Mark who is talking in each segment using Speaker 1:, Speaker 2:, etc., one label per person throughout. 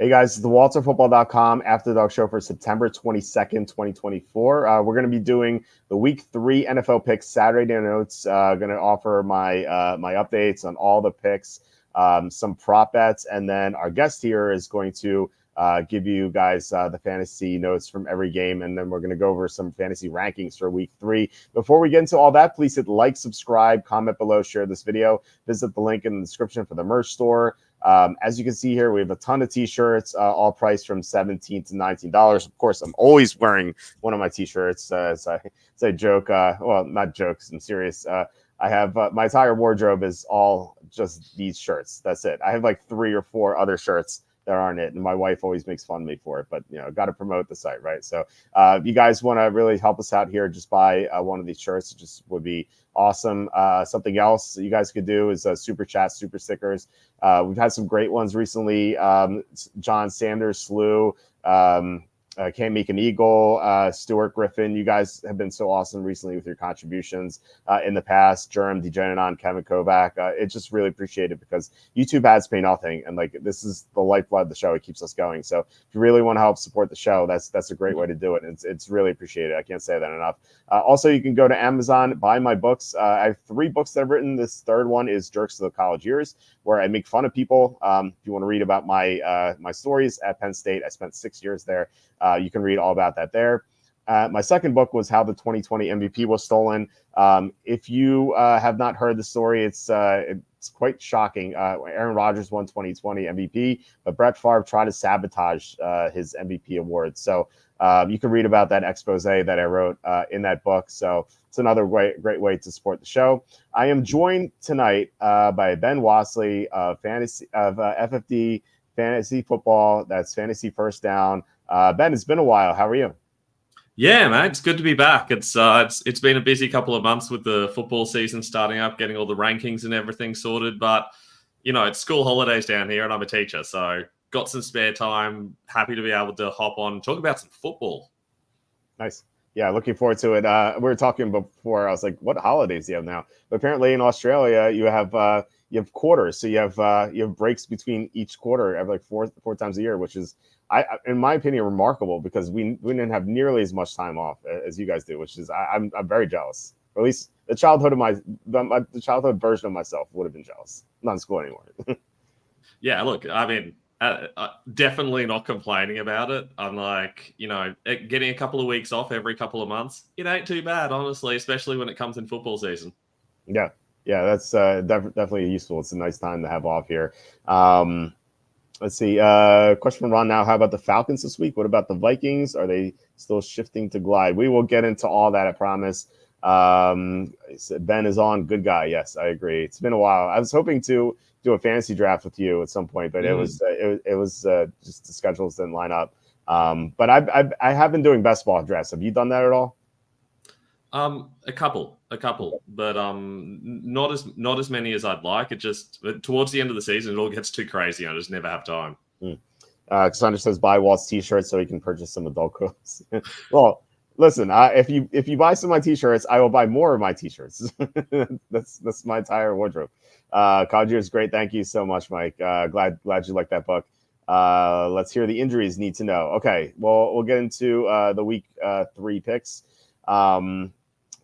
Speaker 1: Hey guys, it's the WalterFootball.com After Dog Show for September 22nd, 2024. We're going to be doing the Week 3 NFL picks Saturday notes. Going to offer my updates on all the picks, some prop bets, and then our guest here is going to give you guys the fantasy notes from every game, and then we're going to go over some fantasy rankings for Week 3. Before we get into all that, please hit like, subscribe, comment below, share this video. Visit the link in the description for the merch store. As you can see here, we have a ton of t-shirts, all priced from $17 to $19. Of course, I'm always wearing one of my t-shirts. As I joke, well, not jokes, I'm serious. I have my entire wardrobe is all just these shirts. That's it. I have like 3 or 4 other shirts that aren't it, and my wife always makes fun of me for it. But got to promote the site, right? So if you guys want to really help us out here, just buy one of these shirts. It just would be awesome. Something else you guys could do is super chat, super stickers. We've had some great ones recently. John Sanders, Slew, Can't Make an Eagle, Stuart Griffin. You guys have been so awesome recently with your contributions in the past. Jerem, Degeneron, Kevin Kovac. It's just really appreciated because YouTube ads pay nothing, and like this is the lifeblood of the show. It keeps us going. So if you really want to help support the show, that's a great way to do it. It's really appreciated. I can't say that enough. Also, you can go to Amazon, buy my books. I have 3 books that I've written. This third one is Jerks to the College Years, where I make fun of people. If you want to read about my stories at Penn State, I spent 6 years there. You can read all about that there. My second book was How the 2020 MVP Was Stolen. If you have not heard the story, it's quite shocking. Aaron Rodgers won 2020 MVP, but Brett Favre tried to sabotage his MVP award. So you can read about that expose that I wrote in that book. So it's another great way to support the show. I am joined tonight by Ben Wassley of FFD Fantasy Football. That's Fantasy First Down. Ben, it's been a while. How are you?
Speaker 2: Yeah, mate, it's good to be back. It's been a busy couple of months with the football season starting up, getting all the rankings and everything sorted. But it's school holidays down here, and I'm a teacher, so got some spare time. Happy to be able to hop on and talk about some football.
Speaker 1: Nice. Yeah, looking forward to it. We were talking before. I was like, "What holidays do you have now?" But apparently, in Australia, you have quarters, so you have breaks between each quarter every like four times a year, which is, in my opinion, remarkable because we didn't have nearly as much time off as you guys do, which is I'm very jealous. Or at least the childhood version of myself would have been jealous. I'm not in school anymore.
Speaker 2: Yeah, look, I mean, definitely not complaining about it. I'm like, getting a couple of weeks off every couple of months, it ain't too bad, honestly, especially when it comes in football season.
Speaker 1: Yeah, that's definitely useful. It's a nice time to have off here. Let's see. Question from Ron now. How about the Falcons this week? What about the Vikings? Are they still shifting to glide? We will get into all that, I promise. Ben is on. Good guy. Yes, I agree. It's been a while. I was hoping to do a fantasy draft with you at some point, but it was just the schedules didn't line up. But I have been doing best ball drafts. Have you done that at all?
Speaker 2: A couple, but not as many as I'd like. It just towards the end of the season, it all gets too crazy. I just never have time.
Speaker 1: Cassandra says buy Walt's t-shirts so he can purchase some adult clothes. Well, listen, if you buy some of my t-shirts, I will buy more of my t-shirts. that's my entire wardrobe. College is great. Thank you so much, Mike. Glad you like that book. Let's hear the injuries need to know. Okay, well, we'll get into the week 3 picks.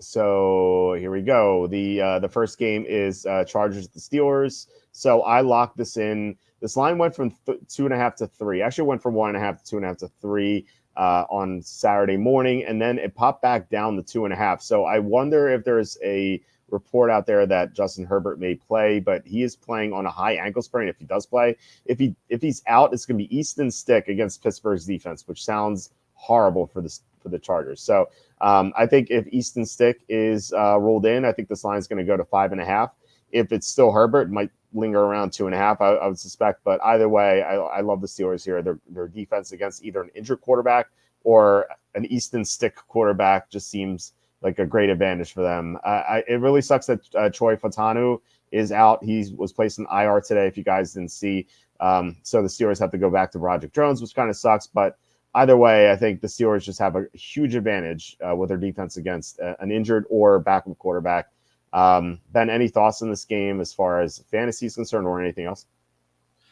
Speaker 1: So here we go. The first game is Chargers at the Steelers. So I locked this in. This line went from 2.5 to 3. Actually went from 1.5 to 2.5 to 3 on Saturday morning, and then it popped back down to 2.5. So I wonder if there's a report out there that Justin Herbert may play, but he is playing on a high ankle sprain. If he does play, if he's out, it's going to be Easton Stick against Pittsburgh's defense, which sounds horrible for the Chargers. So I think if Easton Stick is rolled in, I think this line is going to go to 5.5. If it's still Herbert, it might linger around 2.5, I would suspect. But either way, I love the Steelers here. Their defense against either an injured quarterback or an Easton Stick quarterback just seems like a great advantage for them. It really sucks that Troy Fautanu is out. He was placed in IR today, if you guys didn't see. So the Steelers have to go back to Broderick Jones, which kind of sucks. But either way, I think the Steelers just have a huge advantage with their defense against an injured or backup quarterback. Ben, any thoughts on this game as far as fantasy is concerned or anything else?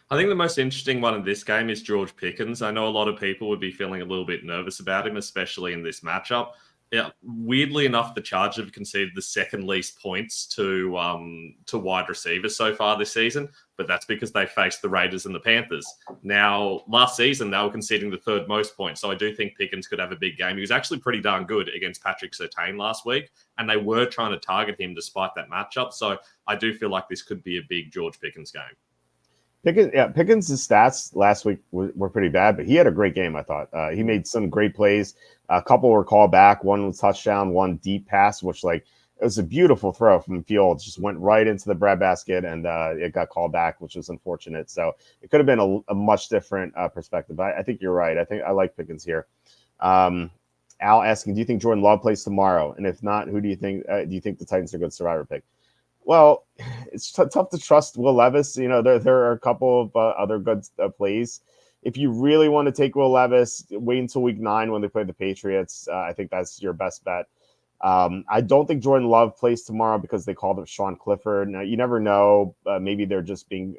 Speaker 2: I think the most interesting one in this game is George Pickens. I know a lot of people would be feeling a little bit nervous about him, especially in this matchup. Yeah, weirdly enough, the Chargers have conceded the second least points to wide receivers so far this season, but that's because they faced the Raiders and the Panthers. Now, last season, they were conceding the third most points, so I do think Pickens could have a big game. He was actually pretty darn good against Patrick Surtain last week, and they were trying to target him despite that matchup, so I do feel like this could be a big George Pickens game.
Speaker 1: Pickens' stats last week were pretty bad, but he had a great game, I thought. He made some great plays. A couple were called back. One was touchdown, one deep pass, which it was a beautiful throw from the field. Just went right into the breadbasket, and it got called back, which was unfortunate. So it could have been a much different perspective. I think you're right. I think I like Pickens here. Al asking, do you think Jordan Love plays tomorrow? And if not, who do you think? Do you think the Titans are a good survivor pick? Well, it's tough to trust Will Levis. There are a couple of other good plays. If you really want to take Will Levis, wait until week 9 when they play the Patriots. I think that's your best bet. I don't think Jordan Love plays tomorrow because they called up Sean Clifford. Now, you never know. Maybe they're just being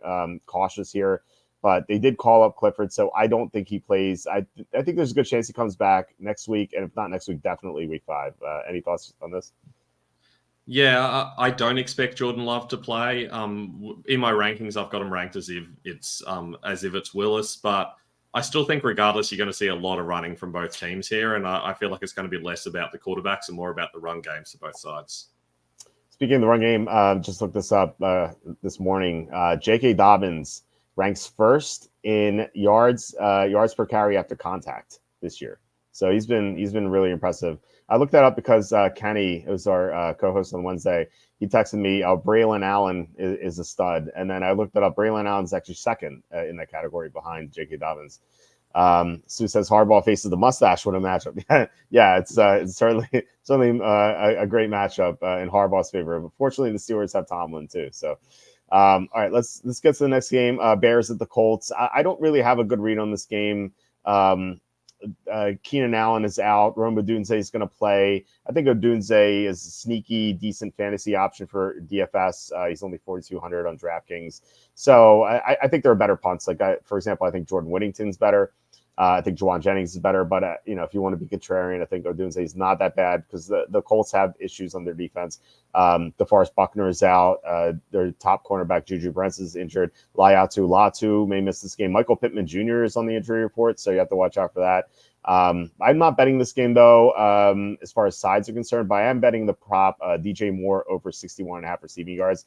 Speaker 1: cautious here. But they did call up Clifford, so I don't think he plays. I think there's a good chance he comes back next week, and if not next week, definitely week 5. Any thoughts on this?
Speaker 2: Yeah, I don't expect Jordan Love to play. In my rankings, I've got him ranked as if it's Willis, but I still think regardless, you're going to see a lot of running from both teams here, and I feel like it's going to be less about the quarterbacks and more about the run games for both sides.
Speaker 1: Speaking of the run game, just looked this up this morning. J.K. Dobbins ranks first in yards per carry after contact this year. So he's been really impressive. I looked that up because Kenny, who's our co-host on Wednesday, he texted me, Braylon Allen is a stud. And then I looked it up. Braylon Allen's actually second in that category behind J.K. Dobbins. Sue says Harbaugh faces the mustache with a matchup. Yeah, it's certainly a great matchup in Harbaugh's favor. But fortunately, the Steelers have Tomlin too. So, all right, let's get to the next game. Bears at the Colts. I don't really have a good read on this game. Keenan Allen is out. Rome Odunze is going to play. I think Odunze is a sneaky, decent fantasy option for DFS. He's only 4,200 on DraftKings. So I think there are better punts. For example, I think Jordan Whittington's better. I think Juwan Jennings is better. But, if you want to be contrarian, I think Odunze is not that bad because the Colts have issues on their defense. DeForest Buckner is out. Their top cornerback, Juju Brents, is injured. Latu may miss this game. Michael Pittman Jr. is on the injury report, so you have to watch out for that. I'm not betting this game, though, as far as sides are concerned, but I am betting the prop DJ Moore over 61.5 receiving yards.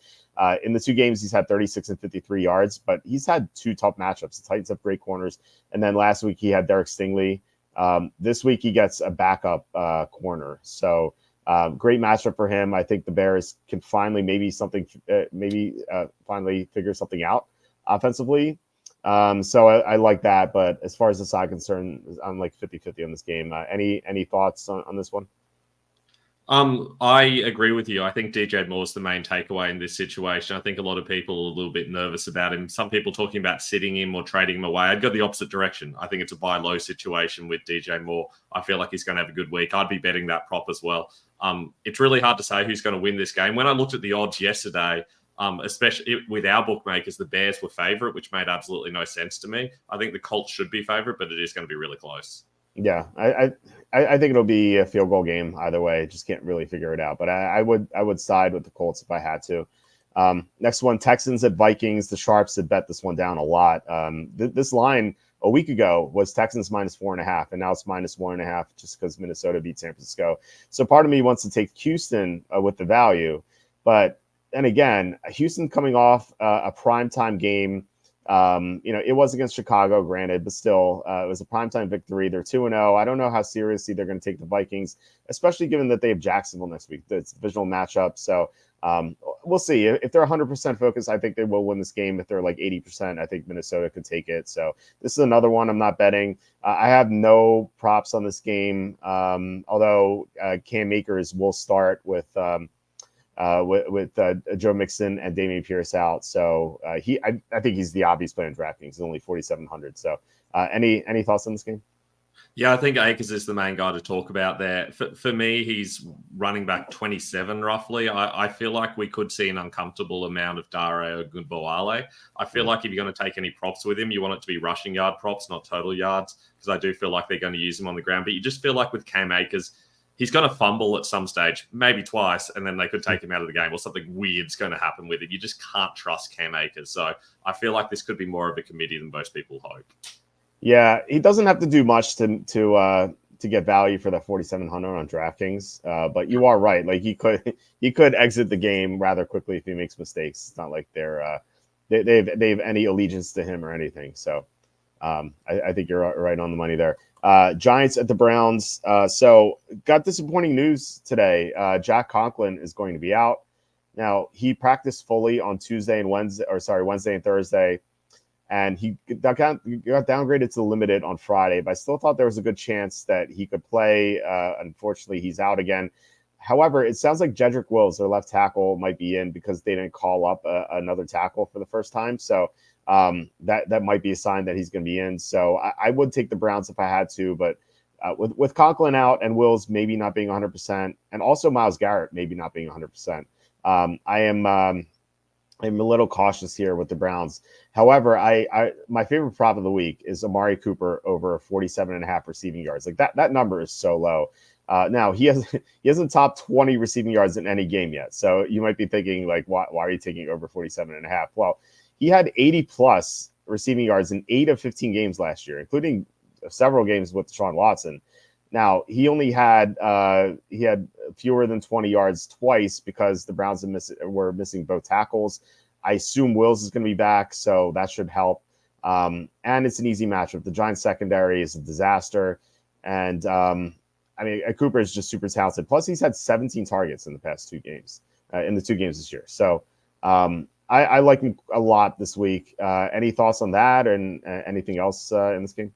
Speaker 1: In the 2 games, he's had 36 and 53 yards, but he's had 2 tough matchups. The Titans have great corners. And then last week, he had Derek Stingley. This week, he gets a backup corner. So great matchup for him. I think the Bears can finally finally figure something out offensively. So I like that, but as far as the side concerned, I'm like 50-50 on this game. Any thoughts on this one?
Speaker 2: I agree with you. I think DJ Moore is the main takeaway in this situation. I think a lot of people are a little bit nervous about him. Some people talking about sitting him or trading him away. I'd go the opposite direction. I think it's a buy low situation with DJ Moore. I feel like he's going to have a good week. I'd be betting that prop as well. It's really hard to say who's going to win this game. When I looked at the odds yesterday, especially with our bookmakers, the Bears were favorite, which made absolutely no sense to me. I think the Colts should be favorite, but it is going to be really close.
Speaker 1: Yeah, I think it'll be a field goal game either way. Just can't really figure it out. But I would side with the Colts if I had to. Next one, Texans at Vikings. The Sharps had bet this one down a lot. This line a week ago was Texans -4.5, and now it's -1.5 just because Minnesota beat San Francisco. So part of me wants to take Houston with the value, but and again, Houston coming off a primetime game. It was against Chicago, granted, but still, it was a primetime victory. They're 2-0. I don't know how seriously they're going to take the Vikings, especially given that they have Jacksonville next week. It's a divisional matchup. So we'll see. If they're 100% focused, I think they will win this game. If they're like 80%, I think Minnesota could take it. So this is another one I'm not betting. I have no props on this game, although Cam Akers will start with Joe Mixon and Dameon Pierce out. So I think he's the obvious play in DraftKings. He's only 4,700. So any thoughts on this game?
Speaker 2: Yeah, I think Akers is the main guy to talk about there. For me, he's running back 27 roughly. I feel like we could see an uncomfortable amount of Dare Ogunbowale. I feel like if you're going to take any props with him, you want it to be rushing yard props, not total yards, because I do feel like they're going to use him on the ground. But you just feel like with Cam Akers, he's going to fumble at some stage, maybe twice, and then they could take him out of the game or something weird's going to happen with it. You just can't trust Cam Akers. So I feel like this could be more of a committee than most people hope.
Speaker 1: Yeah, he doesn't have to do much to get value for that 4,700 on DraftKings. But you are right; like he could exit the game rather quickly if he makes mistakes. It's not like they've any allegiance to him or anything. So I think you're right on the money there. Giants at the Browns. So got disappointing news today. Jack Conklin is going to be out. Now he practiced fully on Wednesday and Thursday. And he got downgraded to the limited on Friday, but I still thought there was a good chance that he could play. Unfortunately, he's out again. However, it sounds like Jedrick Wills, their left tackle, might be in because they didn't call up another tackle for the first time. So that might be a sign that he's going to be in. So I would take the Browns if I had to, but with Conklin out and Wills maybe not being 100%, and also Myles Garrett maybe not being 100%, I'm a little cautious here with the Browns. However, my favorite prop of the week is Amari Cooper over 47.5 receiving yards. Like that number is so low. Now he hasn't topped 20 receiving yards in any game yet. So you might be thinking like, why are you taking over 47.5? Well, he had 80 plus receiving yards in 8 of 15 games last year, including several games with Deshaun Watson. Now he only had fewer than 20 yards twice because the Browns were missing both tackles. I assume Wills is going to be back, so that should help. And it's an easy matchup. The Giants secondary is a disaster, and Cooper is just super talented. Plus, he's had 17 targets in the past 2 games, in the 2 games this year. So I like him a lot this week. Any thoughts on that, and anything else in this game?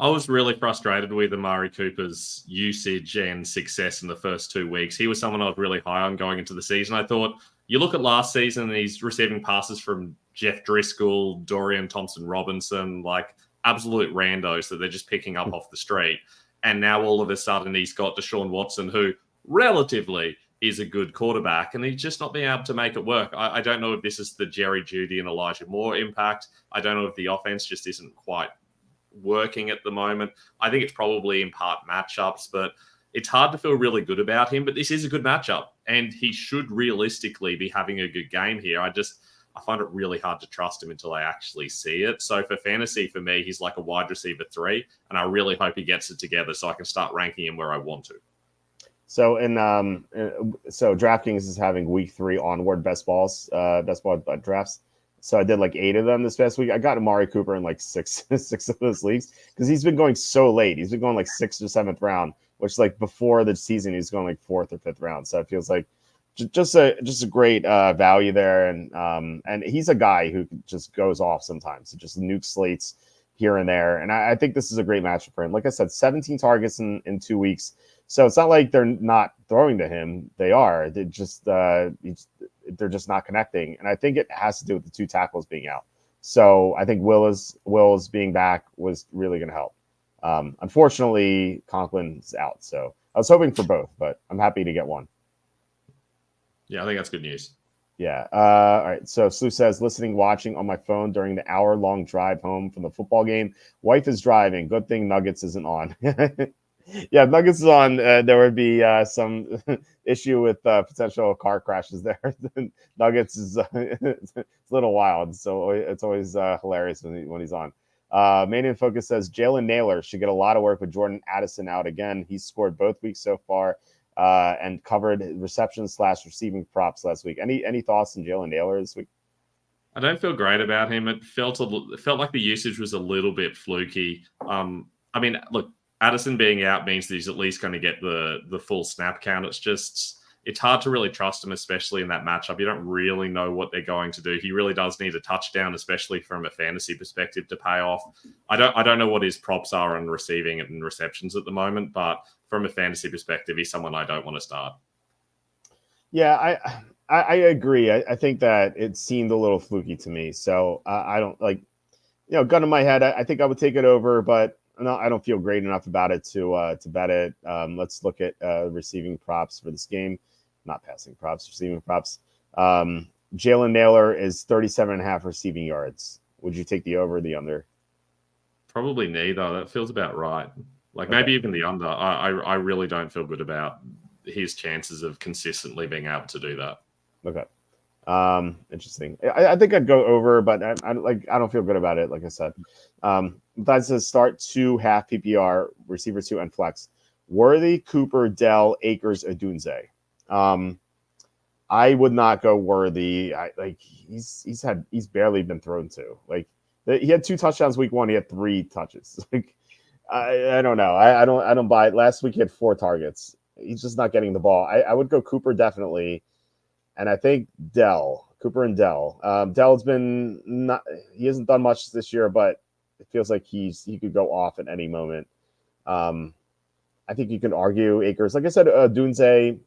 Speaker 2: I was really frustrated with Amari Cooper's usage and success in the first 2 weeks. He was someone I was really high on going into the season. I thought, you look at last season and he's receiving passes from Jeff Driscoll, Dorian Thompson-Robinson, like absolute randos that they're just picking up off the street. And now all of a sudden he's got Deshaun Watson, who relatively is a good quarterback, and he's just not being able to make it work. I don't know if this is the Jerry Jeudy and Elijah Moore impact. I don't know if the offense just isn't quite working at the moment. I think it's probably in part matchups, but it's hard to feel really good about him. But this is a good matchup, and he should realistically be having a good game here. I find it really hard to trust him until I actually see it. So for fantasy, for me, he's like a wide receiver 3, and I really hope he gets it together so I can start ranking him where I want to.
Speaker 1: So so DraftKings is having week 3 onward best ball drafts. So I did like 8 of them this past week. I got Amari Cooper in like six of those leagues because he's been going so late. He's been going like 6th or 7th round, which like before the season he's going like 4th or 5th round. So it feels like just a great value there, and he's a guy who just goes off sometimes. It just nukes slates here and there, and I think this is a great matchup for him. Like I said, 17 targets in 2 weeks. So it's not like they're not throwing to him. They are. They're just not connecting. And I think it has to do with the 2 tackles being out. So I think Wills being back was really going to help. Unfortunately, Conklin's out. So I was hoping for both, but I'm happy to get one.
Speaker 2: Yeah, I think that's good news.
Speaker 1: Yeah. All right. So Slew says, watching on my phone during the hour-long drive home from the football game. Wife is driving. Good thing Nuggets isn't on. Yeah, Nuggets is on. There would be some issue with potential car crashes there. Nuggets is it's a little wild, so it's always hilarious when he's on. Main in Focus says Jalen Naylor should get a lot of work with Jordan Addison out again. He's scored both weeks so far and covered reception/receiving props last week. Any thoughts on Jalen Naylor this week?
Speaker 2: I don't feel great about him. It felt like the usage was a little bit fluky. I mean, look, Addison being out means that he's at least going to get the full snap count. It's hard to really trust him, especially in that matchup. You don't really know what they're going to do. He really does need a touchdown, especially from a fantasy perspective, to pay off. I don't know what his props are on receiving and receptions at the moment, but from a fantasy perspective, he's someone I don't want to start.
Speaker 1: Yeah, I agree. I think that it seemed a little fluky to me. So I don't gun in my head. I think I would take it over, but no, I don't feel great enough about it to bet it. Let's look at receiving props for this game, not passing props, receiving props. Jalen Naylor is 37.5 receiving yards. Would you take the over or the under?
Speaker 2: Probably neither. That feels about right. Like
Speaker 1: Okay.
Speaker 2: maybe even the under. I really don't feel good about his chances of consistently being able to do that.
Speaker 1: Okay. Interesting. I think I'd go over, but I don't feel good about it. Like I said, that's a start 2 half PPR receiver 2 and flex. Worthy, Cooper, Dell, Akers, Odunze. I would not go Worthy. He's barely been thrown to. Like he had 2 touchdowns week 1. He had 3 touches. Like I don't know. I don't buy it. Last week he had 4 targets. He's just not getting the ball. I would go Cooper definitely. And I think Cooper and Dell. Dell's been he hasn't done much this year, but it feels like he could go off at any moment. I think you can argue Akers. Like I said, Dunze,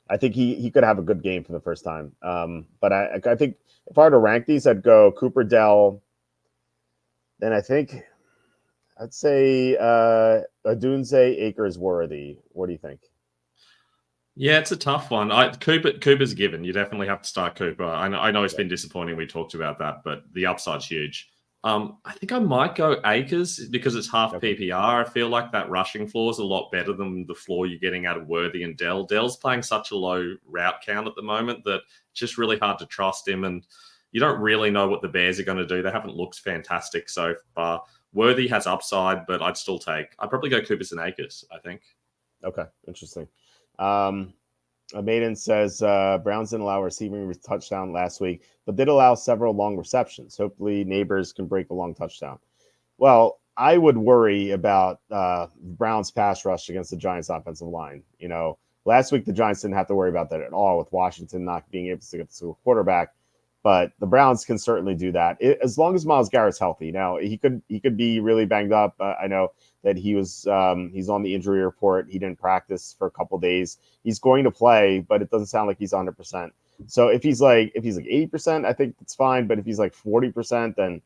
Speaker 1: I think he could have a good game for the first time. But I think if I were to rank these, I'd go Cooper, Dell. Then I think I'd say Dunze, Akers, Worthy. What do you think?
Speaker 2: Yeah, it's a tough one. Cooper's a given. You definitely have to start Cooper. I know it's been disappointing. We talked about that, but the upside's huge. I think I might go Akers because it's half PPR. I feel like that rushing floor is a lot better than the floor you're getting out of Worthy and Dell. Dell's playing such a low route count at the moment that it's just really hard to trust him, and you don't really know what the Bears are going to do. They haven't looked fantastic so far. Worthy has upside, but I'd probably go Coopers and Akers, I think.
Speaker 1: Okay, interesting. Maiden says Browns didn't allow a receiving touchdown last week, but did allow several long receptions. Hopefully, Neighbors can break a long touchdown. Well, I would worry about Browns pass rush against the Giants offensive line. You know, last week the Giants didn't have to worry about that at all with Washington not being able to get to a quarterback. But the Browns can certainly do that as long as Myles Garrett's healthy. Now he could be really banged up. I know that he's on the injury report. He didn't practice for a couple days. He's going to play, but it doesn't sound like he's 100%. So if he's like 80%, I think it's fine. But if he's like 40%, and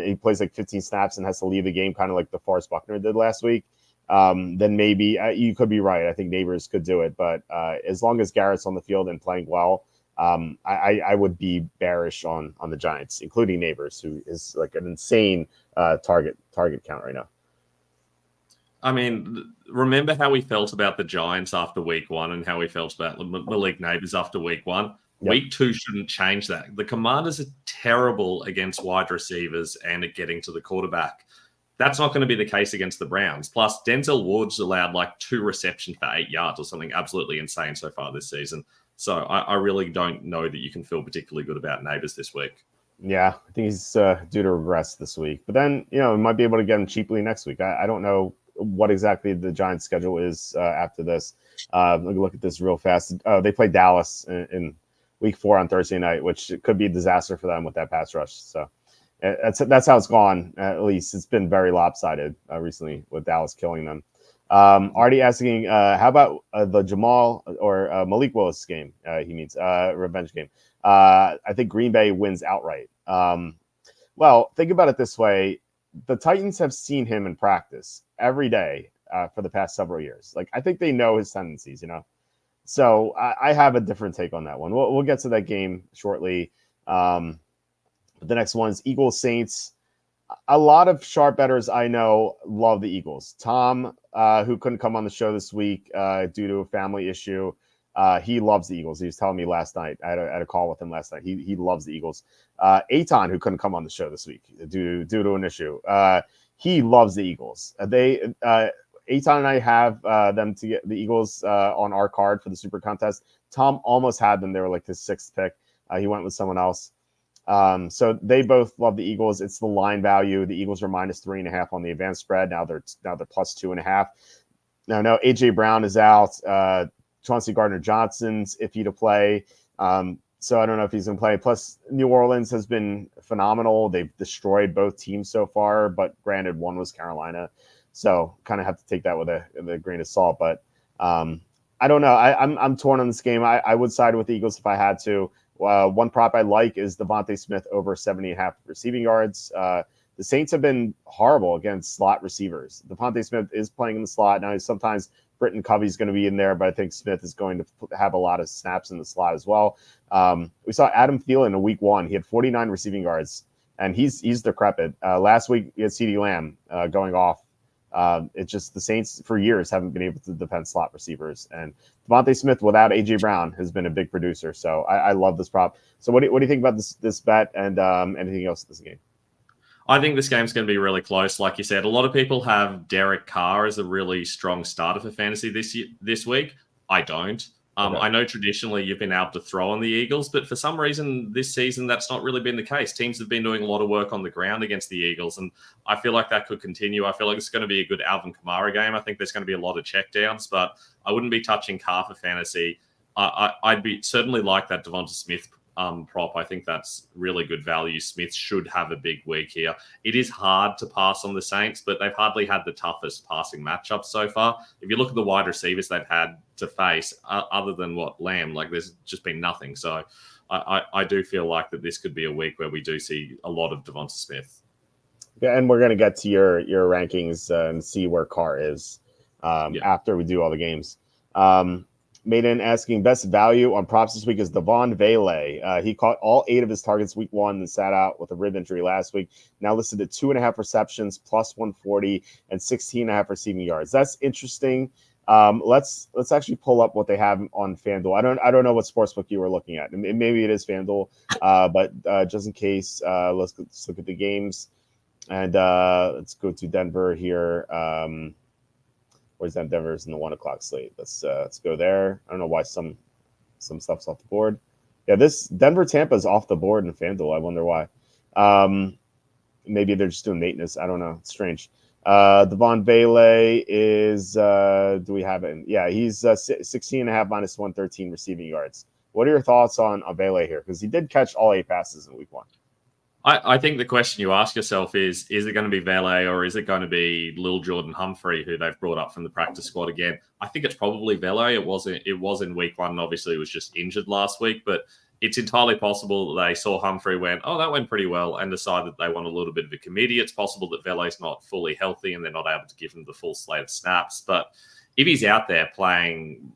Speaker 1: he plays like 15 snaps and has to leave the game, kind of like DeForest Buckner did last week, then maybe you could be right. I think Neighbors could do it, but as long as Garrett's on the field and playing well. I would be bearish on the Giants, including Neighbors, who is like an insane target count right now.
Speaker 2: I mean, remember how we felt about the Giants after week 1 and how we felt about Malik Neighbors after week 1? Yep. Week 2 shouldn't change that. The Commanders are terrible against wide receivers and at getting to the quarterback. That's not going to be the case against the Browns. Plus, Denzel Ward's allowed like 2 receptions for 8 yards or something absolutely insane so far this season. So I really don't know that you can feel particularly good about Neighbors this week.
Speaker 1: Yeah, I think he's due to regress this week. But then, we might be able to get him cheaply next week. I don't know what exactly the Giants' schedule is after this. Let me look at this real fast. They play Dallas in week 4 on Thursday night, which could be a disaster for them with that pass rush. So that's how it's gone. At least it's been very lopsided recently with Dallas killing them. Already asking, how about the Jamal or Malik Willis game? He means revenge game. I think Green Bay wins outright. Well, think about it this way. The Titans have seen him in practice every day for the past several years. Like, I think they know his tendencies, So I have a different take on that one. We'll get to that game shortly. But the next one is Eagles Saints. A lot of sharp bettors I know love the Eagles. Tom, who couldn't come on the show this week due to a family issue, he loves the Eagles. He was telling me last night. I had a call with him last night. He loves the Eagles. Aton, who couldn't come on the show this week due to an issue, he loves the Eagles. Aton and I have them to get the Eagles on our card for the Super Contest. Tom almost had them. They were like his 6th pick. He went with someone else. So they both love the Eagles. It's the line value. The Eagles are -3.5 on the advanced spread. Now they're +2.5. Now AJ Brown is out. Chauncey Gardner-Johnson's iffy to play. So I don't know if he's going to play. Plus, New Orleans has been phenomenal. They've destroyed both teams so far, but granted, one was Carolina. So kind of have to take that with a grain of salt. But I don't know. I'm torn on this game. I would side with the Eagles if I had to. One prop I like is Devontae Smith over 70.5 receiving yards. the Saints have been horrible against slot receivers. Devontae Smith is playing in the slot now. Sometimes Britton Covey's going to be in there, but I think Smith is going to have a lot of snaps in the slot as well. We saw Adam Thielen in week 1. He had 49 receiving yards, and he's decrepit. Last week, he had CeeDee Lamb going off. It's just the Saints for years haven't been able to defend slot receivers. And Devontae Smith without A.J. Brown has been a big producer. So I love this prop. So what do you think about this bet and anything else in this game?
Speaker 2: I think this game's going to be really close. Like you said, a lot of people have Derek Carr as a really strong starter for fantasy this week. I don't.
Speaker 1: Okay.
Speaker 2: I know traditionally you've been able to throw on the Eagles, but for some reason this season that's not really been the case. Teams have been doing a lot of work on the ground against the Eagles, and I feel like that could continue. I feel like it's going to be a good Alvin Kamara game. I think there's going to be a lot of checkdowns, but I wouldn't be touching Carr for fantasy. I'd be certainly like that Devonta Smith prop. I think that's really good value. Smith should have a big week here. It is hard to pass on the Saints, but they've hardly had the toughest passing matchups so far. If you look at the wide receivers they've had to face, other than Lamb, like there's just been nothing. So I do feel like that this could be a week where we do see a lot of Devonta Smith.
Speaker 1: Yeah, and we're going to get to your rankings and see where Carr is after we do all the games. Maiden asking best value on props this week is Devon Vele. He caught all 8 of his targets week 1 and sat out with a rib injury last week. Now listed at 2.5 receptions, plus 140, and 16.5 receiving yards. That's interesting. Let's actually pull up what they have on FanDuel. I don't know what sportsbook you were looking at. Maybe it is FanDuel, but just in case, let's look at the games. And let's go to Denver here. Where's that? Denver's in the 1 o'clock slate. Let's go there. I don't know why some stuff's off the board. Yeah, this Denver Tampa is off the board in FanDuel. I wonder why. Maybe they're just doing maintenance. I don't know. It's strange. Devon Vele is do we have it? Yeah, he's 16.5 minus 113 receiving yards. What are your thoughts on Vele here? Because he did catch all 8 passes in week 1.
Speaker 2: I think the question you ask yourself is it going to be Vele or is it going to be Lil Jordan Humphrey, who they've brought up from the practice squad again? I think it's probably Vele. It was in week 1, and obviously it was just injured last week, but it's entirely possible that they saw Humphrey, went, oh, that went pretty well, and decided they want a little bit of a committee. It's possible that Vele's not fully healthy and they're not able to give him the full slate of snaps. But if he's out there playing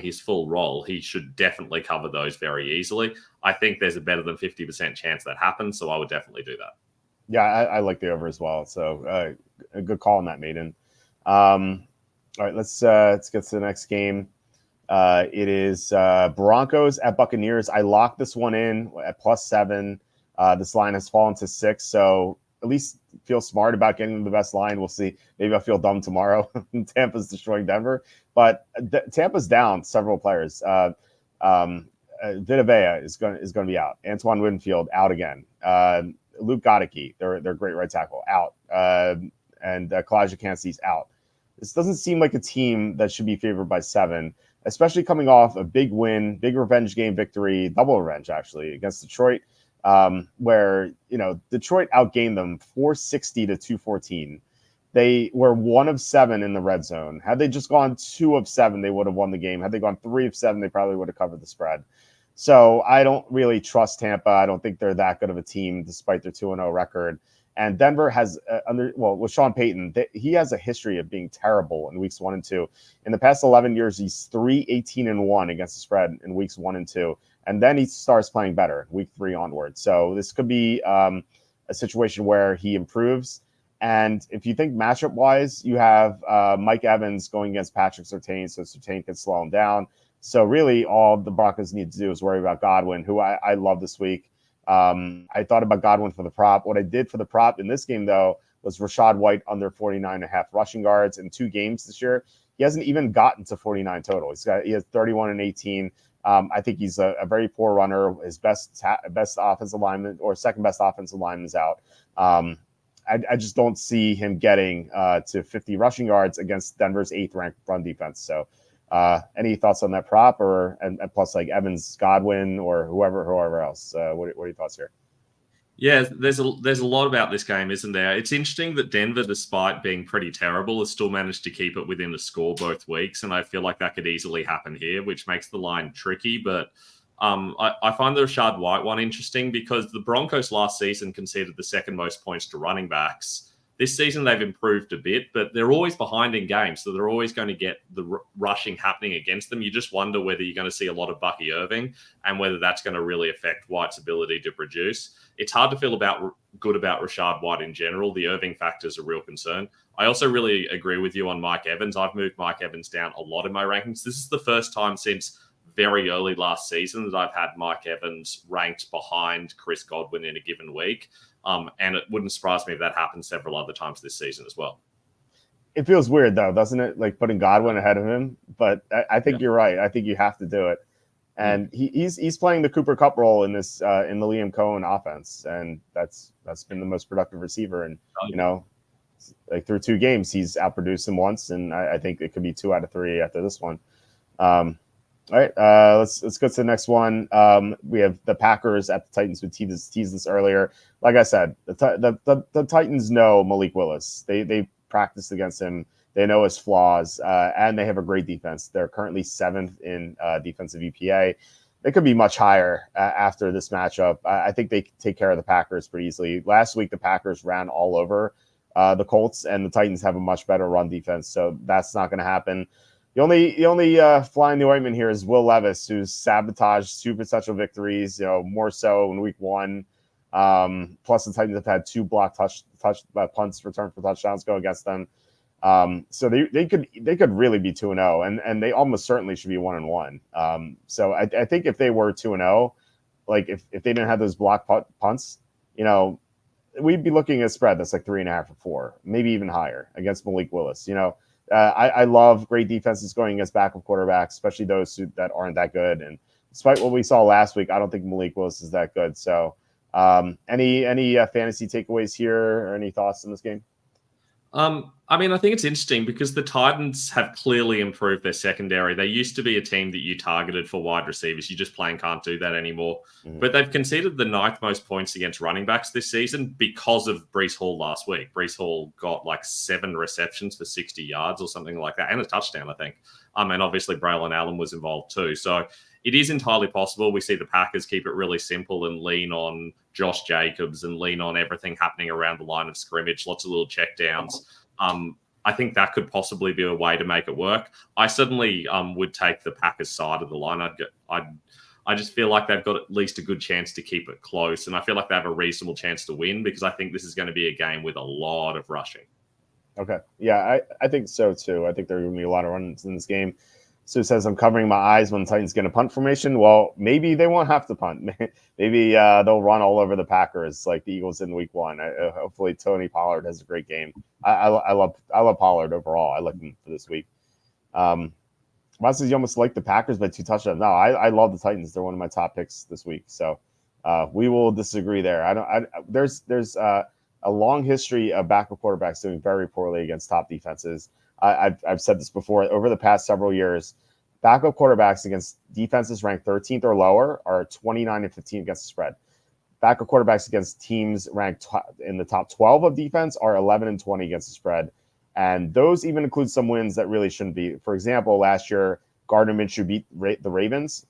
Speaker 2: his full role, he should definitely cover those very easily. I think there's a better than 50% chance that happens, so I would definitely do that.
Speaker 1: Yeah, I like the over as well. So a good call on that, Maiden. All right, let's get to the next game. It is Broncos at Buccaneers. I locked this one in at +7. This line has fallen to 6, so at least feel smart about getting the best line. We'll see. Maybe I'll feel dumb tomorrow. Tampa's destroying Denver, but Tampa's down several players. Vita Vea is going to be out. Antoine Winfield out again. Luke Goedeke, their great right tackle, out. And Kalijah Kancey's out. This doesn't seem like a team that should be favored by 7, especially coming off a big win, big revenge game victory, double revenge actually against Detroit, where Detroit outgained them 460 to 214. They were 1 of 7 in the red zone. Had they just gone 2 of 7, they would have won the game. Had they gone 3 of 7, they probably would have covered the spread. So I don't really trust Tampa. I don't think they're that good of a team, despite their 2-0 record. And Denver has with Sean Payton, he has a history of being terrible in weeks 1 and 2. In the past 11 years, he's 3-18-1 against the spread in weeks 1 and 2, and then he starts playing better week 3 onward. So this could be a situation where he improves. And if you think matchup wise, you have Mike Evans going against Patrick Surtain, so Surtain can slow him down. So really, all the Broncos need to do is worry about Godwin, who I love this week. I thought about Godwin for the prop. What I did for the prop in this game, though, was Rachaad White under 49.5 rushing yards in 2 games this year. He hasn't even gotten to 49 total. He has 31 and 18. I think he's a very poor runner. His best offensive lineman or second best offensive lineman is out. I just don't see him getting to 50 rushing yards against Denver's 8th ranked run defense. So any thoughts on that prop and plus like Evans, Godwin, or whoever else? What are your thoughts here?
Speaker 2: Yeah, there's a lot about this game, isn't there? It's interesting that Denver, despite being pretty terrible, has still managed to keep it within the score both weeks. And I feel like that could easily happen here, which makes the line tricky. But I find the Rashad White one interesting because the Broncos last season conceded the second most points to running backs. This season, they've improved a bit, but they're always behind in games, so they're always going to get the rushing happening against them. You just wonder whether you're going to see a lot of Bucky Irving and whether that's going to really affect White's ability to produce. It's hard to feel good about Rashad White in general. The Irving factor is a real concern. I also really agree with you on Mike Evans. I've moved Mike Evans down a lot in my rankings. This is the first time since very early last season that I've had Mike Evans ranked behind Chris Godwin in a given week. And it wouldn't surprise me if that happens several other times this season as well.
Speaker 1: It feels weird, though, doesn't it? Like putting Godwin ahead of him. But I think you're right. I think you have to do it. And he's playing the Cooper Kupp role in this in the Liam Cohen offense, and that's been the most productive receiver. And like through 2 games, he's outproduced him once, and I think it could be 2 out of 3 after this one. All right, let's go to the next one. We have the Packers at the Titans. We teased this earlier. Like I said, the Titans know Malik Willis. They practiced against him. They know his flaws, and they have a great defense. They're currently 7th in defensive EPA. They could be much higher after this matchup. I think they take care of the Packers pretty easily. Last week, the Packers ran all over the Colts, and the Titans have a much better run defense, so that's not going to happen. The only fly in the ointment here is Will Levis, who's sabotaged 2 potential victories, more so in week 1. Plus, the Titans have had 2 blocked punts returned for touchdowns go against them. So they could really be 2-0, and they almost certainly should be 1-1. So I think if they were 2-0, like if they didn't have those blocked punts, we'd be looking at a spread that's like 3.5 or 4, maybe even higher against Malik Willis. I love great defenses going against backup quarterbacks, especially those that aren't that good. And despite what we saw last week, I don't think Malik Willis is that good. So, any fantasy takeaways here or any thoughts on this game?
Speaker 2: I think it's interesting because the Titans have clearly improved their secondary. They used to be a team that you targeted for wide receivers. You just plain can't do that anymore. Mm-hmm. But they've conceded the 9th most points against running backs this season because of Breece Hall last week. Breece Hall got like 7 receptions for 60 yards or something like that, and a touchdown, I think. And obviously Braylon Allen was involved too. So it is entirely possible we see the Packers keep it really simple and lean on Josh Jacobs and lean on everything happening around the line of scrimmage, lots of little checkdowns. I think that could possibly be a way to make it work. I certainly would take the Packers side of the line. I just feel like they've got at least a good chance to keep it close, and I feel like they have a reasonable chance to win because I think this is going to be a game with a lot of rushing. Okay.
Speaker 1: Yeah, I think so too. I think there are going to be a lot of runs in this game. Sue says, I'm covering my eyes when the Titans get a punt formation. Well, maybe they won't have to punt. Maybe they'll run all over the Packers like the Eagles in week 1. Hopefully Tony Pollard has a great game. I love Pollard overall. I like him for this week. Ross says you almost like the Packers by 2 touchdowns. No, I love the Titans. They're one of my top picks this week. So we will disagree there. There's a long history of backup quarterbacks doing very poorly against top defenses. I've said this before. Over the past several years, backup quarterbacks against defenses ranked 13th or lower are 29-15 against the spread. Backup quarterbacks against teams ranked in the top 12 of defense are 11-20 against the spread. And those even include some wins that really shouldn't be. For example, last year, Gardner Minshew beat the Ravens,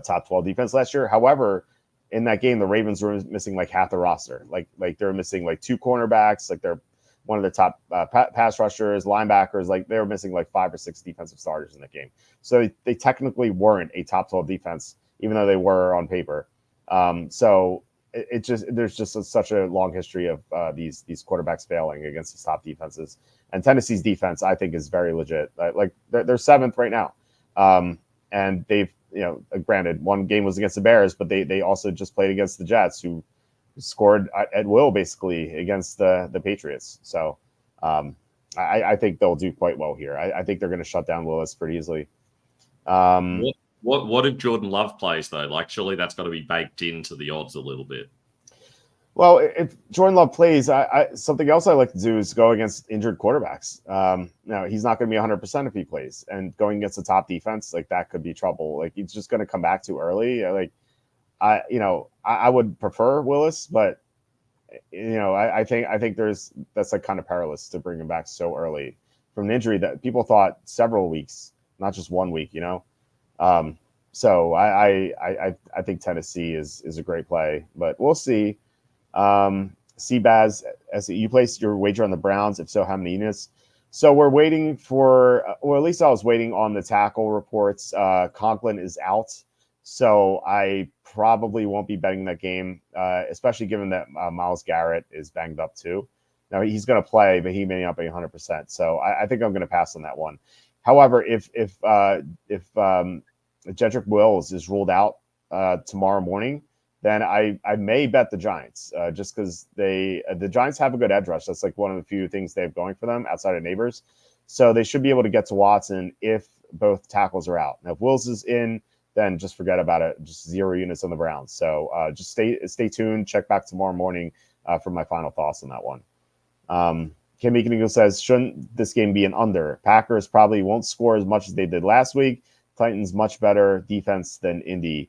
Speaker 1: top 12 defense last year. However, in that game, the Ravens were missing like half the roster. Like they were missing like 2 cornerbacks, like they're one of the top pass rushers, linebackers, like they were missing like 5 or 6 defensive starters in that game. So they technically weren't a top 12 defense, even though they were on paper. So there's just such a long history of these quarterbacks failing against these top defenses. And Tennessee's defense, I think, is very legit. Like they're 7th right now. And they've, granted, one game was against the Bears, but they also just played against the Jets, who scored at will basically against the Patriots. So I think they'll do quite well here. I think they're going to shut down Willis pretty easily.
Speaker 2: What if Jordan Love plays though? Like surely that's got to be baked into the odds a little bit.
Speaker 1: Well, if Jordan Love plays, something else I like to do is go against injured quarterbacks. Now he's not going to be 100% if he plays, and going against the top defense, like that could be trouble. Like he's just going to come back too early. I would prefer Willis, but I think that's like kind of perilous to bring him back so early from an injury that people thought several weeks, not just 1 week. So I think Tennessee is a great play, but we'll see. Seabaz, as you placed your wager on the Browns, if so, how many units? So we're waiting for, or at least I was waiting on the tackle reports. Conklin is out, so I probably won't be betting that game, especially given that Myles Garrett is banged up too. Now he's going to play, but he may not be 100%. So I think I'm going to pass on that one. However, if Jedrick Wills is ruled out tomorrow morning, then I may bet the Giants just because the Giants have a good edge rush. That's like one of the few things they have going for them outside of Neighbors. So they should be able to get to Watson if both tackles are out. Now, if Wills is in, then just forget about it. Just 0 units on the Browns. So just stay tuned. Check back tomorrow morning for my final thoughts on that one. Kim Eagle says, shouldn't this game be an under? Packers probably won't score as much as they did last week. Titans much better defense than Indy.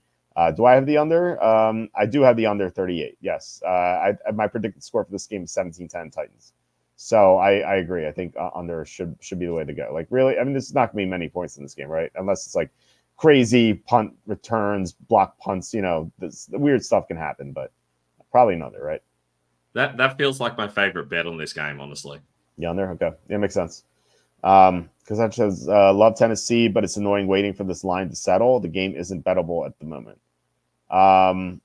Speaker 1: Do I have the under? I do have the under 38. Yes. My predicted score for this game is 17-10 Titans. So I agree. I think under should be the way to go. Like really, I mean, there's not going to be many points in this game, right? Unless it's like crazy punt returns, block punts. The weird stuff can happen, but probably an under, right?
Speaker 2: That feels like my favorite bet on this game, honestly.
Speaker 1: Yeah, under. Okay, yeah, makes sense. Because that says love Tennessee, but it's annoying waiting for this line to settle. The game isn't bettable at the moment. Well,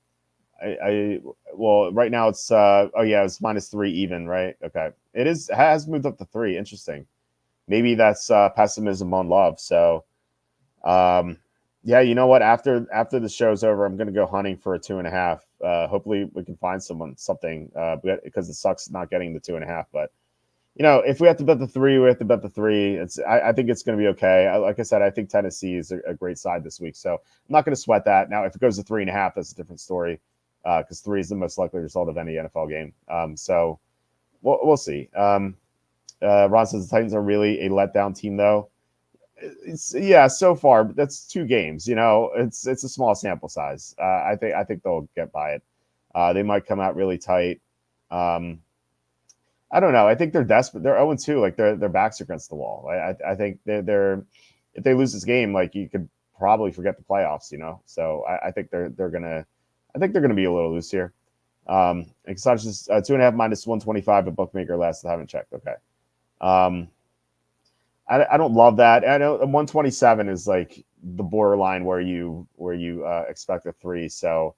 Speaker 1: right now it's it's -3 even, right? Okay, it has moved up to 3. Interesting. Maybe that's pessimism on love. So, yeah, you know what? After the show's over, I'm gonna go hunting for a 2.5. Hopefully, we can find something because it sucks not getting the 2.5. But if we have to bet the 3, we have to bet the 3. I think it's going to be okay. Like I said, I think Tennessee is a great side this week, so I'm not going to sweat that. Now, if it goes to 3.5, that's a different story because 3 is the most likely result of any NFL game. So we'll see. Ron says the Titans are really a letdown team, though. So far, but that's 2 games. It's a small sample size. I think they'll get by it. They might come out really tight. I don't know. I think they're desperate. They're 0-2. Like their backs are against the wall. I think they're if they lose this game, like you could probably forget the playoffs. So I think they're gonna be a little loose here. It's not just 2.5 -125 a bookmaker last. I haven't checked. Okay. I don't love that. I know 127 is like the borderline where you expect a 3. So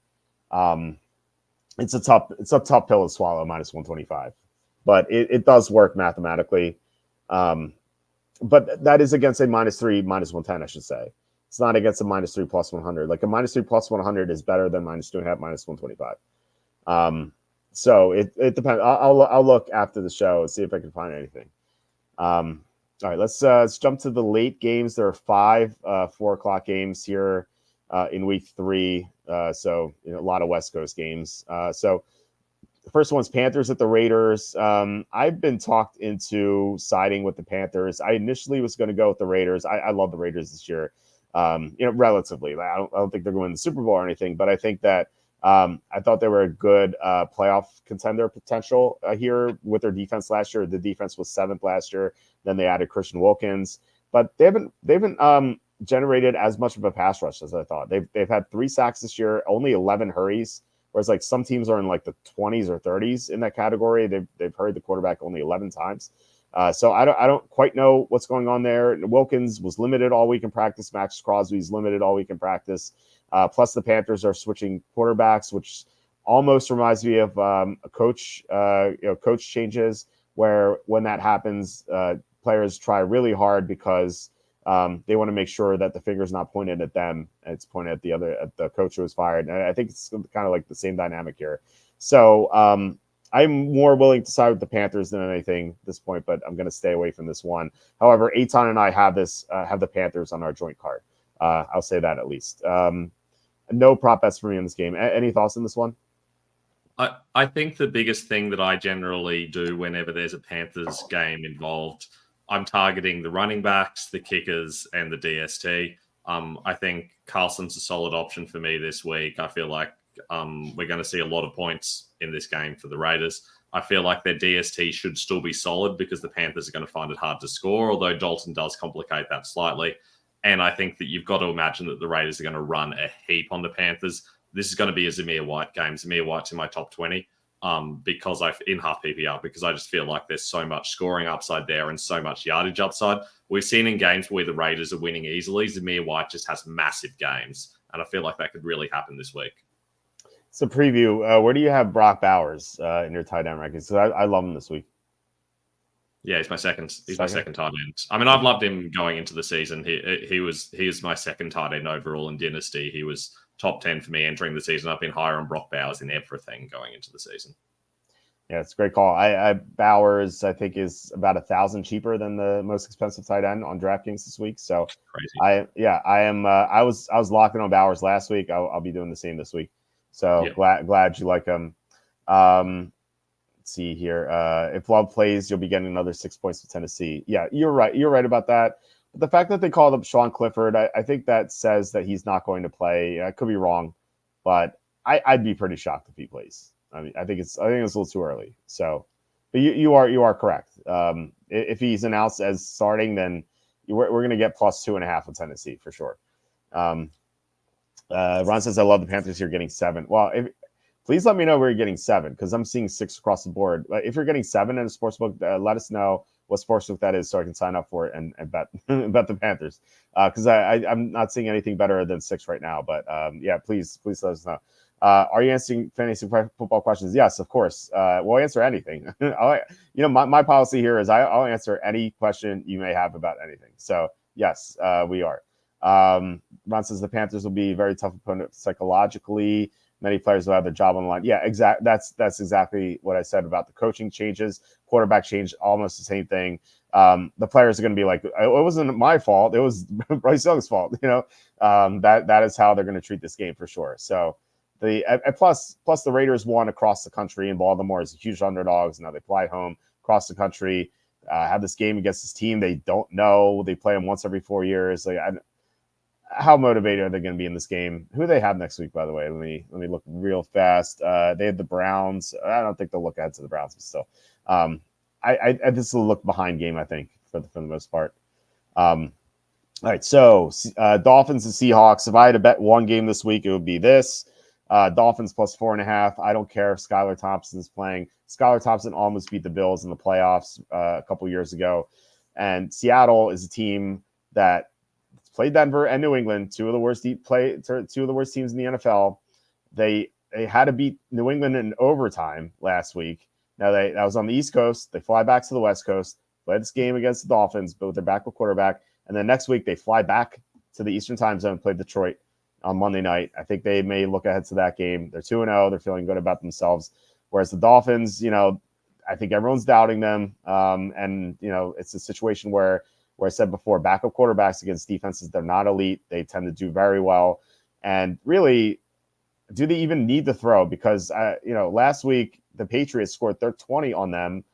Speaker 1: it's a tough pill to swallow -125. But it does work mathematically. But that is against a -3, -110, I should say. It's not against a -3 +100. Like a -3 +100 is better than -2.5 -125. So it depends. I'll look after the show and see if I can find anything. All right, let's jump to the late games. There are 5 4:00 games here in week 3. So a lot of West Coast games. So the first one's Panthers at the Raiders. I've been talked into siding with the Panthers. I initially was going to go with the Raiders. I love the Raiders this year, relatively. I don't think they're going to win the Super Bowl or anything, but I think that I thought they were a good playoff contender potential here with their defense last year. The defense was 7th last year. Then they added Christian Wilkins, but they haven't generated as much of a pass rush as I thought. They've had 3 sacks this year, only 11 hurries. Whereas like some teams are in like the 20s or 30s in that category. They've hurried the quarterback only 11 times. So I don't quite know what's going on there. Wilkins was limited all week in practice. Max Crosby's limited all week in practice. Plus the Panthers are switching quarterbacks, which almost reminds me of a coach changes where when that happens, players try really hard because they want to make sure that the finger's not pointed at them. It's pointed at the coach who was fired. And I think it's kind of like the same dynamic here. So I'm more willing to side with the Panthers than anything at this point, but I'm going to stay away from this one. However, Eitan and I have the Panthers on our joint card. I'll say that at least. No prop bets for me in this game. Any thoughts on this one?
Speaker 2: I think the biggest thing that I generally do whenever there's a Panthers game involved, I'm targeting the running backs, the kickers, and the DST. I think Carlson's a solid option for me this week. I feel like we're going to see a lot of points in this game for the Raiders. I feel like their DST should still be solid because the Panthers are going to find it hard to score, although Dalton does complicate that slightly. And I think that you've got to imagine that the Raiders are going to run a heap on the Panthers. This is going to be a Zamir White game. Zamir White's in my top 20 because in half PPR, because I just feel like there's so much scoring upside there and so much yardage upside. We've seen in games where the Raiders are winning easily, Zamir White just has massive games. And I feel like that could really happen this week.
Speaker 1: So preview, where do you have Brock Bowers in your tight end rankings? So I love him this week.
Speaker 2: Yeah, he's my second. He's my second tight end. I mean, I've loved him going into the season. He was my second tight end overall in Dynasty. He was top 10 for me entering the season. I've been higher on Brock Bowers in everything going into the season.
Speaker 1: Yeah, it's a great call. I Bowers, I think, is about $1,000 cheaper than the most expensive tight end on DraftKings this week. So
Speaker 2: crazy.
Speaker 1: I am. I was locking on Bowers last week. I'll be doing the same this week. So glad you like him. Let's see here. If Love plays, you'll be getting another 6 points with Tennessee. Yeah, you're right. You're right about that. But the fact that they called up Sean Clifford, I think that says that he's not going to play. I could be wrong, but I'd be pretty shocked if he plays. I mean, I think it's a little too early. So, but you are correct. If he's announced as starting, then we're going to get plus 2.5 with Tennessee for sure. Ron says, I love the Panthers here getting 7. Well, please let me know where you're getting 7 because I'm seeing 6 across the board. If you're getting 7 in a sportsbook, let us know what sportsbook that is so I can sign up for it and bet bet the Panthers because I'm not seeing anything better than 6 right now. But yeah, please let us know. Are you answering fantasy football questions? Yes, of course. We'll answer anything. My policy here is I'll answer any question you may have about anything. So yes, we are. Ron says the Panthers will be a very tough opponent psychologically. Many players will have their job on the line. Yeah, that's exactly what I said about the coaching changes. Quarterback change, almost the same thing. The players are going to be like, it wasn't my fault. It was Bryce Young's fault. That is how they're going to treat this game for sure. So plus the Raiders won across the country, and Baltimore is huge underdogs. Now they fly home across the country, have this game against this team they don't know. They play them once every 4 years. How motivated are they going to be in this game? Who do they have next week, by the way? Let me look real fast. They have the Browns. I don't think they'll look ahead to the Browns, but still, this will look behind game, I think, for the most part. All right, so Dolphins and Seahawks. If I had to bet one game this week, it would be this. Dolphins plus 4.5. I don't care if Skylar Thompson is playing. Skylar Thompson almost beat the Bills in the playoffs a couple years ago, and Seattle is a team that played Denver and New England, two of the worst teams in the NFL. They had to beat New England in overtime last week. Now that was on the East Coast. They fly back to the West Coast, play this game against the Dolphins, but with their backup quarterback. And then next week they fly back to the Eastern Time Zone, play Detroit on Monday night. I think they may look ahead to that game. They're 2-0. They're feeling good about themselves. Whereas the Dolphins, I think everyone's doubting them. And it's a situation where I said before, backup quarterbacks against defenses, they're not elite. They tend to do very well. And really, do they even need to throw? Because, last week, the Patriots scored 20 on them,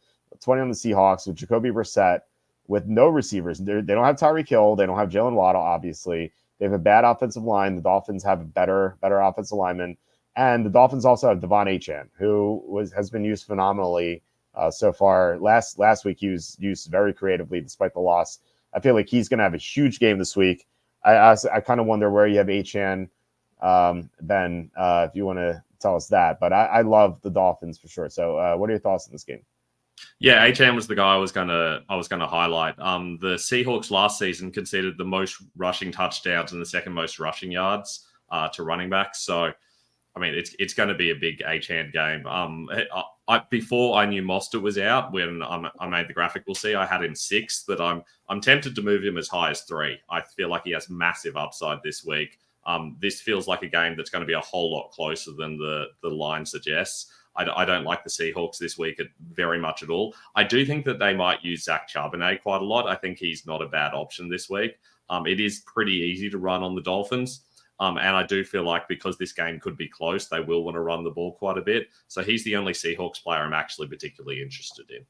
Speaker 1: 20 on the Seahawks with Jacoby Brissett with no receivers. They don't have Tyreek Hill. They don't have Jalen Waddle, obviously. They have a bad offensive line. The Dolphins have a better offensive lineman. And the Dolphins also have Devon Achane, who has been used phenomenally so far. Last week, he was used very creatively despite the loss. I feel like he's going to have a huge game this week. I kind of wonder where you have Achane, Ben, if you want to tell us that. But I love the Dolphins for sure. So what are your thoughts on this game?
Speaker 2: Yeah, Achane was the guy I was gonna highlight. The Seahawks last season conceded the most rushing touchdowns and the second most rushing yards to running backs. So, I mean, it's going to be a big Achane game. Before I knew Mostert was out, when I made the graphic, we'll see, I had him 6th, but I'm tempted to move him as high as 3. I feel like he has massive upside this week. This feels like a game that's going to be a whole lot closer than the line suggests. I don't like the Seahawks this week very much at all. I do think that they might use Zach Charbonnet quite a lot. I think he's not a bad option this week. It is pretty easy to run on the Dolphins. And I do feel like because this game could be close, they will want to run the ball quite a bit. So he's the only Seahawks player I'm actually particularly interested in.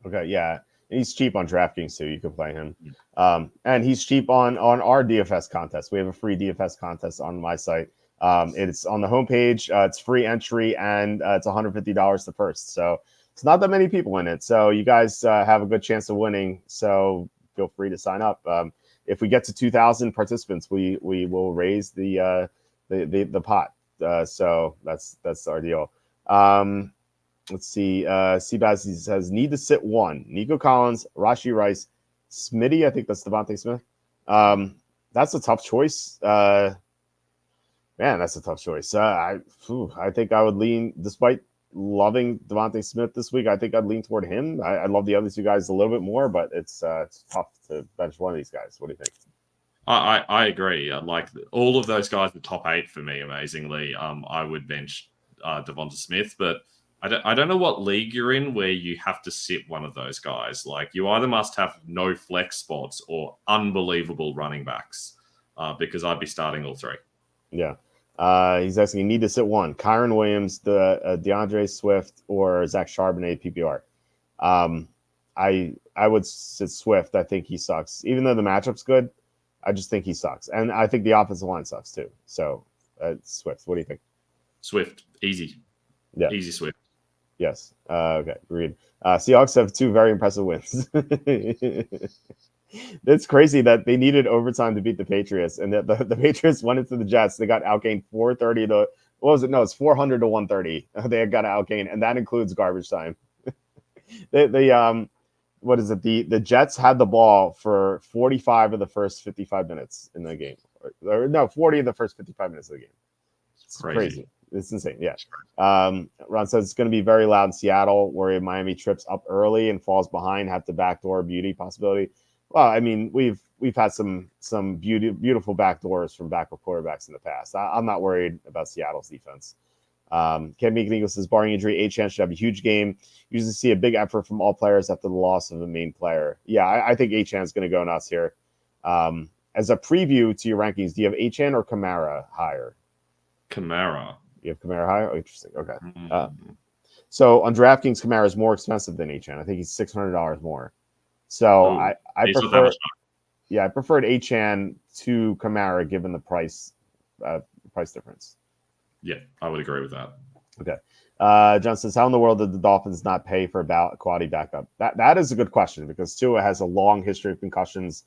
Speaker 2: Okay,
Speaker 1: yeah. He's cheap on DraftKings too. You can play him. And he's cheap on our DFS contest. We have a free DFS contest on my site. It's on the homepage. It's free entry, and it's $150 the first. So it's not that many people in it. So you guys have a good chance of winning. So feel free to sign up. if we get to 2,000 participants, we will raise the pot. So that's our deal. Let's see. Seabaz says need to sit one. Nico Collins, Rashee Rice, Smitty. I think that's Devontae Smith. That's a tough choice. Man, that's a tough choice. I think I would lean, despite loving Devontae Smith this week, I think I'd lean toward him. I love the other two guys a little bit more, but it's tough to bench one of these guys. What do you think?
Speaker 2: I agree. Like all of those guys, the top 8 for me, amazingly. I would bench Devonta Smith, but I don't know what league you're in where you have to sit one of those guys. Like you either must have no flex spots or unbelievable running backs, because I'd be starting all 3.
Speaker 1: Yeah. He's asking, you need to sit one. Kyron Williams, DeAndre Swift, or Zach Charbonnet PPR. I would sit Swift. I think he sucks. Even though the matchup's good, I just think he sucks. And I think the offensive line sucks too. So Swift, what do you think?
Speaker 2: Swift, easy.
Speaker 1: Yeah.
Speaker 2: Easy Swift.
Speaker 1: Yes. Okay, agreed. Seahawks have 2 very impressive wins. It's crazy that they needed overtime to beat the Patriots, and that the Patriots went into the Jets. They got outgained 430 to what was it? No, it's 400 to 130. They got outgained, and that includes garbage time. What is it? The Jets had the ball for 45 of the first 55 minutes in the game, or no, 40 of the first 55 minutes of the game. It's crazy. It's insane. Yeah. Ron says it's going to be very loud in Seattle, where Miami trips up early and falls behind, have to backdoor beauty possibility. Well, I mean, we've had some beautiful backdoors from backup quarterbacks in the past. I'm not worried about Seattle's defense. Ken Meek Eagle says, barring injury, Achane should have a huge game. Usually see a big effort from all players after the loss of the main player. Yeah, I think Achane is going to go nuts here. As a preview to your rankings, do you have Achane or Kamara higher?
Speaker 2: Kamara.
Speaker 1: You have Kamara higher? Oh, interesting. Okay. So on DraftKings, Kamara is more expensive than Achane. I think he's $600 more. So I prefer, I preferred Achane to Kamara given the price difference.
Speaker 2: Yeah, I would agree with that.
Speaker 1: Okay. John says, how in the world did the Dolphins not pay for a quality backup? That is a good question, because Tua has a long history of concussions.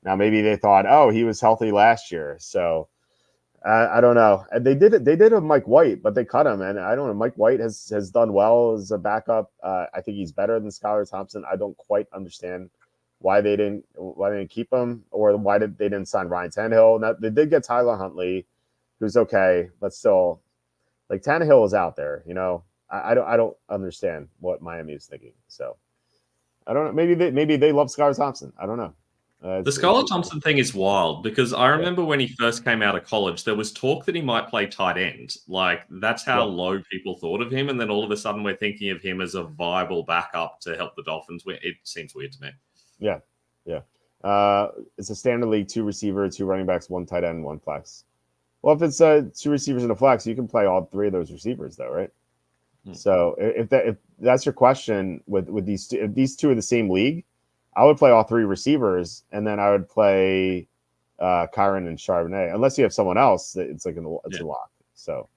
Speaker 1: Now maybe they thought, oh, he was healthy last year, so I don't know. And they did with Mike White, but they cut him, and I don't know. Mike White has done well as a backup. I think he's better than Skylar Thompson. I don't quite understand why they didn't keep him, or why they didn't sign Ryan Tannehill. Now, they did get Tyler Huntley, who's okay, but still, like, Tannehill is out there. You know, I don't understand what Miami is thinking. So I don't know. Maybe they love Skylar Thompson. I don't know.
Speaker 2: The Skylar Thompson thing is wild, because I remember when he first came out of college, there was talk that he might play tight end. Like, that's how low people thought of him. And then all of a sudden we're thinking of him as a viable backup to help the Dolphins. It seems weird to me.
Speaker 1: Yeah. It's a standard league, 2 receiver, 2 running backs, 1 tight end, 1 flex. Well, if it's 2 receivers and a flex, you can play all 3 of those receivers, though, right? So if that's your question with these two, if these 2 are the same league, I would play all 3 receivers, and then I would play Kyron and Charbonnet, unless you have someone else. It's like a lock. So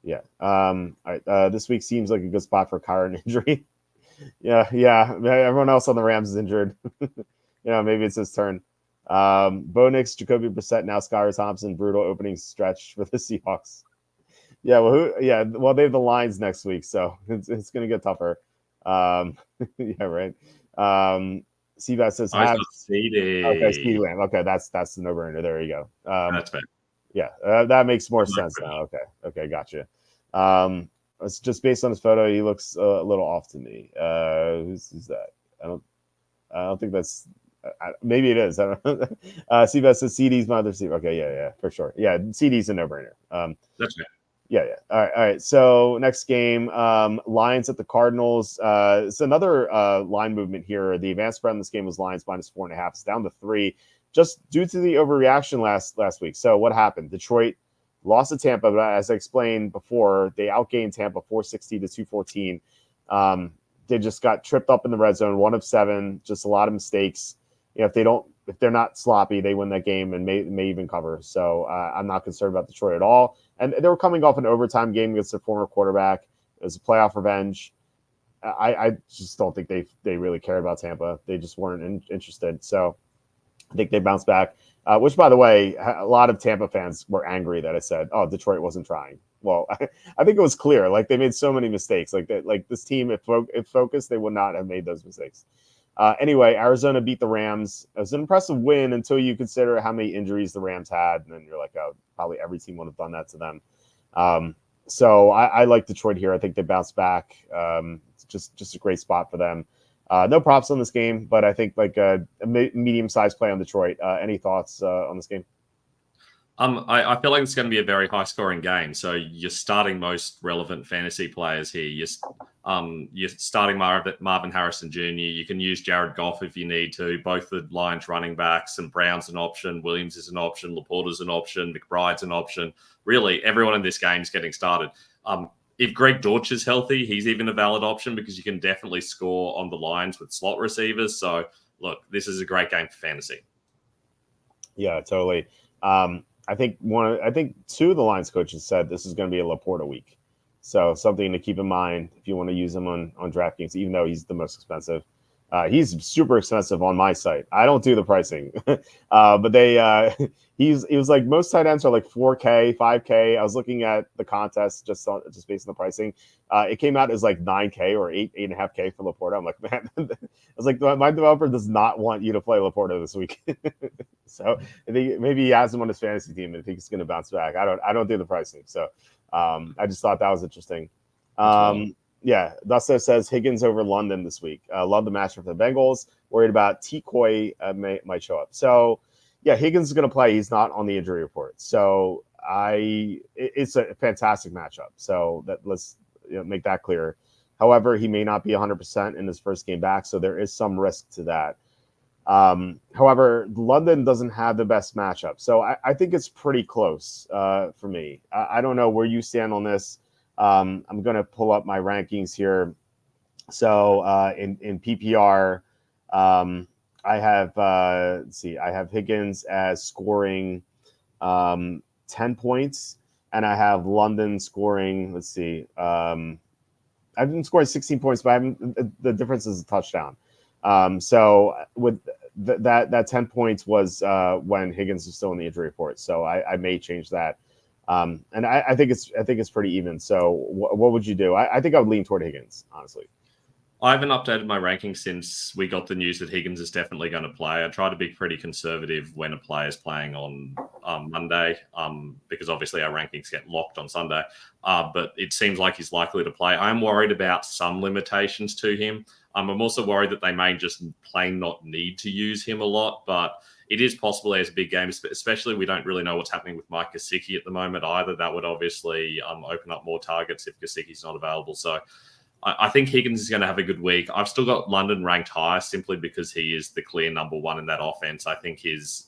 Speaker 1: yeah. All right. This week seems like a good spot for Kyron injury. Yeah. Everyone else on the Rams is injured. Maybe it's his turn. Bo Nix, Jacoby Brissett, now Skylar Thompson. Brutal opening stretch for the Seahawks. Yeah, well, they have the Lions next week, so it's going to get tougher. Yeah, right. Seabass says,
Speaker 2: CD.
Speaker 1: Okay, CD Lamb. Okay, that's the no-brainer. There you go.
Speaker 2: That's fair.
Speaker 1: Yeah, that makes more sense now. Okay, gotcha. It's just based on his photo, he looks a little off to me. Who's that? I don't think that's. Maybe it is. I don't know. Seabass says CD's my other receiver. Okay, yeah, for sure. Yeah, CD's a no-brainer.
Speaker 2: That's fair.
Speaker 1: Yeah. All right. So next game, Lions at the Cardinals. It's another line movement here. The advanced spread in this game was Lions -4.5. It's down to 3, just due to the overreaction last week. So what happened? Detroit lost to Tampa, but as I explained before, they outgained Tampa 460 to 214. They just got tripped up in the red zone, 1 of 7, just a lot of mistakes. If they're not sloppy, they win that game and may even cover. So I'm not concerned about Detroit at all. And they were coming off an overtime game against their former quarterback. It was a playoff revenge. I just don't think they really care about Tampa. They just weren't interested. So I think they bounce back. Which, by the way, a lot of Tampa fans were angry that I said, "Oh, Detroit wasn't trying." Well, I think it was clear. Like they made so many mistakes. Like that, like this team, if focused, they would not have made those mistakes. Anyway, Arizona beat the Rams. It was an impressive win until you consider how many injuries the Rams had, and then you're like, oh, probably every team would have done that to them. So I like Detroit here. I think they bounce back. It's just a great spot for them. No props on this game, but I think like a medium-sized play on Detroit. Any thoughts on this game?
Speaker 2: I feel like it's going to be a very high-scoring game. So you're starting most relevant fantasy players here. You're starting Marvin Harrison Jr. You can use Jared Goff if you need to. Both the Lions running backs, and Brown's an option. Williams is an option. Laporta's an option. McBride's an option. Really, everyone in this game is getting started. If Greg Dortch is healthy, he's even a valid option because you can definitely score on the lines with slot receivers. So, look, this is a great game for fantasy.
Speaker 1: Yeah, totally. I think two of the Lions coaches said this is going to be a Laporta week. So something to keep in mind if you want to use him on DraftKings, even though he's the most expensive. He's super expensive on my site. I don't do the pricing, but he was like most tight ends are like 4K, 5K. I was looking at the contest just based on the pricing. It came out as like 9K or 8.5K for Laporta. I'm like, man, I was like, my developer does not want you to play Laporta this week. So I think maybe he has him on his fantasy team and I think he's going to bounce back. I don't do the pricing, so I just thought that was interesting. Yeah, Dustin says Higgins over London this week. Love the matchup for the Bengals. Worried about T-Coy might show up. So, yeah, Higgins is going to play. He's not on the injury report. So, it's a fantastic matchup. So, let's make that clear. However, he may not be 100% in his first game back, so there is some risk to that. However, London doesn't have the best matchup. So, I think it's pretty close for me. I don't know where you stand on this. I'm going to pull up my rankings here. So in PPR, I have I have Higgins as scoring 10 points, and I have London scoring. I've been scoring 16 points, but the difference is a touchdown. So with that 10 points was when Higgins was still in the injury report. So I may change that. And I think it's pretty even. So what would you do? I think I would lean toward Higgins, honestly.
Speaker 2: I haven't updated my rankings since we got the news that Higgins is definitely going to play. I try to be pretty conservative when a player is playing on Monday, because obviously our rankings get locked on Sunday. But it seems like he's likely to play. I'm worried about some limitations to him. I'm also worried that they may just plain not need to use him a lot, but it is possible there's a big game, especially we don't really know what's happening with Mike Gesicki at the moment either. That would obviously open up more targets if Gesicki's not available. So I think Higgins is going to have a good week. I've still got London ranked higher simply because he is the clear number one in that offense. I think his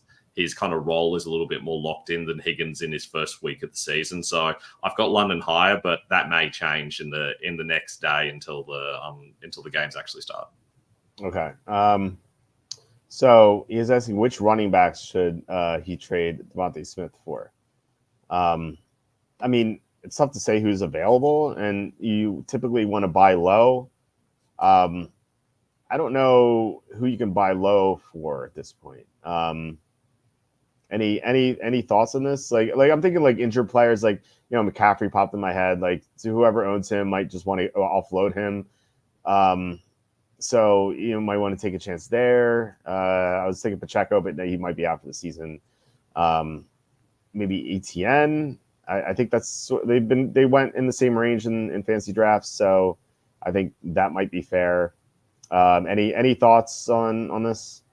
Speaker 2: kind of role is a little bit more locked in than Higgins in his first week of the season. So I've got London higher, but that may change in the next day until the games actually start.
Speaker 1: Okay. So he's asking which running backs should he trade Devontae Smith for? I mean, it's tough to say who's available, and you typically want to buy low. I don't know who you can buy low for at this point. Any thoughts on this? Like I'm thinking like injured players, like McCaffrey popped in my head. Like whoever owns him might just want to offload him. So you might want to take a chance there. I was thinking Pacheco, but he might be out for the season. Maybe ETN. I think they went in the same range in fantasy drafts, so I think that might be fair. Any thoughts on this?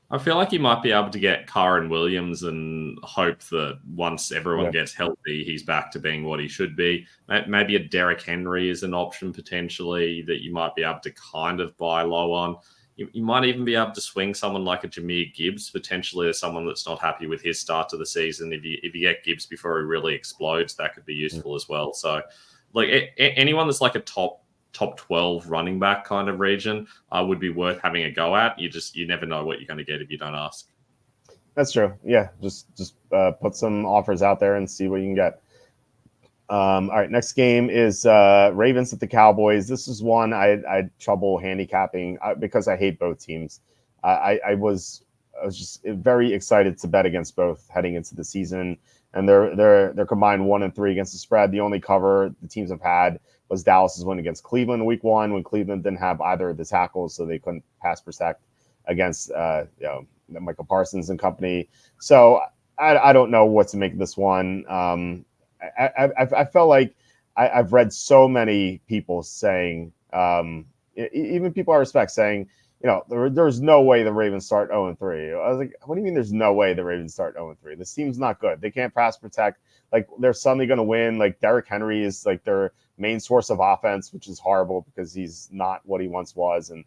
Speaker 2: I feel like you might be able to get Kyren Williams and hope that once everyone gets healthy, he's back to being what he should be. Maybe a Derrick Henry is an option potentially that you might be able to kind of buy low on. You might even be able to swing someone like a Jahmyr Gibbs potentially as someone that's not happy with his start to the season. If you get Gibbs before he really explodes, that could be useful as well. So, like anyone that's like a top 12 running back kind of region would be worth having a go at. You never know what you're going to get if you don't ask.
Speaker 1: That's true. Yeah, just put some offers out there and see what you can get. All right, next game is Ravens at the Cowboys. This is one I had trouble handicapping because I hate both teams. I was I was just very excited to bet against both heading into the season. And they're combined 1-3 against the spread. The only cover the teams have had was Dallas's win against Cleveland week 1, when Cleveland didn't have either of the tackles, so they couldn't pass protect against Michael Parsons and company. So I don't know what to make of this one. I felt like I've read so many people saying, even people I respect saying, there's no way the Ravens start 0-3. I was like, what do you mean there's no way the Ravens start 0-3? This team's not good. They can't pass protect. Like, they're suddenly going to win. Like, Derrick Henry is like their main source of offense, which is horrible because he's not what he once was. And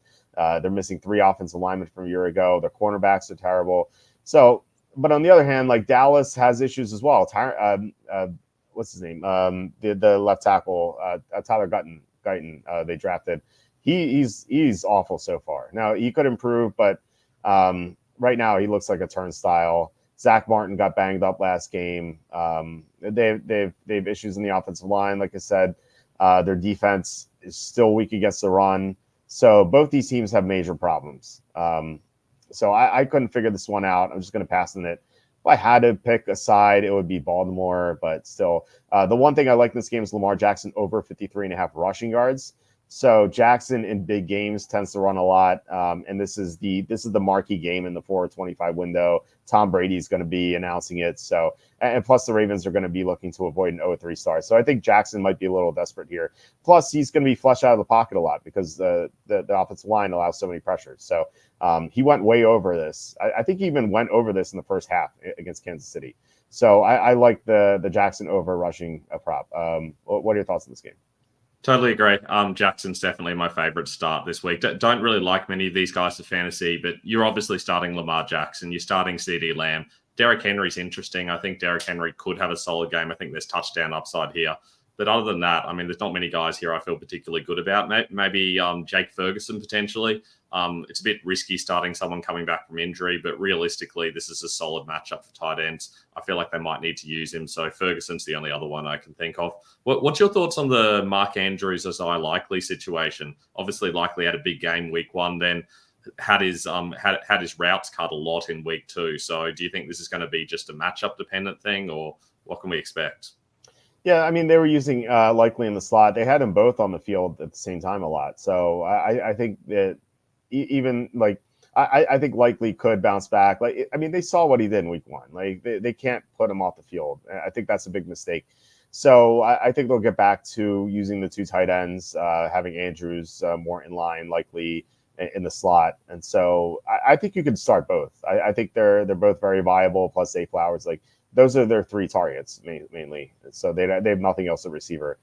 Speaker 1: they're missing 3 offensive linemen from a year ago. Their cornerbacks are terrible. So, but on the other hand, like, Dallas has issues as well. What's his name? The left tackle, Tyler Guyton, they drafted. He's awful so far. Now, he could improve, but right now he looks like a turnstile. Zach Martin got banged up last game. They've issues in the offensive line. Like I said, their defense is still weak against the run. So both these teams have major problems. So I couldn't figure this one out. I'm just going to pass on it. If I had to pick a side, it would be Baltimore. But still, the one thing I like in this game is Lamar Jackson over 53.5 rushing yards. So Jackson in big games tends to run a lot, and this is the marquee game in the 4:25 window. Tom Brady's going to be announcing it. So, and plus the Ravens are going to be looking to avoid an 0-3 start. So I think Jackson might be a little desperate here. Plus he's going to be flushed out of the pocket a lot because the offensive line allows so many pressures. So he went way over this. I think he even went over this in the first half against Kansas City. So I like the Jackson over rushing prop. What are your thoughts on this game?
Speaker 2: Totally agree. Jackson's definitely my favorite start this week. Don't really like many of these guys for fantasy, but you're obviously starting Lamar Jackson. You're starting CeeDee Lamb. Derrick Henry's interesting. I think Derrick Henry could have a solid game. I think there's touchdown upside here. But other than that, I mean, there's not many guys here I feel particularly good about. Maybe Jake Ferguson potentially. It's a bit risky starting someone coming back from injury, but realistically, this is a solid matchup for tight ends. I feel like they might need to use him. So Ferguson's the only other one I can think of. What's your thoughts on the Mark Andrews as I Likely situation? Obviously, Likely had a big game week 1, then had his routes cut a lot in week 2. So do you think this is going to be just a matchup dependent thing, or what can we expect?
Speaker 1: Yeah, I mean, they were using Likely in the slot. They had them both on the field at the same time a lot. So I think that even like I think Likely could bounce back. Like, I mean, they saw what he did in week 1. Like, they can't put him off the field. I think that's a big mistake. So I think they'll get back to using the 2 tight ends, having Andrews more in line, Likely in the slot. And so I think you could start both. I think they're both very viable. Plus Zay Flowers, like, those are their 3 targets mainly. So they have nothing else at receiver.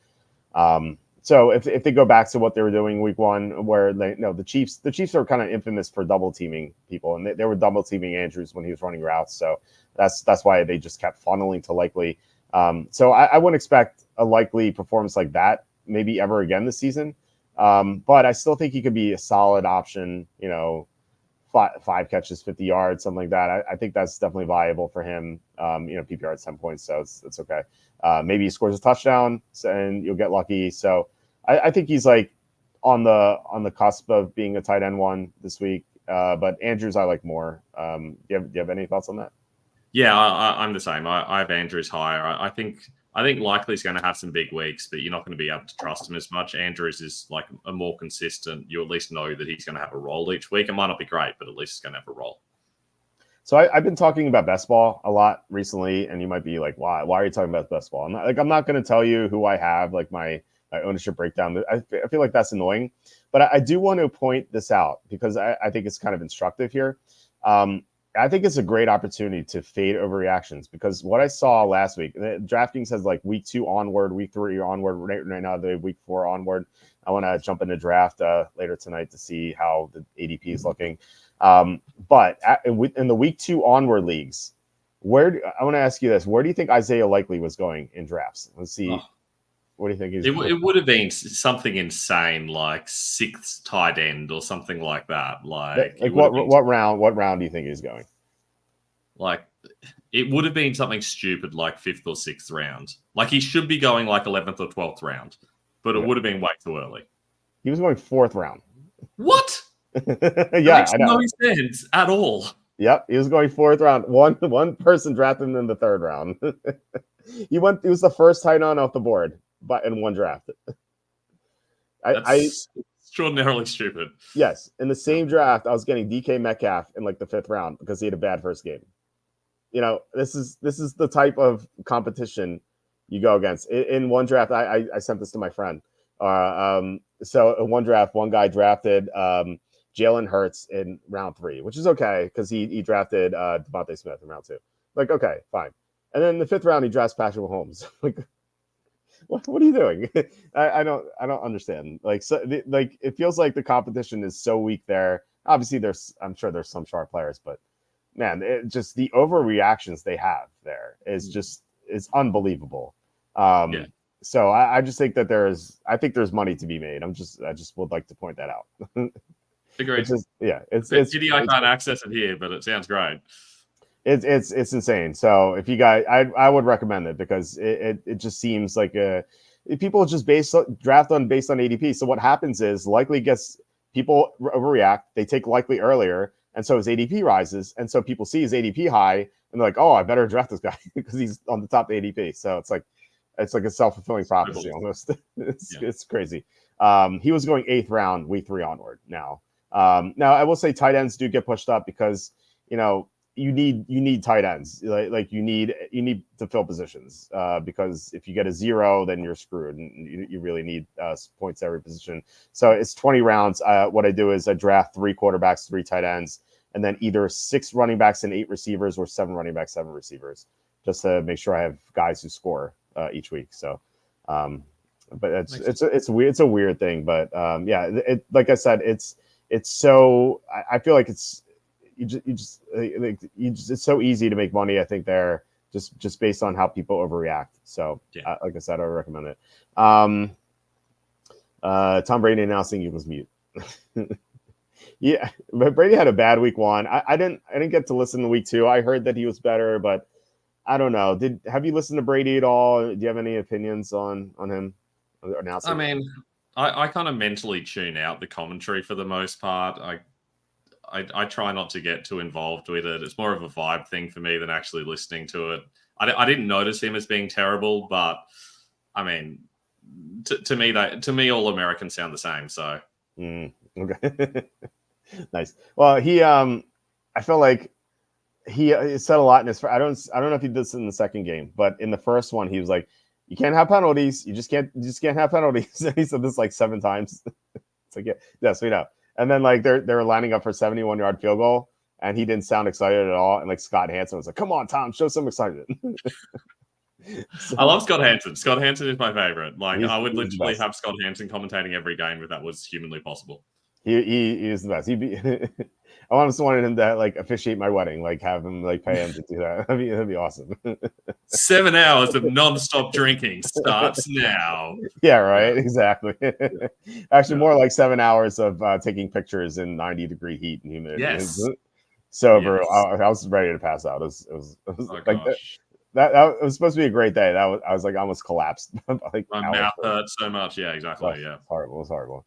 Speaker 1: So if they go back to what they were doing week 1, where the Chiefs are kind of infamous for double teaming people, and they were double teaming Andrews when he was running routes. So that's why they just kept funneling to Likely. So I wouldn't expect a Likely performance like that maybe ever again this season. But I still think he could be a solid option. 5 catches, 50 yards, something like that. I think that's definitely viable for him. PPR at 10 points, so it's okay. Maybe he scores a touchdown and you'll get lucky. So I think he's like on the cusp of being a tight end 1 this week. But Andrews I like more. Do you have any thoughts on that?
Speaker 2: Yeah, I'm the same. I have Andrews higher. I think Likely's going to have some big weeks, but you're not going to be able to trust him as much. Andrews is like a more consistent. You at least know that he's going to have a role each week. It might not be great, but at least he's going to have a role. So
Speaker 1: I've been talking about best ball a lot recently, and you might be like, why are you talking about best ball? I'm not going to tell you who I have, like my ownership breakdown. I feel like that's annoying, but I do want to point this out because I think it's kind of instructive here. I think it's a great opportunity to fade overreactions because what I saw last week, DraftKings has like week 2 onward, week 3 onward. Right now, the week 4 onward. I want to jump into draft later tonight to see how the ADP is looking. But in the week 2 onward leagues, I want to ask you this: where do you think Isaiah Likely was going in drafts? Let's see. Oh. What do you think he's?
Speaker 2: It would have been something insane, like 6th tight end or something like that. Like
Speaker 1: what round? What round do you think he's going?
Speaker 2: Like, it would have been something stupid, like 5th or 6th round. Like, he should be going like 11th or 12th round, but it would have been way too early.
Speaker 1: He was going 4th round.
Speaker 2: What?
Speaker 1: Yeah,
Speaker 2: I know. No sense at all.
Speaker 1: Yep, he was going fourth round. One person drafted him in the third round. He was the first tight end off the board, but in one draft. I
Speaker 2: That's extraordinarily stupid.
Speaker 1: Yes, in the same draft, I was getting DK Metcalf in like the fifth round because he had a bad first game. This is the type of competition you go against. In one draft, I sent this to my friend. So in one draft, one guy drafted Jalen Hurts in round 3, which is okay because he drafted Devontae Smith in round 2. Like, okay, fine. And then in the fifth round, he drafts Patrick Mahomes. Like, what are you doing? I don't understand. Like, so like it feels like the competition is so weak there. Obviously, I'm sure there's some sharp players, but man, just the overreactions they have there is unbelievable.
Speaker 2: Yeah.
Speaker 1: So I just think that there's money to be made. I just would like to point that out.
Speaker 2: Agreed.
Speaker 1: It's
Speaker 2: pity I can't access it here, but it sounds great.
Speaker 1: It's insane. So if you guys, I would recommend it because it just seems like people just draft based on ADP. So what happens is likely gets people overreact. They take likely earlier, and so his ADP rises, and so people see his ADP high, and they're like, oh, I better draft this guy because he's on the top of ADP. So it's like a self-fulfilling prophecy almost. It's crazy. He was going 8th round, week 3 onward. Now I will say tight ends do get pushed up because you need tight ends. Like you need to fill positions because if you get a 0, then you're screwed, and you really need points every position. So it's 20 rounds. What I do is I draft 3 quarterbacks, 3 tight ends, and then either 6 running backs and 8 receivers, or 7 running backs, 7 receivers, just to make sure I have guys who score each week. So, but it's weird. It's a weird thing, but like I said, it's so I feel like it's so easy to make money. I think they're just based on how people overreact. So, like I said, I would recommend it. Tom Brady announcing he was mute. Yeah, but Brady had a bad week 1. I didn't get to listen to week 2. I heard that he was better, but I don't know. Have you listened to Brady at all? Do you have any opinions on him announcing?
Speaker 2: I mean, I kind of mentally tune out the commentary for the most part. I try not to get too involved with it. It's more of a vibe thing for me than actually listening to it. I didn't notice him as being terrible, but I mean, to me, all Americans sound the same. So
Speaker 1: okay, nice. Well, I feel like he said a lot in his. I don't know if he did this in the second game, but in the first one, he was like, "You can't have penalties. You just can't have penalties." And he said this like 7 times. It's like, yes, we know. And then like they're lining up for 71-yard field goal, and he didn't sound excited at all. And like Scott Hansen was like, "Come on, Tom, show some excitement."
Speaker 2: I love Scott Hansen. Scott Hansen is my favorite. Like I would literally have Scott Hansen commentating every game if that was humanly possible.
Speaker 1: He is the best. I almost wanted him to like officiate my wedding, like have him like pay him to do that. That'd be awesome.
Speaker 2: 7 hours of non-stop drinking starts now.
Speaker 1: Yeah, right. Yeah. Exactly. Actually, more like 7 hours of taking pictures in 90-degree heat and humidity.
Speaker 2: Yes.
Speaker 1: Sober. Yes. I was ready to pass out. It was like that it was supposed to be a great day. I was like almost collapsed.
Speaker 2: Like my mouth hurt so much. Yeah, exactly. Yeah,
Speaker 1: horrible. It was horrible.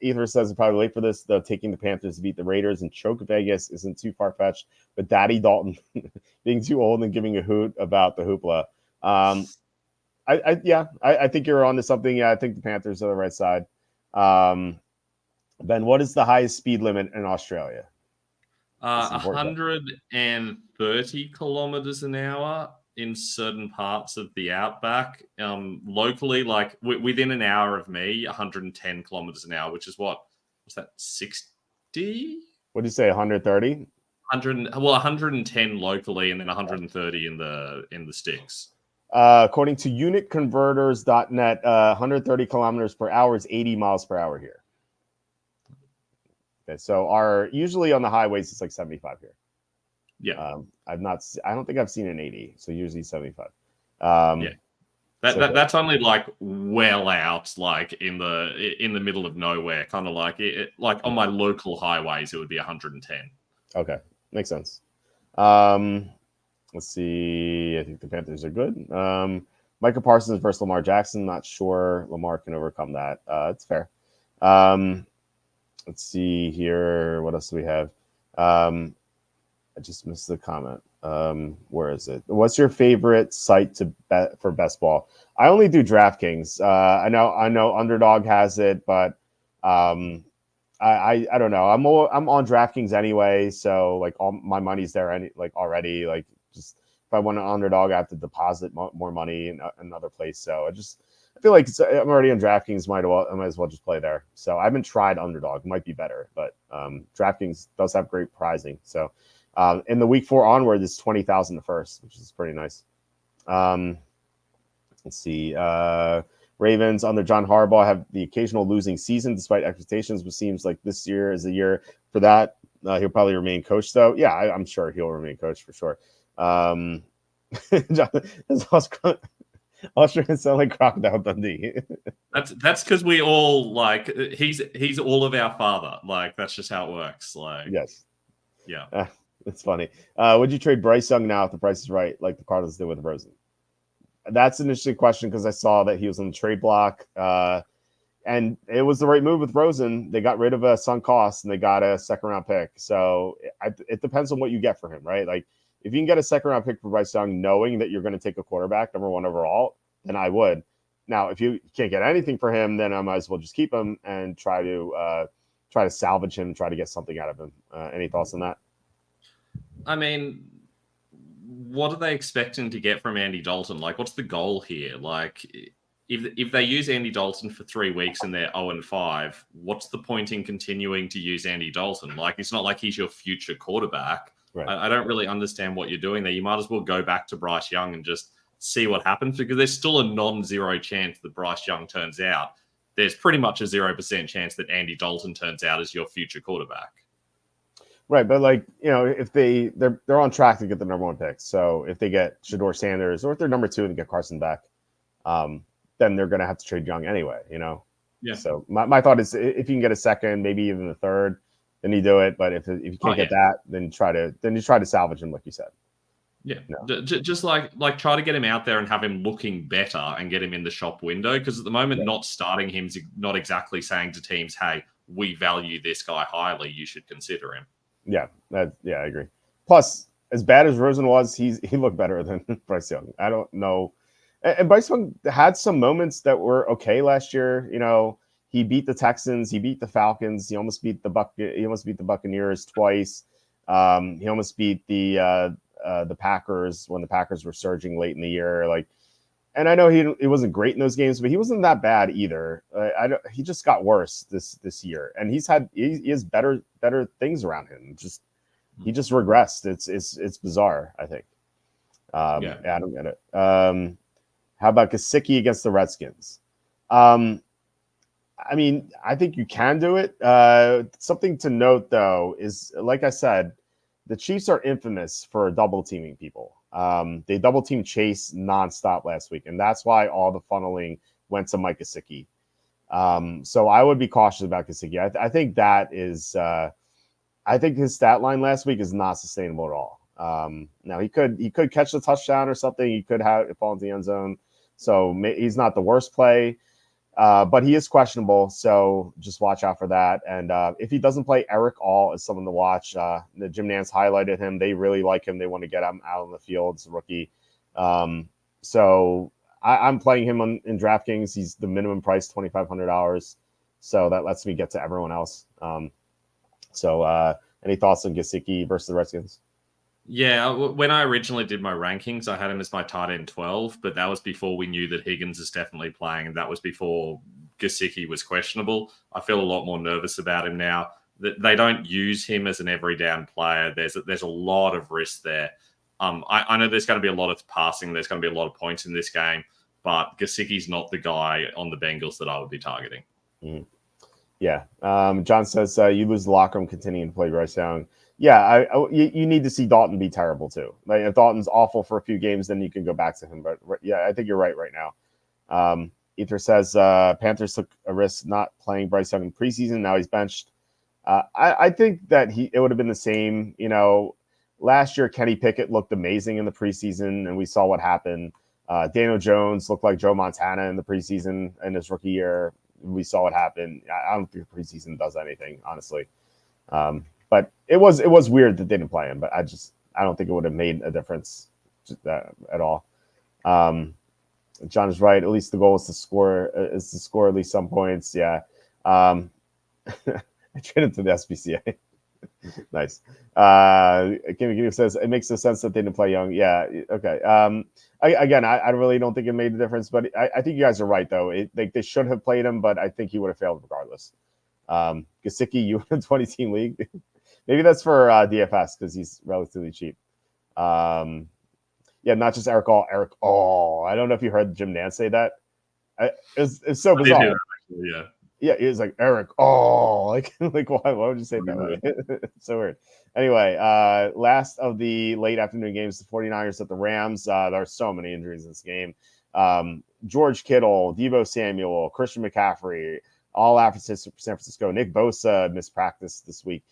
Speaker 1: Ether says it's probably late for this, though. Taking the Panthers to beat the Raiders and choke Vegas isn't too far fetched. But Daddy Dalton being too old and giving a hoot about the hoopla. I think you're on to something. Yeah, I think the Panthers are the right side. Ben, what is the highest speed limit in Australia?
Speaker 2: 130 kilometers an hour in certain parts of the outback. Locally, like within an hour of me, 110 kilometers an hour, which is what's that, 60?
Speaker 1: What did you say, 130?
Speaker 2: 110 locally, and then 130 in the sticks.
Speaker 1: According to unitconverters.net, 130 kilometers per hour is 80 miles per hour here. Okay, so usually on the highways it's like 75 here.
Speaker 2: Yeah.
Speaker 1: I don't think I've seen an 80, so usually 75.
Speaker 2: That's only like well out, like in the middle of nowhere, kind of like like on my local highways it would be 110.
Speaker 1: Okay, makes sense. Let's see. I think the Panthers are good. Micah Parsons versus Lamar Jackson. Not sure Lamar can overcome that. It's fair. Let's see here. What else do we have? I just missed the comment. Where is it? What's your favorite site to bet for best ball? I only do DraftKings. I know Underdog has it, but I don't know. I'm on DraftKings anyway, so like all my money's there already. Like just if I want an Underdog, I have to deposit more money in another place. So I feel like I'm already on DraftKings. I might as well just play there. So I haven't tried Underdog. It might be better, but DraftKings does have great pricing. So in the week 4 onward, it's 20,000 the first, which is pretty nice. Let's see. Ravens under John Harbaugh have the occasional losing season despite expectations, but seems like this year is the year for that. He'll probably remain coach, though. Yeah, I'm sure he'll remain coach for sure. Austrians sound like Crocodile Dundee.
Speaker 2: That's because we all like he's all of our father. Like that's just how it works. Like
Speaker 1: yes,
Speaker 2: yeah.
Speaker 1: It's funny. Would you trade Bryce Young now if the price is right, like the Cardinals did with Rosen? That's an interesting question because I saw that he was on the trade block, and it was the right move with Rosen. They got rid of a sunk cost and they got a second round pick. So it depends on what you get for him, right? Like if you can get a second round pick for Bryce Young, knowing that you're going to take a quarterback number 1 overall, then I would. Now, if you can't get anything for him, then I might as well just keep him and try to salvage him, try to get something out of him. Any thoughts on that?
Speaker 2: I mean, what are they expecting to get from Andy Dalton? Like, what's the goal here? Like, if they use Andy Dalton for 3 weeks and they're 0-5, what's the point in continuing to use Andy Dalton? Like, it's not like he's your future quarterback. Right. I don't really understand what you're doing there. You might as well go back to Bryce Young and just see what happens because there's still a non-zero chance that Bryce Young turns out. There's pretty much a 0% chance that Andy Dalton turns out as your future quarterback.
Speaker 1: Right, but like if they're on track to get the number 1 pick, so if they get Shedeur Sanders or if they're number 2 and get Carson back, then they're going to have to trade Young anyway.
Speaker 2: Yeah.
Speaker 1: So my thought is if you can get a second, maybe even the third, then you do it. But if you can't get that, then you try to salvage him, like you said.
Speaker 2: Yeah, just like try to get him out there and have him looking better and get him in the shop window because at the moment, not starting him's not exactly saying to teams, "Hey, we value this guy highly. You should consider him."
Speaker 1: Yeah, I agree. Plus, as bad as Rosen was, he looked better than Bryce Young. I don't know, and Bryce Young had some moments that were okay last year. He beat the Texans, he beat the Falcons, he almost beat the Buccaneers twice. He almost beat the Packers when the Packers were surging late in the year. And I know he wasn't great in those games, but he wasn't that bad either. He just got worse this year, and he has better things around him. He just regressed. It's bizarre. I think. I don't get it. How about Gesicki against the Redskins? I mean, I think you can do it. Something to note though is, like I said, the Chiefs are infamous for double teaming people. They double teamed Chase nonstop last week, and that's why all the funneling went to Mike Gesicki. So I would be cautious about Gesicki. I think that is. I think his stat line last week is not sustainable at all. Now he could catch the touchdown or something. He could have it fall into the end zone. So he's not the worst play, but he is questionable. So just watch out for that. And if he doesn't play, Eric All is someone to watch. The Jim Nantz highlighted him. They really like him. They want to get him out on the field. It's a rookie. So I'm playing him in DraftKings. He's the minimum price, $2,500. So that lets me get to everyone else. So any thoughts on Gesicki versus the Redskins?
Speaker 2: Yeah, when I originally did my rankings, I had him as my tight end 12, but that was before we knew that Higgins is definitely playing, and that was before Gesicki was questionable. I feel a lot more nervous about him now. They don't use him as an every down player. There's a lot of risk there. I know there's going to be a lot of passing. There's going to be a lot of points in this game, but Gesicki's not the guy on the Bengals that I would be targeting.
Speaker 1: Mm-hmm. Yeah. John says you lose the locker room continuing to play Bryce Young. Yeah, you need to see Dalton be terrible too. Like if Dalton's awful for a few games, then you can go back to him. But yeah, I think you're right now. Ether says Panthers took a risk not playing Bryce Young in preseason. Now he's benched. I think that it would have been the same. Last year Kenny Pickett looked amazing in the preseason, and we saw what happened. Daniel Jones looked like Joe Montana in the preseason in his rookie year. We saw what happened. I don't think the preseason does anything, honestly. But it was weird that they didn't play him. But I don't think it would have made a difference at all. John is right. At least the goal is to score at least some points. Yeah. I traded to the SPCA. Nice. Kimmy says it makes no sense that they didn't play Young. Yeah. Okay. I really don't think it made a difference, but I think you guys are right though. They should have played him, but I think he would have failed regardless. Gesicki, you in a 20-team league? Maybe that's for DFS because he's relatively cheap. Yeah, not just Eric All. Eric All. I don't know if you heard Jim Nantz say that. It's so bizarre.
Speaker 2: Yeah.
Speaker 1: Yeah, he was like Eric. Oh, like why would you say it that way? It's so weird. Anyway, last of the late afternoon games, the 49ers at the Rams. There are so many injuries in this game. George Kittle, Deebo Samuel, Christian McCaffrey, all out for San Francisco. Nick Bosa missed practice this week.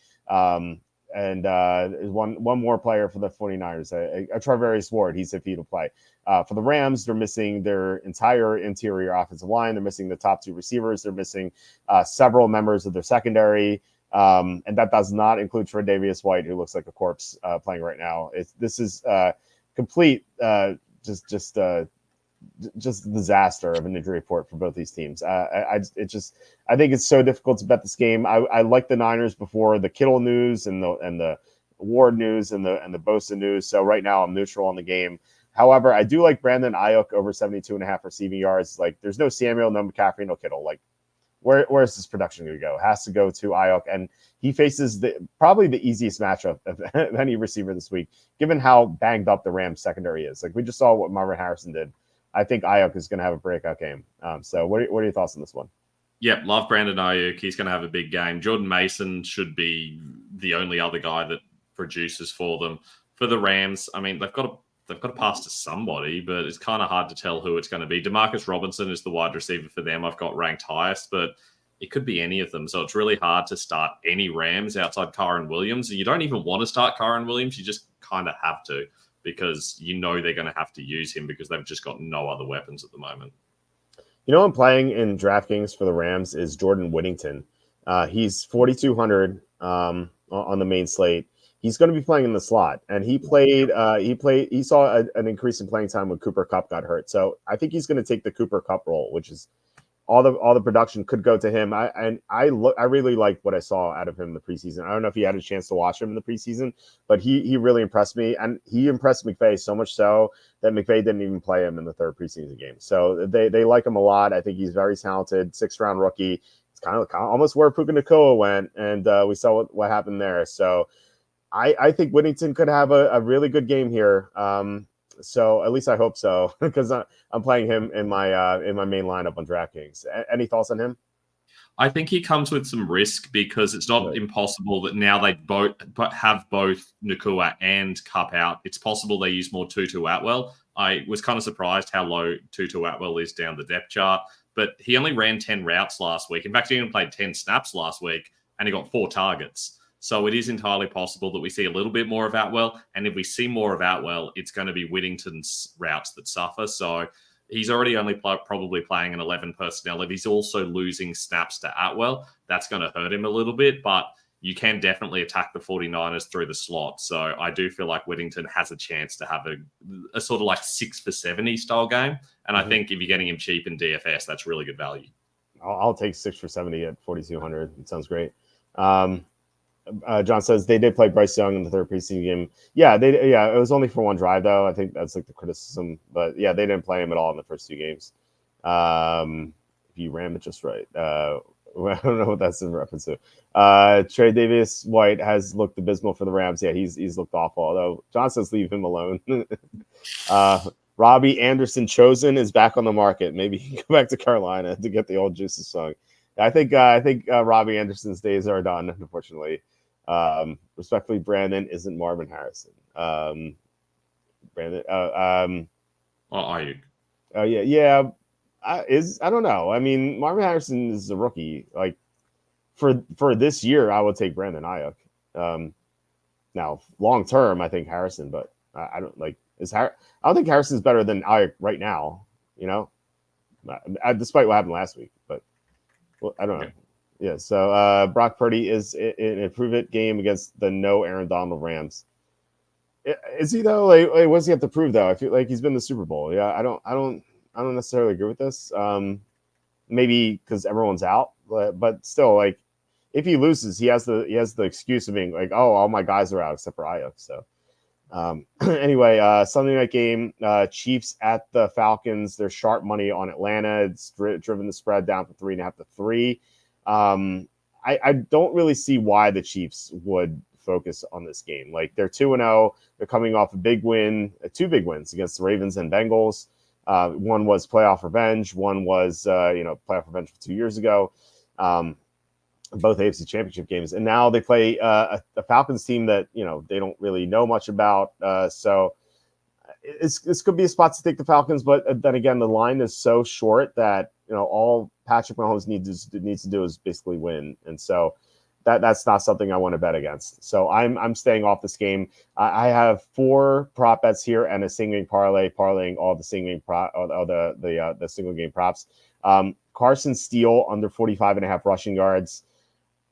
Speaker 1: And one more player for the 49ers, Charvarius Ward. He's iffy to play. For the Rams, they're missing their entire interior offensive line. They're missing the top two receivers. They're missing several members of their secondary. And that does not include Tre'Davious White, who looks like a corpse playing right now. This is complete just disaster of an injury report for both these teams. I think it's so difficult to bet this game. I like the Niners before the Kittle news and the Ward news and the Bosa news. So right now I'm neutral on the game. However, I do like Brandon Ayuk over 72.5 receiving yards. Like there's no Samuel, no McCaffrey, no Kittle. Like where is this production going to go? It has to go to Ayuk, and he faces probably the easiest matchup of any receiver this week, given how banged up the Rams secondary is. Like we just saw what Marvin Harrison did. I think Ayuk is going to have a breakout game. So what are your thoughts on this one?
Speaker 2: Yep, love Brandon Ayuk. He's going to have a big game. Jordan Mason should be the only other guy that produces for them. For the Rams, I mean, they've got to pass to somebody, but it's kind of hard to tell who it's going to be. Demarcus Robinson is the wide receiver for them. I've got ranked highest, but it could be any of them. So it's really hard to start any Rams outside Kyren Williams. You don't even want to start Kyren Williams. You just kind of have to, because you know they're going to have to use him because they've just got no other weapons at the moment.
Speaker 1: You know, I'm playing in DraftKings for the Rams is Jordan Whittington. He's 4,200 on the main slate. He's going to be playing in the slot, and he saw an increase in playing time when Cooper Kupp got hurt. So I think he's going to take the Cooper Kupp role, which is all the production could go to him. I really liked what I saw out of him in the preseason. I don't know if you had a chance to watch him in the preseason, but he really impressed me, and he impressed McVay so much so that McVay didn't even play him in the third preseason game. So they like him a lot. I think he's very talented, 6th-round rookie. It's kind of almost where Puka Nacua went, and we saw what happened there. So I think Whittington could have a really good game here. So at least I hope so, because I'm playing him in my main lineup on DraftKings. Any thoughts on him?
Speaker 2: I think he comes with some risk because it's not impossible that now they have both Nacua and Kupp out. It's possible they use more Tutu Atwell. I was kind of surprised how low Tutu Atwell is down the depth chart, but he only ran 10 routes last week. In fact, he only played 10 snaps last week, and he got 4 targets. So it is entirely possible that we see a little bit more of Atwell. And if we see more of Atwell, it's going to be Whittington's routes that suffer. So he's already only probably playing an 11 personnel. If he's also losing snaps to Atwell, that's going to hurt him a little bit. But you can definitely attack the 49ers through the slot. So I do feel like Whittington has a chance to have a sort of like 6 for 70 style game. And I think if you're getting him cheap in DFS, that's really good value.
Speaker 1: I'll take 6 for 70 at 4,200. It sounds great. John says they did play Bryce Young in the third preseason game. Yeah, it was only for one drive though. I think that's like the criticism, but yeah, they didn't play him at all in the first 2 games. If you ran it just right, I don't know what that's in reference to. Tre'Davious White has looked abysmal for the Rams. Yeah, he's looked awful. Although John says leave him alone. Robbie Anderson Chosen is back on the market. Maybe he can go back to Carolina to get the old Juices song. I think Robbie Anderson's days are done, unfortunately. Respectfully, Brandon isn't Marvin Harrison. Brandon,
Speaker 2: Ayuk.
Speaker 1: Yeah. I don't know. I mean, Marvin Harrison is a rookie. Like for this year, I would take Brandon Ayuk. Now, long term, I think Harrison, but I don't like I don't think Harrison's better than Ayuk right now. You know, despite what happened last week, but. Well, I don't know. Yeah. So Brock Purdy is in an improve-it game against the no Aaron Donald Rams. Is he though? Like, what does he have to prove though? I feel like he's been in the Super Bowl. Yeah, I don't necessarily agree with this. Maybe because everyone's out, but still, like, if he loses, he has the excuse of being like, oh, all my guys are out except for Ayuk. So anyway, Sunday night game, Chiefs at the Falcons. They're sharp money on Atlanta. It's driven the spread down from 3.5 to 3. I don't really see why the Chiefs would focus on this game. Like, they're 2-0. They're coming off a big win, two big wins against the Ravens and Bengals. One was playoff revenge. One was playoff revenge from 2 years ago. Both AFC Championship games, and now they play a Falcons team that they don't really know much about. So this could be a spot to take the Falcons, but then again, the line is so short that all Patrick Mahomes needs to do is basically win, and so that's not something I want to bet against. So I'm staying off this game. I have 4 prop bets here and a single game parlaying all the single game the single game props. Carson Steele under 45.5 rushing yards.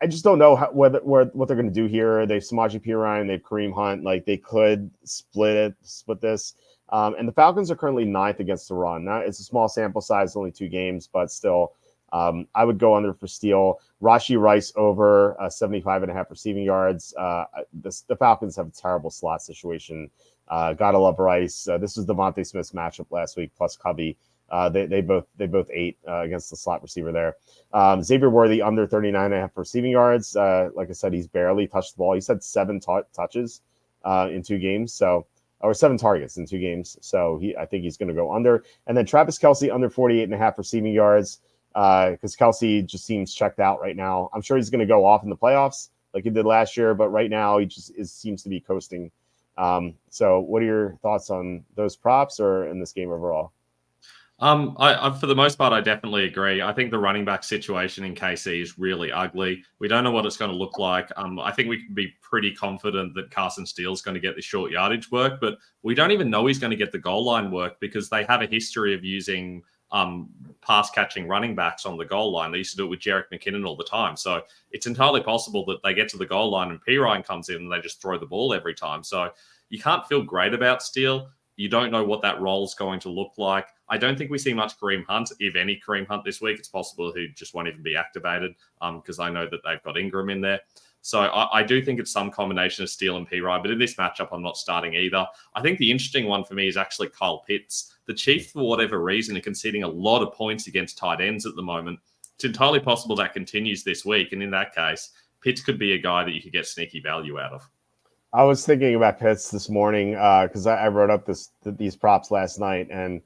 Speaker 1: I just don't know what they're going to do here. They have Samaje Perine, they have Kareem Hunt. Like, they could split this. And the Falcons are currently 9th against the run. Now, it's a small sample size, only 2 games, but still, I would go under for Steele. Rashee Rice over 75.5 receiving yards. The Falcons have a terrible slot situation. Gotta love Rice. This was Devontae Smith's matchup last week, plus Covey. They both ate against the slot receiver there. Xavier Worthy under 39.5 receiving yards. Like I said, he's barely touched the ball. He's had 7 touches in 2 games, or 7 targets in 2 games. So I think he's going to go under. And then Travis Kelce under 48.5 receiving yards because Kelce just seems checked out right now. I'm sure he's going to go off in the playoffs like he did last year, but right now he just seems to be coasting. So what are your thoughts on those props or in this game overall?
Speaker 2: I for the most part, I definitely agree. I think the running back situation in KC is really ugly. We don't know what it's going to look like. I think we can be pretty confident that Carson Steele's going to get the short yardage work, but we don't even know he's going to get the goal line work because they have a history of using pass catching running backs on the goal line. They used to do it with Jerick McKinnon all the time. So it's entirely possible that they get to the goal line and Perine comes in and they just throw the ball every time. So you can't feel great about Steele. You don't know what that role is going to look like. I don't think we see much Kareem Hunt, if any Kareem Hunt this week. It's possible he just won't even be activated because I know that they've got Ingram in there. So I do think it's some combination of Steele and Perine, but in this matchup, I'm not starting either. I think the interesting one for me is actually Kyle Pitts. The Chiefs, for whatever reason, are conceding a lot of points against tight ends at the moment. It's entirely possible that continues this week, and in that case, Pitts could be a guy that you could get sneaky value out of.
Speaker 1: I was thinking about Pitts this morning because I wrote up these props last night, and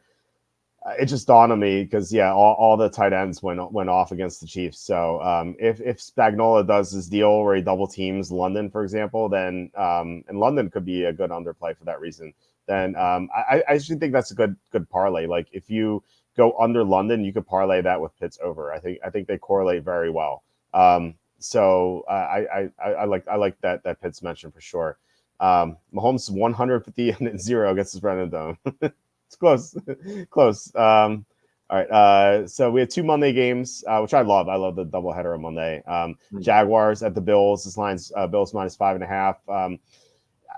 Speaker 1: it just dawned on me because all the tight ends went off against the Chiefs. So if Spagnuolo does his deal where he double teams London, for example, then and London could be a good underplay for that reason. Then I actually think that's a good parlay. Like, if you go under London, you could parlay that with Pitts over. I think they correlate very well. So I like that Pitts mention for sure. Mahomes 150-0 against the Brennan Dome. It's close. All right. So we have 2 Monday games, which I love. I love the doubleheader on Monday. Jaguars at the Bills. This line's Bills minus 5.5.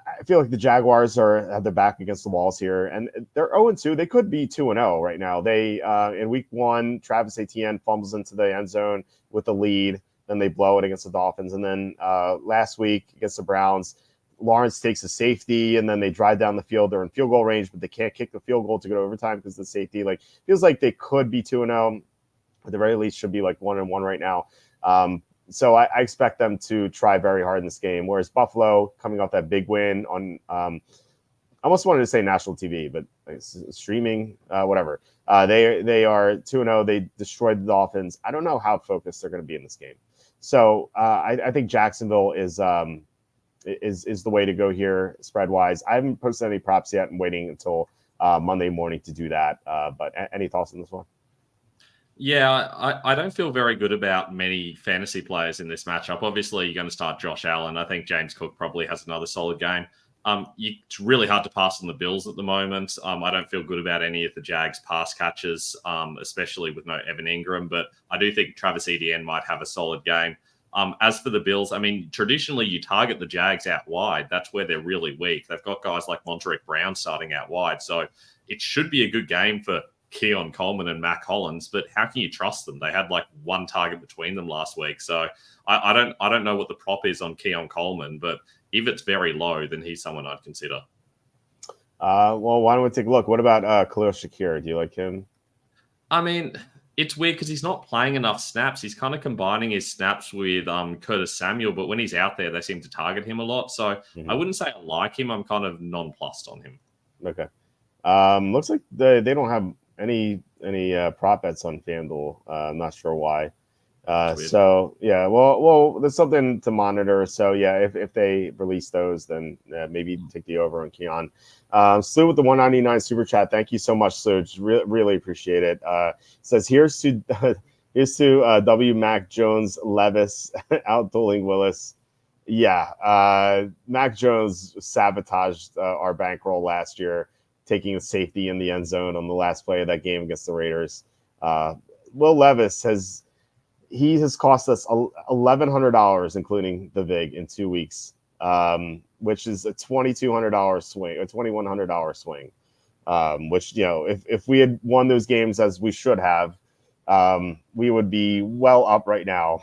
Speaker 1: I feel like the Jaguars have their back against the walls here, and they're 0-2. They could be 2-0 right now. They in week 1, Travis Etienne fumbles into the end zone with the lead. Then they blow it against the Dolphins. And then last week against the Browns, Lawrence takes a safety, and then they drive down the field. They're in field goal range, but they can't kick the field goal to go to overtime because the safety. Like, feels like they could be 2-0. At the very least, should be like 1-1 right now. So I expect them to try very hard in this game. Whereas Buffalo, coming off that big win on, I almost wanted to say national TV, but streaming, whatever. They are 2-0. They destroyed the Dolphins. I don't know how focused they're going to be in this game. So I think Jacksonville is the way to go here spread wise. I haven't posted any props yet. I'm waiting until Monday morning to do that. But any thoughts on this one?
Speaker 2: Yeah, I don't feel very good about many fantasy players in this matchup. Obviously, you're going to start Josh Allen. I think James Cook probably has another solid game. It's really hard to pass on the Bills at the moment. I don't feel good about any of the Jags pass catches, especially with no Evan Ingram. But I do think Travis Etienne might have a solid game. As for the Bills, I mean, traditionally you target the Jags out wide. That's where they're really weak. They've got guys like Montreat Brown starting out wide. So it should be a good game for Keon Coleman and Mac Hollins. But how can you trust them? They had like one target between them last week. So I don't know what the prop is on Keon Coleman, but if it's very low, then he's someone I'd consider.
Speaker 1: Well, why don't we take a look? What about Khalil Shakir? Do you like him?
Speaker 2: I mean, it's weird because he's not playing enough snaps. He's kind of combining his snaps with Curtis Samuel, but when he's out there, they seem to target him a lot. So I wouldn't say I like him. I'm kind of nonplussed on him.
Speaker 1: Okay. Looks like they don't have any prop bets on FanDuel. I'm not sure why. So yeah, well, there's something to monitor. So yeah, if they release those, then maybe take the over on Keon. Slew with the 199 super chat. Thank you so much, Slew. Just really appreciate it. Says here's to W Mac Jones Levis outdueling Willis. Yeah, Mac Jones sabotaged our bankroll last year, taking a safety in the end zone on the last play of that game against the Raiders. Will Levis has cost us $1,100, including the VIG, in 2 weeks, which is a $2,200 swing, a $2,100 swing. Which, you know, if we had won those games as we should have, we would be well up right now.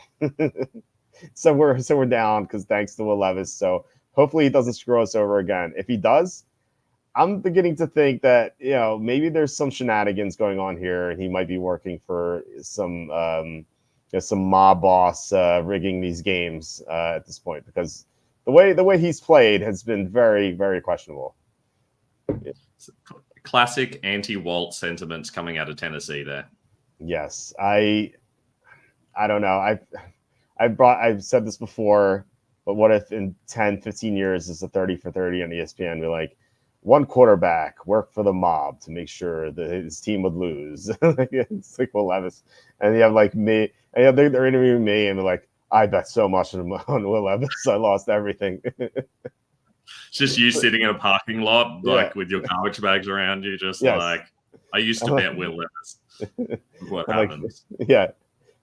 Speaker 1: So we're down because thanks to Will Levis. So hopefully he doesn't screw us over again. If he does, I'm beginning to think that, you know, maybe there's some shenanigans going on here, and he might be working for some mob boss rigging these games at this point, because the way he's played has been very, very questionable.
Speaker 2: Classic anti-Walt sentiments coming out of Tennessee there.
Speaker 1: Yes, I don't know. I've said this before, but what if in 10, 15 years it's a 30 for 30 on ESPN? We're like, one quarterback worked for the mob to make sure that his team would lose. It's like Will Levis, and you have like me. And they're interviewing me, and they're like, "I bet so much on Will Levis, I lost everything."
Speaker 2: It's just you sitting in a parking lot, like with your garbage bags around you, just like, I used to bet Will Levis. What happens?
Speaker 1: Like, yeah,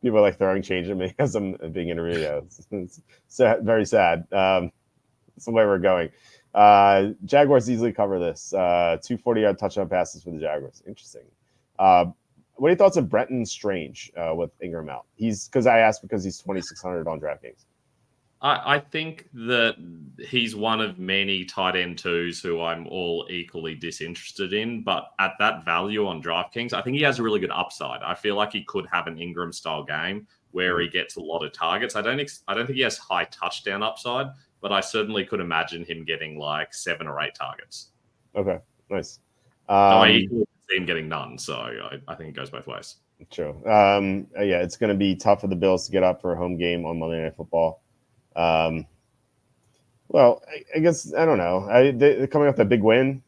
Speaker 1: people are like throwing change at me as I'm being interviewed. Yeah, it's sad, very sad. That's the way we're going. Jaguars easily cover this. 240-yard touchdown passes for the Jaguars. Interesting. What are your thoughts of Brenton Strange with Ingram out? He's because he's 2,600 on DraftKings.
Speaker 2: I think that he's one of many tight end twos who I'm all equally disinterested in, but at that value on DraftKings, I think he has a really good upside. I feel like he could have an Ingram style game where he gets a lot of targets. I don't think he has high touchdown upside, but I certainly could imagine him getting like 7 or 8 targets.
Speaker 1: Okay, nice.
Speaker 2: I equally see him getting none, so I think it goes both ways.
Speaker 1: True. Yeah, it's going to be tough for the Bills to get up for a home game on Monday Night Football. Well, I guess I don't know. They're coming off that big win.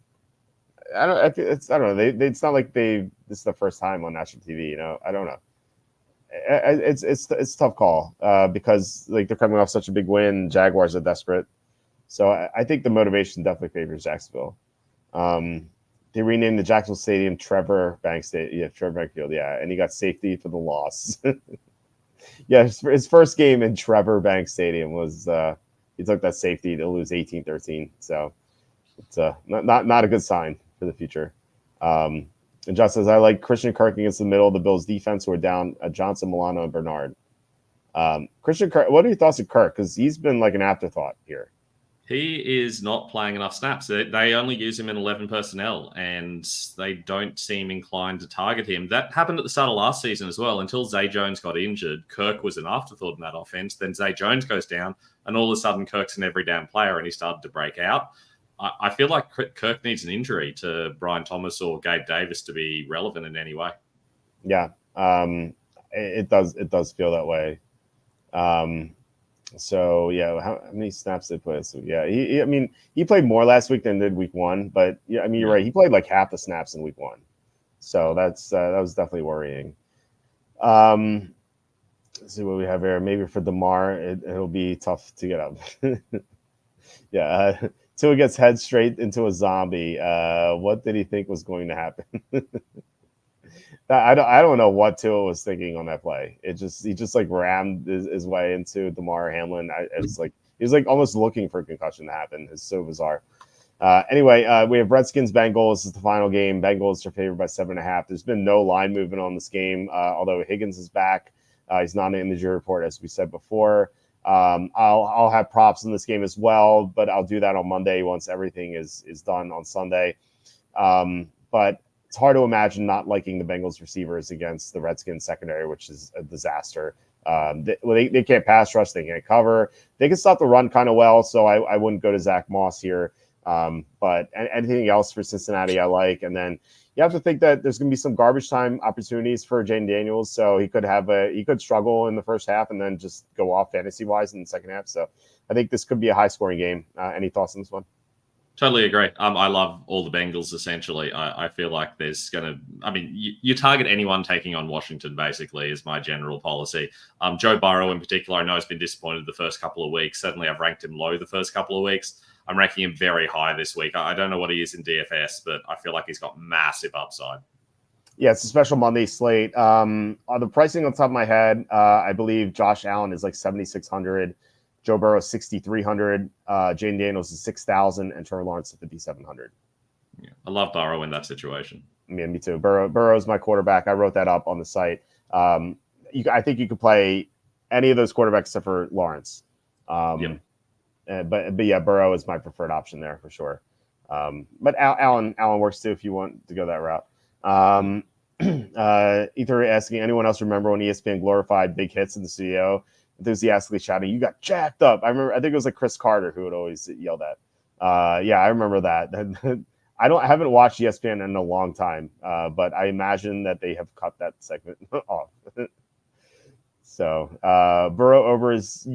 Speaker 1: I don't know. It's not like this is the first time on national TV. You know, I don't know. It's a tough call because like they're coming off such a big win. Jaguars are desperate, so I think the motivation definitely favors Jacksonville. They renamed the Jacksonville Stadium Trevor Bank Stadium. Yeah, Trevor Bank Field. Yeah, and he got safety for the loss. Yeah, his first game in Trevor Bank Stadium was he took that safety to lose 18-13. So it's not a good sign for the future. And Josh says, I like Christian Kirk against the middle of the Bills defense who are down Johnson, Milano, and Bernard. Christian Kirk, what are your thoughts of Kirk? Because he's been like an afterthought here.
Speaker 2: He is not playing enough snaps. They only use him in 11 personnel, and they don't seem inclined to target him. That happened at the start of last season as well. Until Zay Jones got injured, Kirk was an afterthought in that offense. Then Zay Jones goes down, and all of a sudden Kirk's an every down player, and he started to break out. I feel like Kirk needs an injury to Brian Thomas or Gabe Davis to be relevant in any way.
Speaker 1: Yeah, it does feel that way. So yeah, how many snaps did he play? So yeah, he played more last week than did week 1, but yeah, I mean you're right. He played like half the snaps in week 1, so that was definitely worrying. Let's see what we have here. Maybe for DeMar, it'll be tough to get up. Yeah, Tua gets head straight into a zombie. What did he think was going to happen? I don't know what Tua was thinking on that play. He just like rammed his way into Damar Hamlin. It's like he was like almost looking for a concussion to happen. It's so bizarre. Anyway, we have Redskins Bengals. This is the final game. Bengals are favored by 7.5. There's been no line movement on this game, although Higgins is back. He's not in the injury report, as we said before. I'll have props in this game as well, but I'll do that on Monday once everything is done on Sunday. But it's hard to imagine not liking the Bengals receivers against the Redskins secondary, which is a disaster. They can't pass rush, they can't cover. They can stop the run kind of well, so I wouldn't go to Zach Moss here. But anything else for Cincinnati, I like. And then you have to think that there's going to be some garbage time opportunities for Jane Daniels. So he could struggle in the first half and then just go off fantasy wise in the second half. So I think this could be a high scoring game. Any thoughts on this one?
Speaker 2: Totally agree. I love all the Bengals, essentially. I feel like there's going to... I mean, you target anyone taking on Washington, basically, is my general policy. Joe Burrow, in particular, I know has been disappointed the first couple of weeks. Certainly, I've ranked him low the first couple of weeks. I'm ranking him very high this week. I don't know what he is in DFS, but I feel like he's got massive upside.
Speaker 1: Yeah, it's a special Monday slate. On the pricing on top of my head, I believe Josh Allen is like 7,600. Joe Burrow is 6,300. Jane Daniels is 6,000, and Trevor Lawrence is 5,700.
Speaker 2: Yeah, I love Burrow in that situation.
Speaker 1: Yeah, me too. Burrow is my quarterback. I wrote that up on the site. I think you could play any of those quarterbacks except for Lawrence. But yeah, Burrow is my preferred option there for sure. But Allen works too if you want to go that route. Ether asking, anyone else remember when ESPN glorified big hits in the studio? Enthusiastically shouting, "You got jacked up!" I think it was like Chris Carter who would always yell that. Yeah, I remember that. I haven't watched ESPN in a long time, but I imagine that they have cut that segment off. So Burrow overs,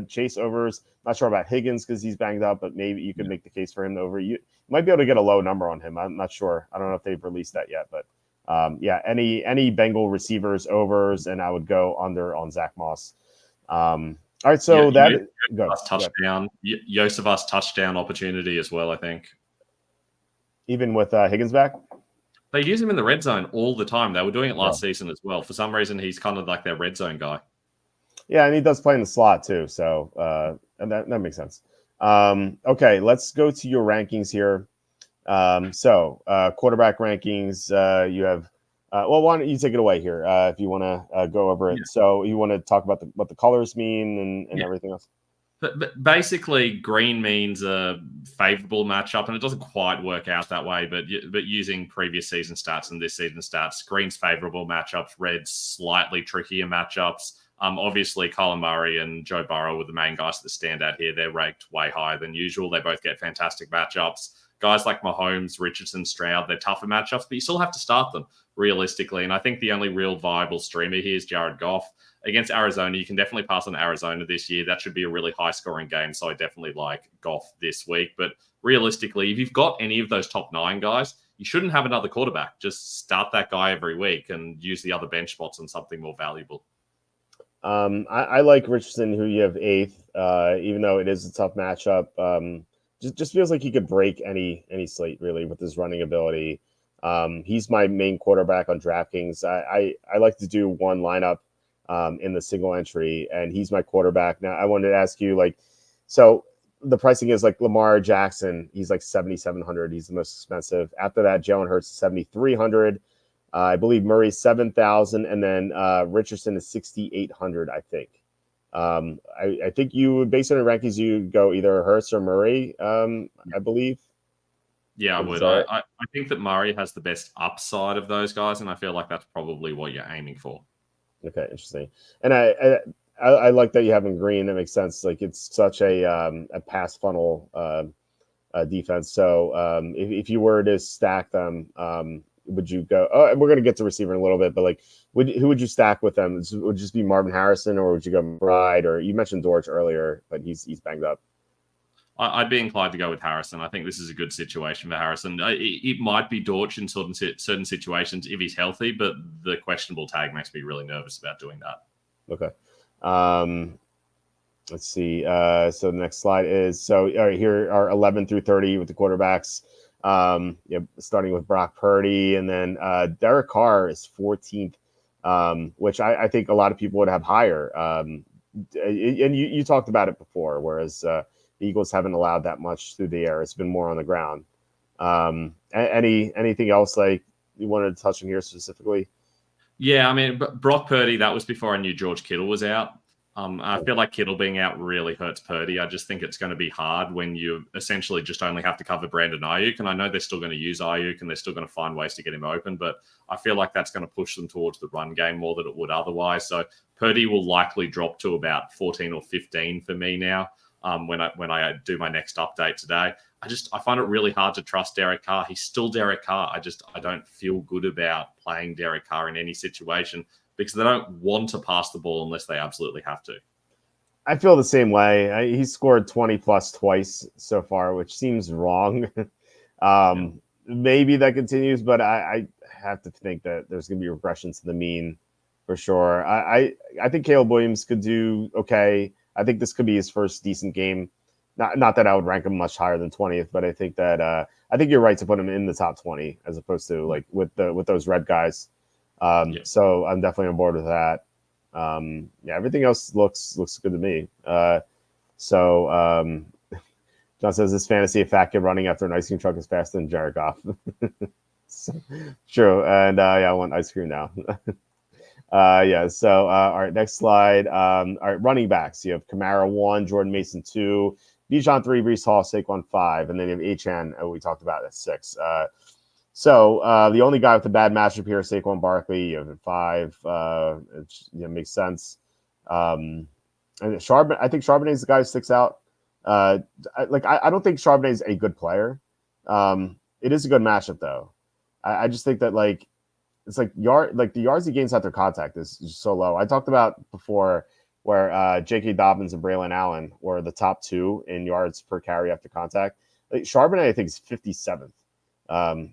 Speaker 1: Chase overs. Not sure about Higgins because he's banged up, but maybe you could make the case for him to over. You might be able to get a low number on him. I'm not sure. I don't know if they've released that yet, but any Bengal receivers overs, and I would go under on Zach Moss. All right, so
Speaker 2: touchdown, Yosev's touchdown opportunity as well. I think
Speaker 1: even with Higgins back.
Speaker 2: They use him in the red zone all the time. They were doing it last season as well. For some reason, he's kind of like their red zone guy.
Speaker 1: Yeah, and he does play in the slot too. So and that makes sense. Okay, let's go to your rankings here. So quarterback rankings, you have why don't you take it away here if you want to go over it. Yeah. So you want to talk about what the colors mean and everything else?
Speaker 2: But basically, green means a favorable matchup, and it doesn't quite work out that way. But using previous season stats and this season stats, green's favorable matchups, red's slightly trickier matchups. Obviously, Colin Murray and Joe Burrow were the main guys that stand out here. They're ranked way higher than usual. They both get fantastic matchups. Guys like Mahomes, Richardson, Stroud, they're tougher matchups, but you still have to start them realistically. And I think the only real viable streamer here is Jared Goff. Against Arizona, you can definitely pass on Arizona this year. That should be a really high-scoring game, so I definitely like Goff this week. But realistically, if you've got any of those top 9 guys, you shouldn't have another quarterback. Just start that guy every week and use the other bench spots on something more valuable.
Speaker 1: I like Richardson, who you have 8th, even though it is a tough matchup. Just feels like he could break any slate, really, with his running ability. He's my main quarterback on DraftKings. I like to do one lineup in the single entry, and he's my quarterback. Now, I wanted to ask you, so the pricing is like Lamar Jackson. He's like 7,700. He's the most expensive. After that, Jalen Hurts is 7,300. I believe Murray's 7,000, and then Richardson is 6,800. I think. I think you would, based on the rankings, you go either Hurts or Murray. I believe.
Speaker 2: Yeah, I would. I think that Murray has the best upside of those guys, and I feel like that's probably what you're aiming for.
Speaker 1: Okay, interesting. And I like that you have him green. That makes sense. Like, it's such a pass funnel defense. So if you were to stack them, would you go? Oh, and we're going to get to receiver in a little bit, but who would you stack with them? Would it just be Marvin Harrison, or would you go McBride? Or you mentioned Dortch earlier, but he's banged up.
Speaker 2: I'd be inclined to go with Harrison. I think this is a good situation for Harrison. It might be Dortch in certain situations if he's healthy, but the questionable tag makes me really nervous about doing that.
Speaker 1: Okay. Let's see. So the next slide is all right, here are 11 through 30 with the quarterbacks. Starting with Brock Purdy, and then Derek Carr is 14th, which I think a lot of people would have higher. And you talked about it before, whereas the Eagles haven't allowed that much through the air. It's been more on the ground. Anything else like you wanted to touch on here specifically?
Speaker 2: Yeah, I mean, Brock Purdy, that was before I knew George Kittle was out. I feel like Kittle being out really hurts Purdy. I just think it's going to be hard when you essentially just only have to cover Brandon Ayuk. And I know they're still going to use Ayuk and they're still going to find ways to get him open, but I feel like that's going to push them towards the run game more than it would otherwise. So Purdy will likely drop to about 14 or 15 for me now when I do my next update today. I find it really hard to trust Derek Carr. He's still Derek Carr. I don't feel good about playing Derek Carr in any situation because they don't want to pass the ball unless they absolutely have to.
Speaker 1: I feel the same way. He scored 20 plus twice so far, which seems wrong. Maybe that continues, but I have to think that there's going to be regression to the mean for sure. I think Caleb Williams could do okay. I think this could be his first decent game. Not that I would rank him much higher than 20th, but I think that I think you're right to put him in the top 20 as opposed to like with those red guys. So I'm definitely on board with that. Everything else looks good to me. John says this fantasy of fat kid running after an ice cream truck is faster than Jared Goff. True, and I want ice cream now. All right, next slide. All right, running backs. You have Kamara 1, Jordan Mason 2, Bijan 3, Breece Hall, Saquon 5, and then you have Achane, we talked about at 6. The only guy with a bad matchup here is Saquon Barkley. You have at 5. It makes sense. And Charbonnet, I think Charbonnet is the guy who sticks out. I don't think Charbonnet is a good player. It is a good matchup though. I just think that it's the yards he gains after contact is just so low. I talked about before where J.K. Dobbins and Braylon Allen were the top 2 in yards per carry after contact. Charbonnet, I think, is 57th.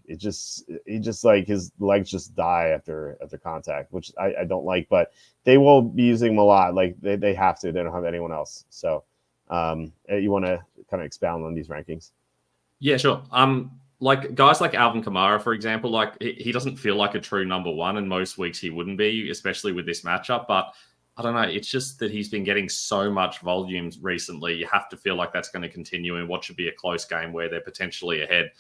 Speaker 1: He just his legs just die after contact, which I don't like, but they will be using him a lot. They have to. They don't have anyone else. So you want to kind of expound on these rankings?
Speaker 2: Yeah, sure. Like guys like Alvin Kamara, for example, he doesn't feel like a true number 1, and most weeks he wouldn't be, especially with this matchup. But I don't know. It's just that he's been getting so much volume recently. You have to feel like that's going to continue in what should be a close game where they're potentially ahead.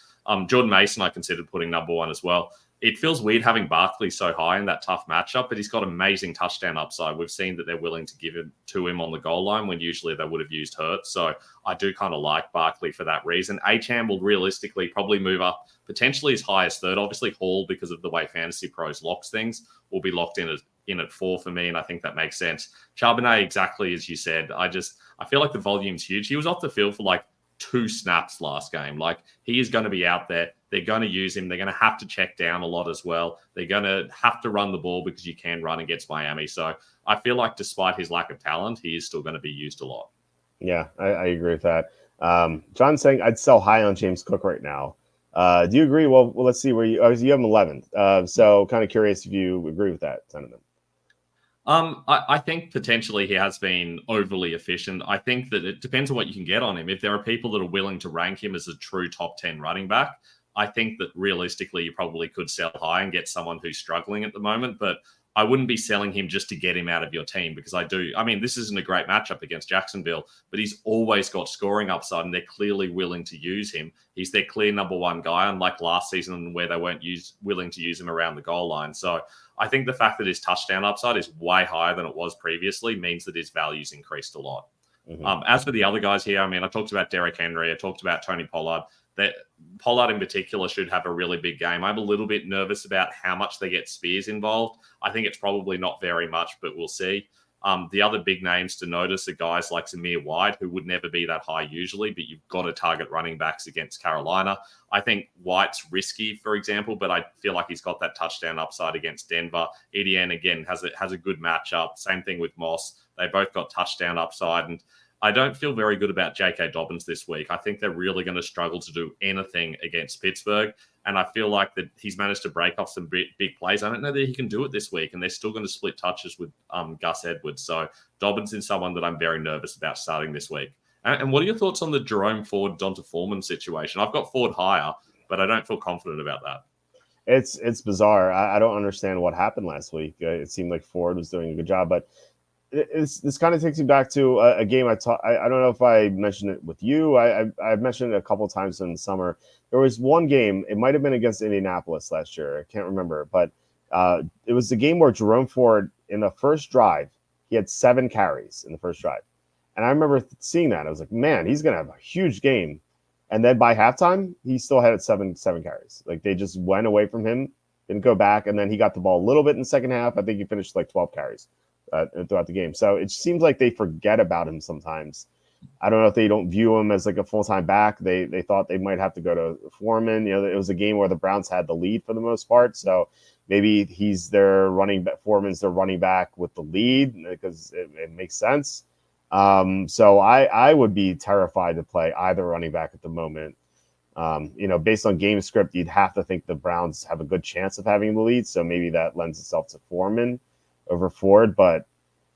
Speaker 2: Jordan Mason, I considered putting number 1 as well. It feels weird having Barkley so high in that tough matchup, but he's got amazing touchdown upside. We've seen that they're willing to give it to him on the goal line when usually they would have used Hurts. So I do kind of like Barkley for that reason. Achane will realistically probably move up potentially as high as 3rd. Obviously, Hall, because of the way Fantasy Pros locks things, will be locked in at 4 for me, and I think that makes sense. Charbonnet, exactly as you said. I feel like the volume's huge. He was off the field for 2 snaps last game. He is going to be out there. They're going to use him. They're going to have to check down a lot as well. They're going to have to run the ball because you can run against Miami. So I feel like despite his lack of talent, he is still going to be used a lot.
Speaker 1: Yeah, I agree with that. John's saying I'd sell high on James Cook right now. Do you agree? Well, let's see where you have him 11th. So kind of curious if you agree with that sentiment.
Speaker 2: I think potentially he has been overly efficient. I think that it depends on what you can get on him. If there are people that are willing to rank him as a true top 10 running back, I think that realistically you probably could sell high and get someone who's struggling at the moment. But I wouldn't be selling him just to get him out of your team because this isn't a great matchup against Jacksonville, but he's always got scoring upside and they're clearly willing to use him. He's their clear number 1 guy, unlike last season where they weren't willing to use him around the goal line. So I think the fact that his touchdown upside is way higher than it was previously means that his value's increased a lot. Mm-hmm. As for the other guys here, I talked about Derrick Henry. I talked about Tony Pollard. That Pollard in particular should have a really big game. I'm a little bit nervous about how much they get Spears involved. I think it's probably not very much, but we'll see. The other big names to notice are guys like Zamir White, who would never be that high usually, but you've got to target running backs against Carolina. I think White's risky, for example, but I feel like he's got that touchdown upside against Denver. Etienne, again, has a good matchup. Same thing with Moss. They both got touchdown upside. And I don't feel very good about J.K. Dobbins this week. I think they're really going to struggle to do anything against Pittsburgh. And I feel like that he's managed to break off some big plays. I don't know that he can do it this week. And they're still going to split touches with Gus Edwards. So Dobbins is someone that I'm very nervous about starting this week. And what are your thoughts on the Jerome Ford, Donta Foreman situation? I've got Ford higher, but I don't feel confident about that.
Speaker 1: It's bizarre. I don't understand what happened last week. It seemed like Ford was doing a good job, but this kind of takes me back to a game I don't know if I mentioned it with you. I've mentioned it a couple times in the summer. There was one game. It might have been against Indianapolis last year. I can't remember, but it was the game where Jerome Ford in the first drive, he had 7 carries in the first drive. And I remember seeing that. I was like, man, he's going to have a huge game. And then by halftime, he still had 7 carries. Like they just went away from him, didn't go back. And then he got the ball a little bit in the second half. I think he finished like 12 carries throughout the game. So it seems like they forget about him sometimes. I don't know if they don't view him as like a full-time back. They thought they might have to go to Foreman. You know, it was a game where the Browns had the lead for the most part. So maybe he's their running back. Foreman's their running back with the lead because it makes sense. So I would be terrified to play either running back at the moment. Based on game script, you'd have to think the Browns have a good chance of having the lead. So maybe that lends itself to Foreman over Ford, but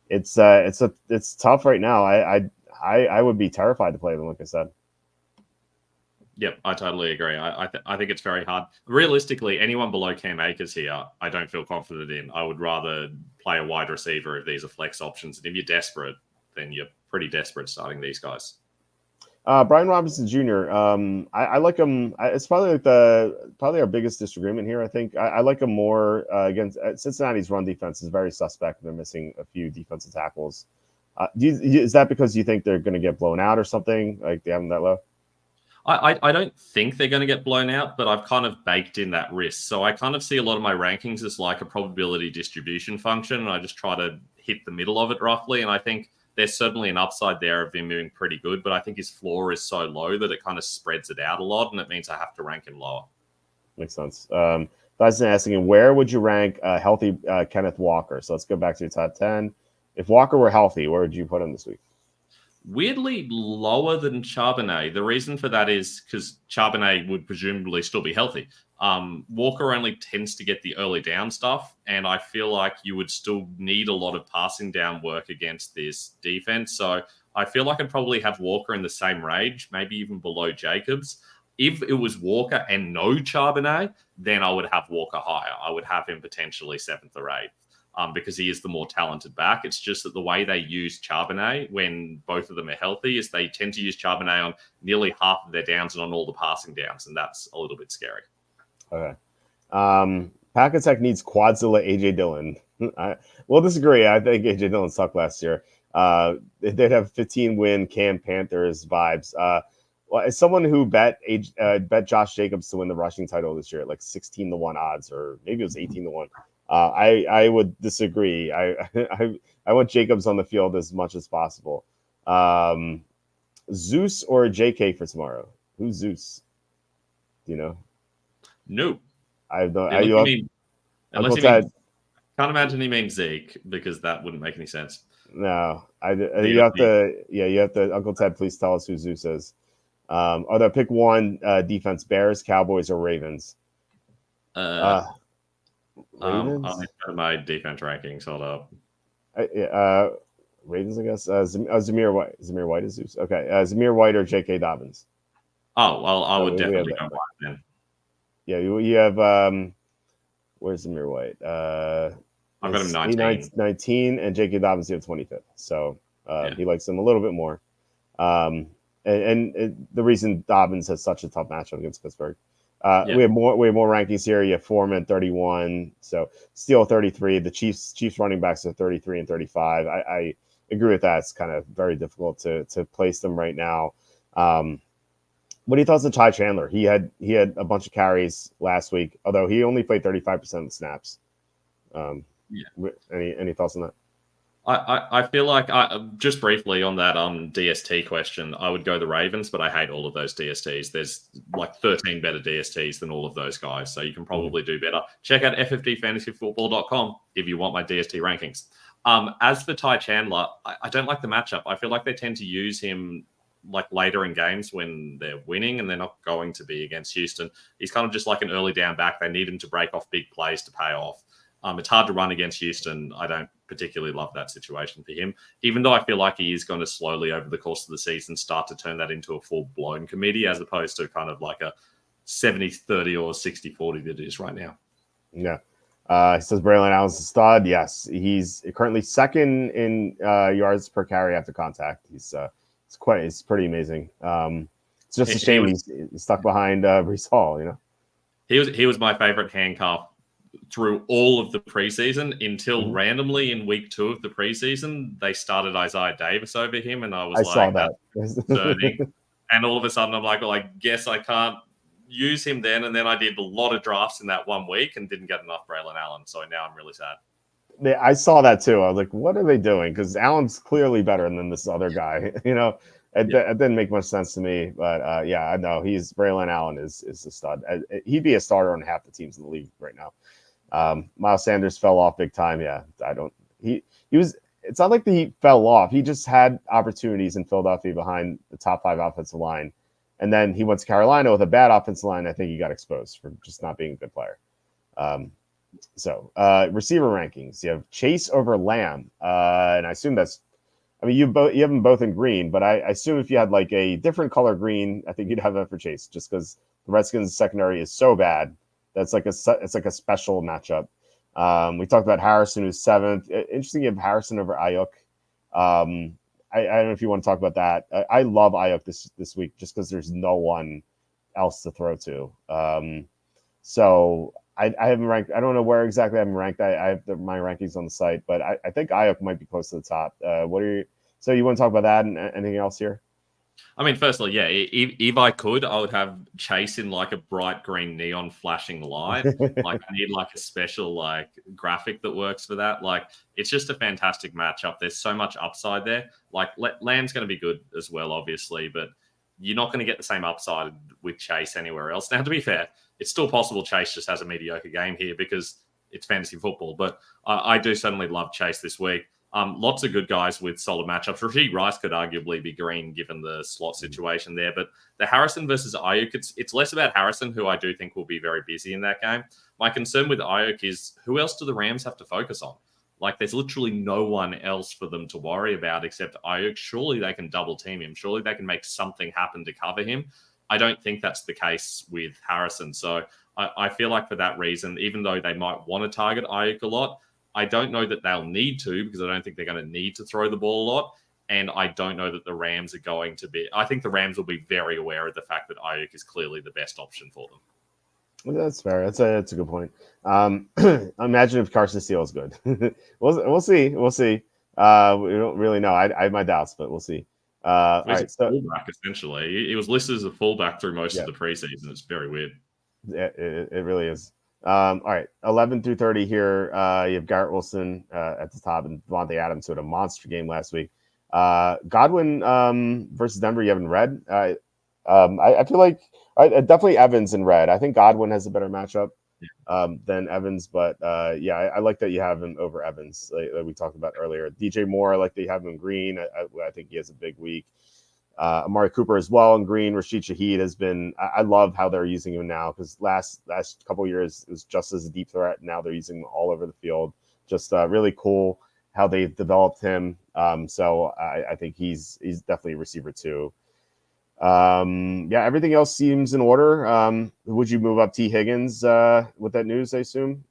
Speaker 1: it's tough right now. I would be terrified to play them, like I said.
Speaker 2: Yep, I totally agree. I think it's very hard. Realistically, anyone below Cam Akers here, I don't feel confident in. I would rather play a wide receiver if these are flex options. And if you're desperate, then you're pretty desperate starting these guys.
Speaker 1: Brian Robinson Jr. I like him. It's probably our biggest disagreement here. I think I like him more against Cincinnati's run defense is very suspect. They're missing a few defensive tackles. Is that because you think they're going to get blown out or something? Like they have them that low?
Speaker 2: I don't think they're going to get blown out, but I've kind of baked in that risk. So I kind of see a lot of my rankings as like a probability distribution function, and I just try to hit the middle of it roughly. And I think there's certainly an upside there of him moving pretty good, but I think his floor is so low that it kind of spreads it out a lot, and it means I have to rank him lower.
Speaker 1: Makes sense. That's asking, where would you rank healthy Kenneth Walker? So let's go back to your top 10. If Walker were healthy, where would you put him this week?
Speaker 2: Weirdly lower than Charbonnet. The reason for that is because Charbonnet would presumably still be healthy. Walker only tends to get the early down stuff, and I feel like you would still need a lot of passing down work against this defense. So I feel like I'd probably have Walker in the same range, maybe even below Jacobs. If it was Walker and no Charbonnet, then I would have Walker higher. I would have him potentially 7th or 8th. Because he is the more talented back. It's just that the way they use Charbonnet when both of them are healthy is they tend to use Charbonnet on nearly half of their downs and on all the passing downs, and that's a little bit scary.
Speaker 1: Okay. Pack-Attack needs Quadzilla AJ Dillon. We'll disagree. I think AJ Dillon sucked last year. They'd have 15-win Cam Panthers vibes. As someone who bet Josh Jacobs to win the rushing title this year at like 16-1 odds, or maybe it was 18-1. I would disagree. I want Jacobs on the field as much as possible. Zeus or JK for tomorrow? Who's Zeus? Do you know?
Speaker 2: No.
Speaker 1: I don't.
Speaker 2: Can't imagine he means Zeke because that wouldn't make any sense.
Speaker 1: No, you have to. Uncle Ted, please tell us who Zeus is. Pick one defense: Bears, Cowboys, or Ravens.
Speaker 2: I'll go my defense rankings. Hold up.
Speaker 1: Ravens, I guess. Zamir White. Zamir White is Zeus. Okay. Zamir White or J.K. Dobbins.
Speaker 2: Oh well, I would definitely go White then.
Speaker 1: Yeah, you have. Where's Zamir White?
Speaker 2: I've got him
Speaker 1: 19, and J.K. Dobbins you have 25th. So he likes him a little bit more. And the reason Dobbins has such a tough matchup against Pittsburgh. We have more rankings here. You have Foreman 31, so Steele 33. The Chiefs running backs are 33 and 35. I agree with that. It's kind of very difficult to place them right now. What are your thoughts on Ty Chandler? He had a bunch of carries last week, although he only played 35% of the snaps. Any thoughts on that?
Speaker 2: I feel like just briefly on that DST question, I would go the Ravens, but I hate all of those DSTs. There's like 13 better DSTs than all of those guys, so you can probably do better. Check out ffdfantasyfootball.com if you want my DST rankings. As for Ty Chandler, I don't like the matchup. I feel like they tend to use him like later in games when they're winning, and they're not going to be against Houston. He's kind of just like an early down back. They need him to break off big plays to pay off. It's hard to run against Houston. I don't particularly love that situation for him, even though I feel like he is going to slowly over the course of the season start to turn that into a full-blown committee as opposed to kind of like a 70-30 or 60-40 that it is right now.
Speaker 1: Yeah. He says Braylon Allen's a stud. Yes, he's currently second in yards per carry after contact. He's pretty amazing. It's just a shame he's stuck behind Breece Hall. You know,
Speaker 2: he was my favorite handcuff through all of the preseason until randomly in week 2 of the preseason they started Isaiah Davis over him, and I
Speaker 1: saw that.
Speaker 2: Concerning. And all of a sudden I'm like, well, I guess I can't use him then. And then I did a lot of drafts in that 1 week and didn't get enough Braylon Allen. So now I'm really sad.
Speaker 1: I saw that too. I was like, what are they doing? Because Allen's clearly better than this other guy. You know, it didn't make much sense to me. But I know Braylon Allen is a stud. He'd be a starter on half the teams in the league right now. Miles Sanders fell off big time. Yeah, he was. It's not like he fell off. He just had opportunities in Philadelphia behind the top 5 offensive line. And then he went to Carolina with a bad offensive line. I think he got exposed for just not being a good player. Receiver rankings. You have Chase over Lamb. And I assume you have them both in green, but I assume if you had like a different color green, I think you'd have that for Chase just because the Redskins secondary is so bad. It's like a special matchup. We talked about Harrison, who's 7th. Interesting, you have Harrison over Ayuk. I don't know if you want to talk about that. I love Ayuk this week just because there's no one else to throw to. So I haven't ranked. I don't know where exactly I haven't ranked. I have my rankings on the site, but I think Ayuk might be close to the top. So you want to talk about that and anything else here?
Speaker 2: I mean, firstly, yeah, if I could, I would have Chase in like a bright green neon flashing light. Like I need like a special like graphic that works for that. Like it's just a fantastic matchup. There's so much upside there. Like Lamb's going to be good as well, obviously, but you're not going to get the same upside with Chase anywhere else. Now, to be fair, it's still possible Chase just has a mediocre game here because it's fantasy football. But I do certainly love Chase this week. Lots of good guys with solid matchups. Rashid Rice could arguably be green given the slot situation there. But the Harrison versus Ayuk, it's less about Harrison, who I do think will be very busy in that game. My concern with Ayuk is who else do the Rams have to focus on? Like there's literally no one else for them to worry about except Ayuk. Surely they can double team him. Surely they can make something happen to cover him. I don't think that's the case with Harrison. So I feel like for that reason, even though they might want to target Ayuk a lot, I don't know that they'll need to because I don't think they're going to need to throw the ball a lot. And I don't know that the Rams are going to be. I think the Rams will be very aware of the fact that Ayuk is clearly the best option for them.
Speaker 1: That's fair. That's a good point. Imagine if Carson Steele is good. we'll see. We don't really know. I have my doubts, but we'll see. All right, so
Speaker 2: fullback essentially. He was listed as a fullback through most of the preseason. It's very weird.
Speaker 1: Yeah, it really is. All right, 11 through 30 here. You have Garrett Wilson at the top and Devontae Adams who had a monster game last week. Godwin versus Denver, you haven't read. I feel like definitely Evans in red. I think Godwin has a better matchup than Evans, but I like that you have him over Evans, like we talked about earlier. DJ Moore, I like that you have him in green. I think he has a big week. Amari Cooper as well in green. Rashid Shaheed has been. I love how they're using him now because last couple of years it was just as a deep threat. Now they're using him all over the field. Just really cool how they've developed him. So I think he's definitely a receiver too. Everything else seems in order. Would you move up T. Higgins with that news, I assume?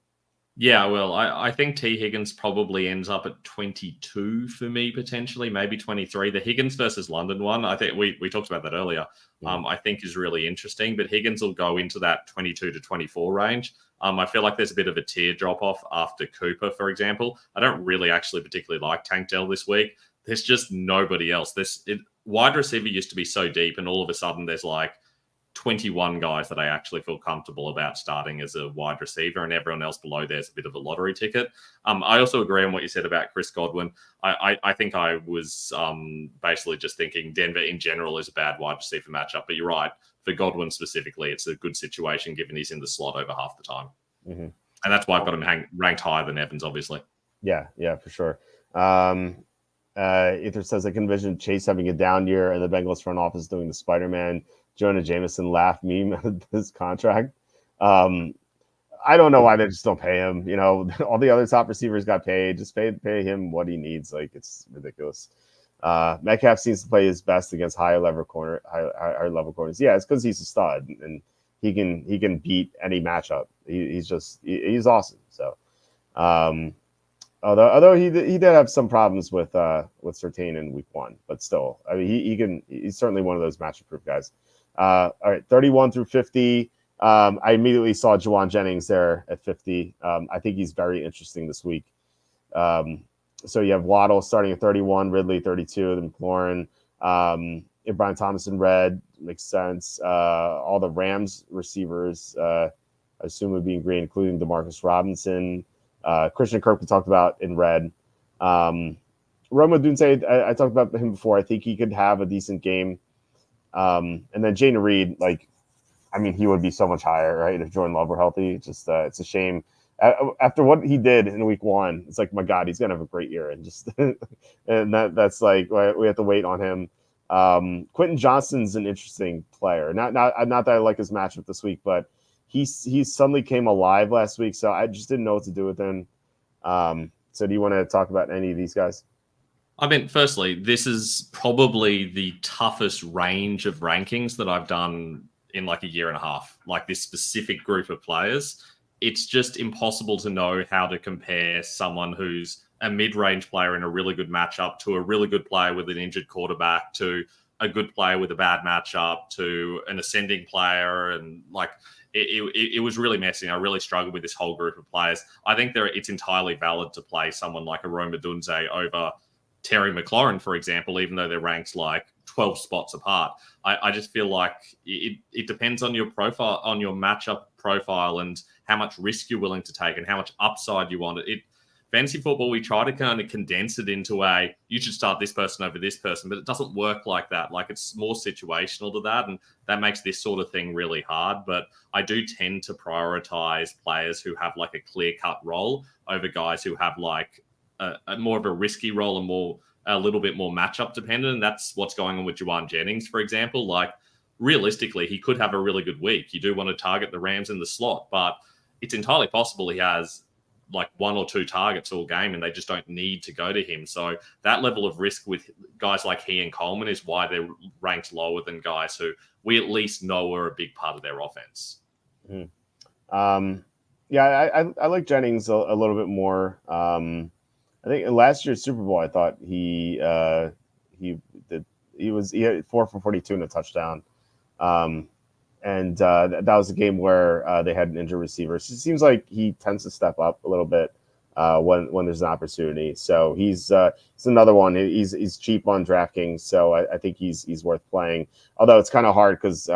Speaker 2: Yeah, well, I think T. Higgins probably ends up at 22 for me, potentially, maybe 23. The Higgins versus London one, I think we talked about that earlier, I think is really interesting, but Higgins will go into that 22 to 24 range. I feel like there's a bit of a tier drop-off after Cooper, for example. I don't really actually particularly like Tank Dell this week. There's just nobody else. Wide receiver used to be so deep, and all of a sudden there's like 21 guys that I actually feel comfortable about starting as a wide receiver, and everyone else below there's a bit of a lottery ticket. I also agree on what you said about Chris Godwin. I think I was basically just thinking Denver in general is a bad wide receiver matchup, but you're right. For Godwin specifically, it's a good situation given he's in the slot over half the time. Mm-hmm. And that's why I've got him ranked higher than Evans, obviously.
Speaker 1: Yeah, for sure. Ether says I can envision Chase having a down year and the Bengals front office doing the Spider-Man Jonah Jameson laugh meme at his contract. I don't know why they just don't pay him. All the other top receivers got paid. Just pay him what he needs. Like, it's ridiculous. Metcalf seems to play his best against higher level corners. Yeah, it's because he's a stud and he can beat any matchup. He's awesome. So, although he did have some problems with Surtain in week 1, but still, I mean, he's certainly one of those matchup proof guys. All right, 31 through 50. I immediately saw Juwan Jennings there at 50. I think he's very interesting this week. So you have Waddle starting at 31, Ridley 32, then McLaurin, Brian Thomas in red, makes sense. All the Rams receivers, I assume would be in green, including Demarcus Robinson. Christian Kirk we talked about in red. Roma Dunze, I talked about him before. I think he could have a decent game. And then Jaden Reed, he would be so much higher, right? If Jordan Love were healthy. It's a shame. After what he did in week 1, it's like, my God, he's gonna have a great year, and that's like, we have to wait on him. Quentin Johnston's an interesting player. Not that I like his matchup this week, but he suddenly came alive last week, so I just didn't know what to do with him. So do you want to talk about any of these guys?
Speaker 2: I mean, firstly, this is probably the toughest range of rankings that I've done in like a year and a half. Like, this specific group of players, it's just impossible to know how to compare someone who's a mid-range player in a really good matchup to a really good player with an injured quarterback to a good player with a bad matchup to an ascending player. And it was really messy. I really struggled with this whole group of players. I think it's entirely valid to play someone like a Roma Dunze over Terry McLaurin, for example, even though they're ranked like 12 spots apart. I just feel like it depends on your profile, on your matchup profile, and how much risk you're willing to take and how much upside you want. Fantasy football, we try to kind of condense it into you should start this person over this person, but it doesn't work like that. Like, it's more situational to that, and that makes this sort of thing really hard. But I do tend to prioritize players who have like a clear-cut role over guys who have like a more of a risky role and a little bit more matchup dependent. And that's what's going on with Juwan Jennings, for example. Like, realistically, he could have a really good week. You do want to target the Rams in the slot, but it's entirely possible he has like 1 or 2 targets all game and they just don't need to go to him. So that level of risk with guys like he and Coleman is why they're ranked lower than guys who we at least know are a big part of their offense.
Speaker 1: Mm-hmm. I like Jennings a little bit more. I think in last year's Super Bowl, I thought he had 4 for 42 and a touchdown. And that was a game where they had an injured receiver. So it seems like he tends to step up a little bit when there's an opportunity. So he's another one. He's cheap on DraftKings, so I think he's worth playing. Although it's kind of hard because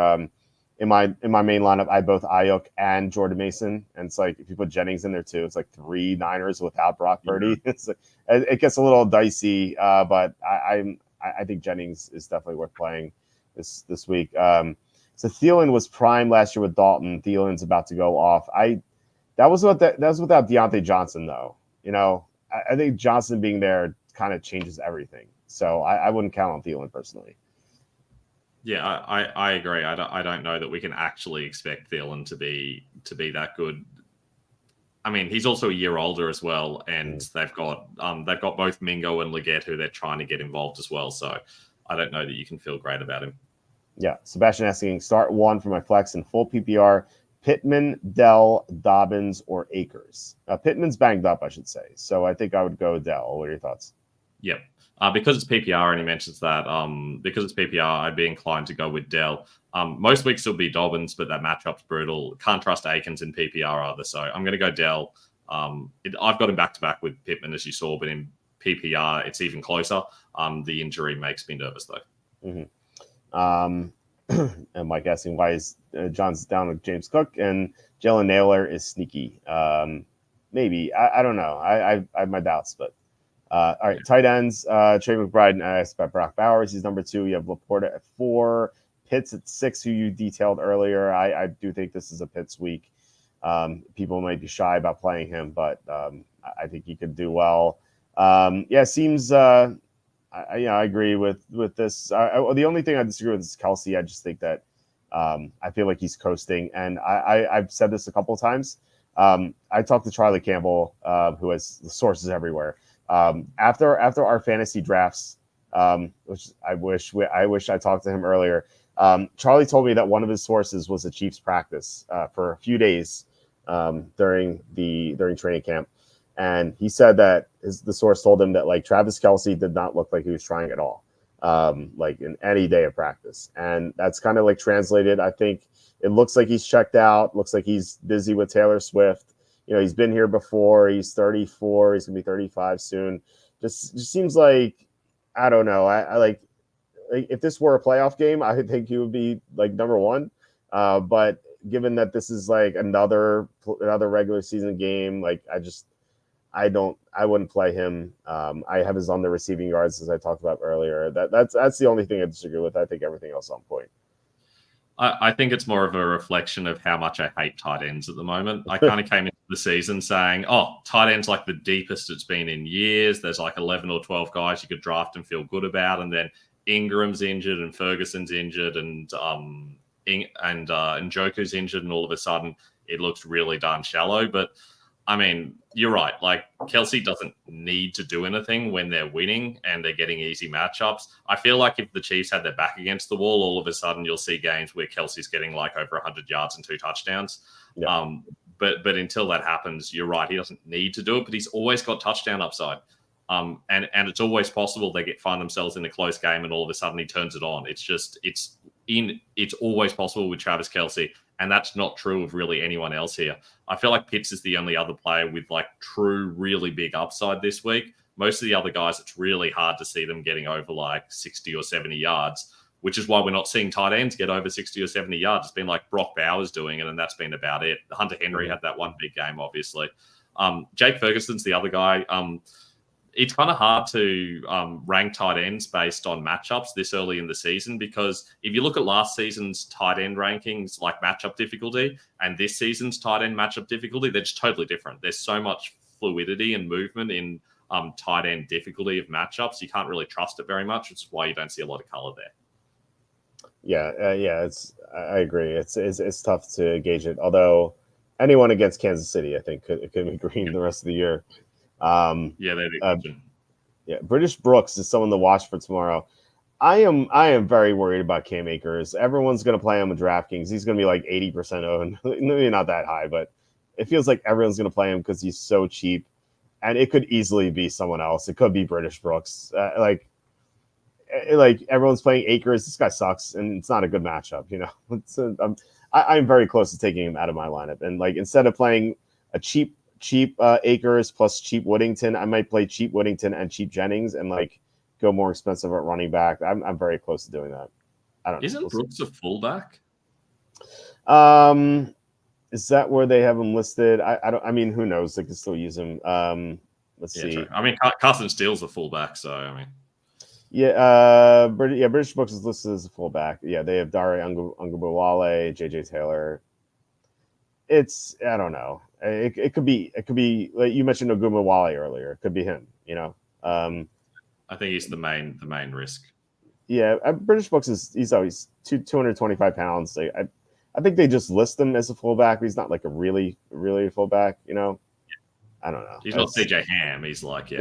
Speaker 1: in my main lineup, I have both Ayuk and Jordan Mason, and it's like if you put Jennings in there too, it's like 3 Niners without Brock Purdy. Mm-hmm. It gets a little dicey, but I think Jennings is definitely worth playing this week. So Thielen was prime last year with Dalton. Thielen's about to go off. That was without Deontay Johnson, though. I think Johnson being there kind of changes everything. So I wouldn't count on Thielen personally.
Speaker 2: Yeah, I agree. I don't know that we can actually expect Thielen to be that good. I mean, he's also a year older as well, and they've got both Mingo and Leggett who they're trying to get involved as well. So I don't know that you can feel great about him.
Speaker 1: Yeah, Sebastian asking, start one for my flex in full PPR: Pittman, Dell, Dobbins, or Akers. Pittman's banged up, I should say. So I think I would go Dell. What are your thoughts?
Speaker 2: Yep. Because it's PPR, and he mentions that because it's PPR, I'd be inclined to go with Dell. Most weeks it'll be Dobbins, but that matchup's brutal. Can't trust Akins in PPR either, so I'm going to go Dell. I've got him back-to-back with Pittman, as you saw, but in PPR, it's even closer. The injury makes me nervous, though.
Speaker 1: Mm-hmm. And Mike asking why is John's down with James Cook and Jalen Naylor is sneaky. Maybe. I don't know. I have my doubts, but all right, tight ends. Trey McBride, I asked about Brock Bowers. He's number 2. You have Laporta at 4. Pitts at 6, who you detailed earlier. I do think this is a Pitts week. People might be shy about playing him, but I think he could do well. Yeah, seems. I agree with this. The only thing I disagree with is Kelsey. I just think that I feel like he's coasting, and I've said this a couple of times. I talked to Charlie Campbell, who has sources everywhere. After our fantasy drafts, which I wish I talked to him earlier. Charlie told me that one of his sources was a Chiefs practice for a few days during training camp. And he said that the source told him that like Travis Kelsey did not look like he was trying at all, like in any day of practice. And that's kind of like translated. I think it looks like he's checked out. Looks like he's busy with Taylor Swift. You know, he's been here before. He's 34. He's gonna be 35 soon. Just seems like I don't know. I like if this were a playoff game, I would think he would be like number one. But given that this is like another regular season game, like I wouldn't play him. I have his on the receiving yards as I talked about earlier. That's the only thing I disagree with. I think everything else on point.
Speaker 2: I think it's more of a reflection of how much I hate tight ends at the moment. I kind of came into the season saying, oh, tight end's like the deepest it's been in years. There's like 11 or 12 guys you could draft and feel good about. And then Ingram's injured and Ferguson's injured and Njoku's injured. And all of a sudden it looks really darn shallow. But I mean, you're right. Like Kelsey doesn't need to do anything when they're winning and they're getting easy matchups. I feel like if the Chiefs had their back against the wall, all of a sudden you'll see games where Kelsey's getting like over 100 yards and 2 touchdowns. Yeah. But until that happens, you're right. He doesn't need to do it, but he's always got touchdown upside. And it's always possible they find themselves in a close game and all of a sudden he turns it on. It's always possible with Travis Kelsey. And that's not true of really anyone else here. I feel like Pitts is the only other player with like true, really big upside this week. Most of the other guys, it's really hard to see them getting over like 60 or 70 yards, which is why we're not seeing tight ends get over 60 or 70 yards. It's been like Brock Bowers doing it, and that's been about it. Hunter Henry had that one big game, obviously. Jake Ferguson's the other guy. It's kind of hard to rank tight ends based on matchups this early in the season, because if you look at last season's tight end rankings, like matchup difficulty, and this season's tight end matchup difficulty, they're just totally different. There's so much fluidity and movement in tight end difficulty of matchups. You can't really trust it very much, which is why you don't see a lot of color there.
Speaker 1: Yeah, I agree. It's tough to gauge it. Although anyone against Kansas City, I think, could be green the rest of the year. British Brooks is someone to watch for tomorrow. I am very worried about Cam Akers. Everyone's going to play him in DraftKings. He's going to be like 80% owned. Maybe not that high, but it feels like everyone's going to play him because he's so cheap. And it could easily be someone else. It could be British Brooks. Like everyone's playing Akers. This guy sucks, and it's not a good matchup. You know, I'm very close to taking him out of my lineup. And like instead of playing a cheap Akers plus cheap Woodington, I might play cheap Woodington and cheap Jennings and like go more expensive at running back. I'm very close to doing that. I don't know.
Speaker 2: Isn't Brooks a fullback?
Speaker 1: Is that where they have him listed? I mean, who knows? They could still use him. Let's see.
Speaker 2: True. I mean, Carson Steele's a fullback, so I mean.
Speaker 1: British Brooks is listed as a fullback. Yeah, they have Dare Ungubawale, JJ Taylor. I don't know. It could be like you mentioned Ogumawale earlier. It could be him, you know.
Speaker 2: I think he's the main risk.
Speaker 1: Yeah, British Brooks he's always 225 pounds. I think they just list him as a fullback. But he's not like a really fullback, you know. I don't know.
Speaker 2: He's not CJ Ham. He's like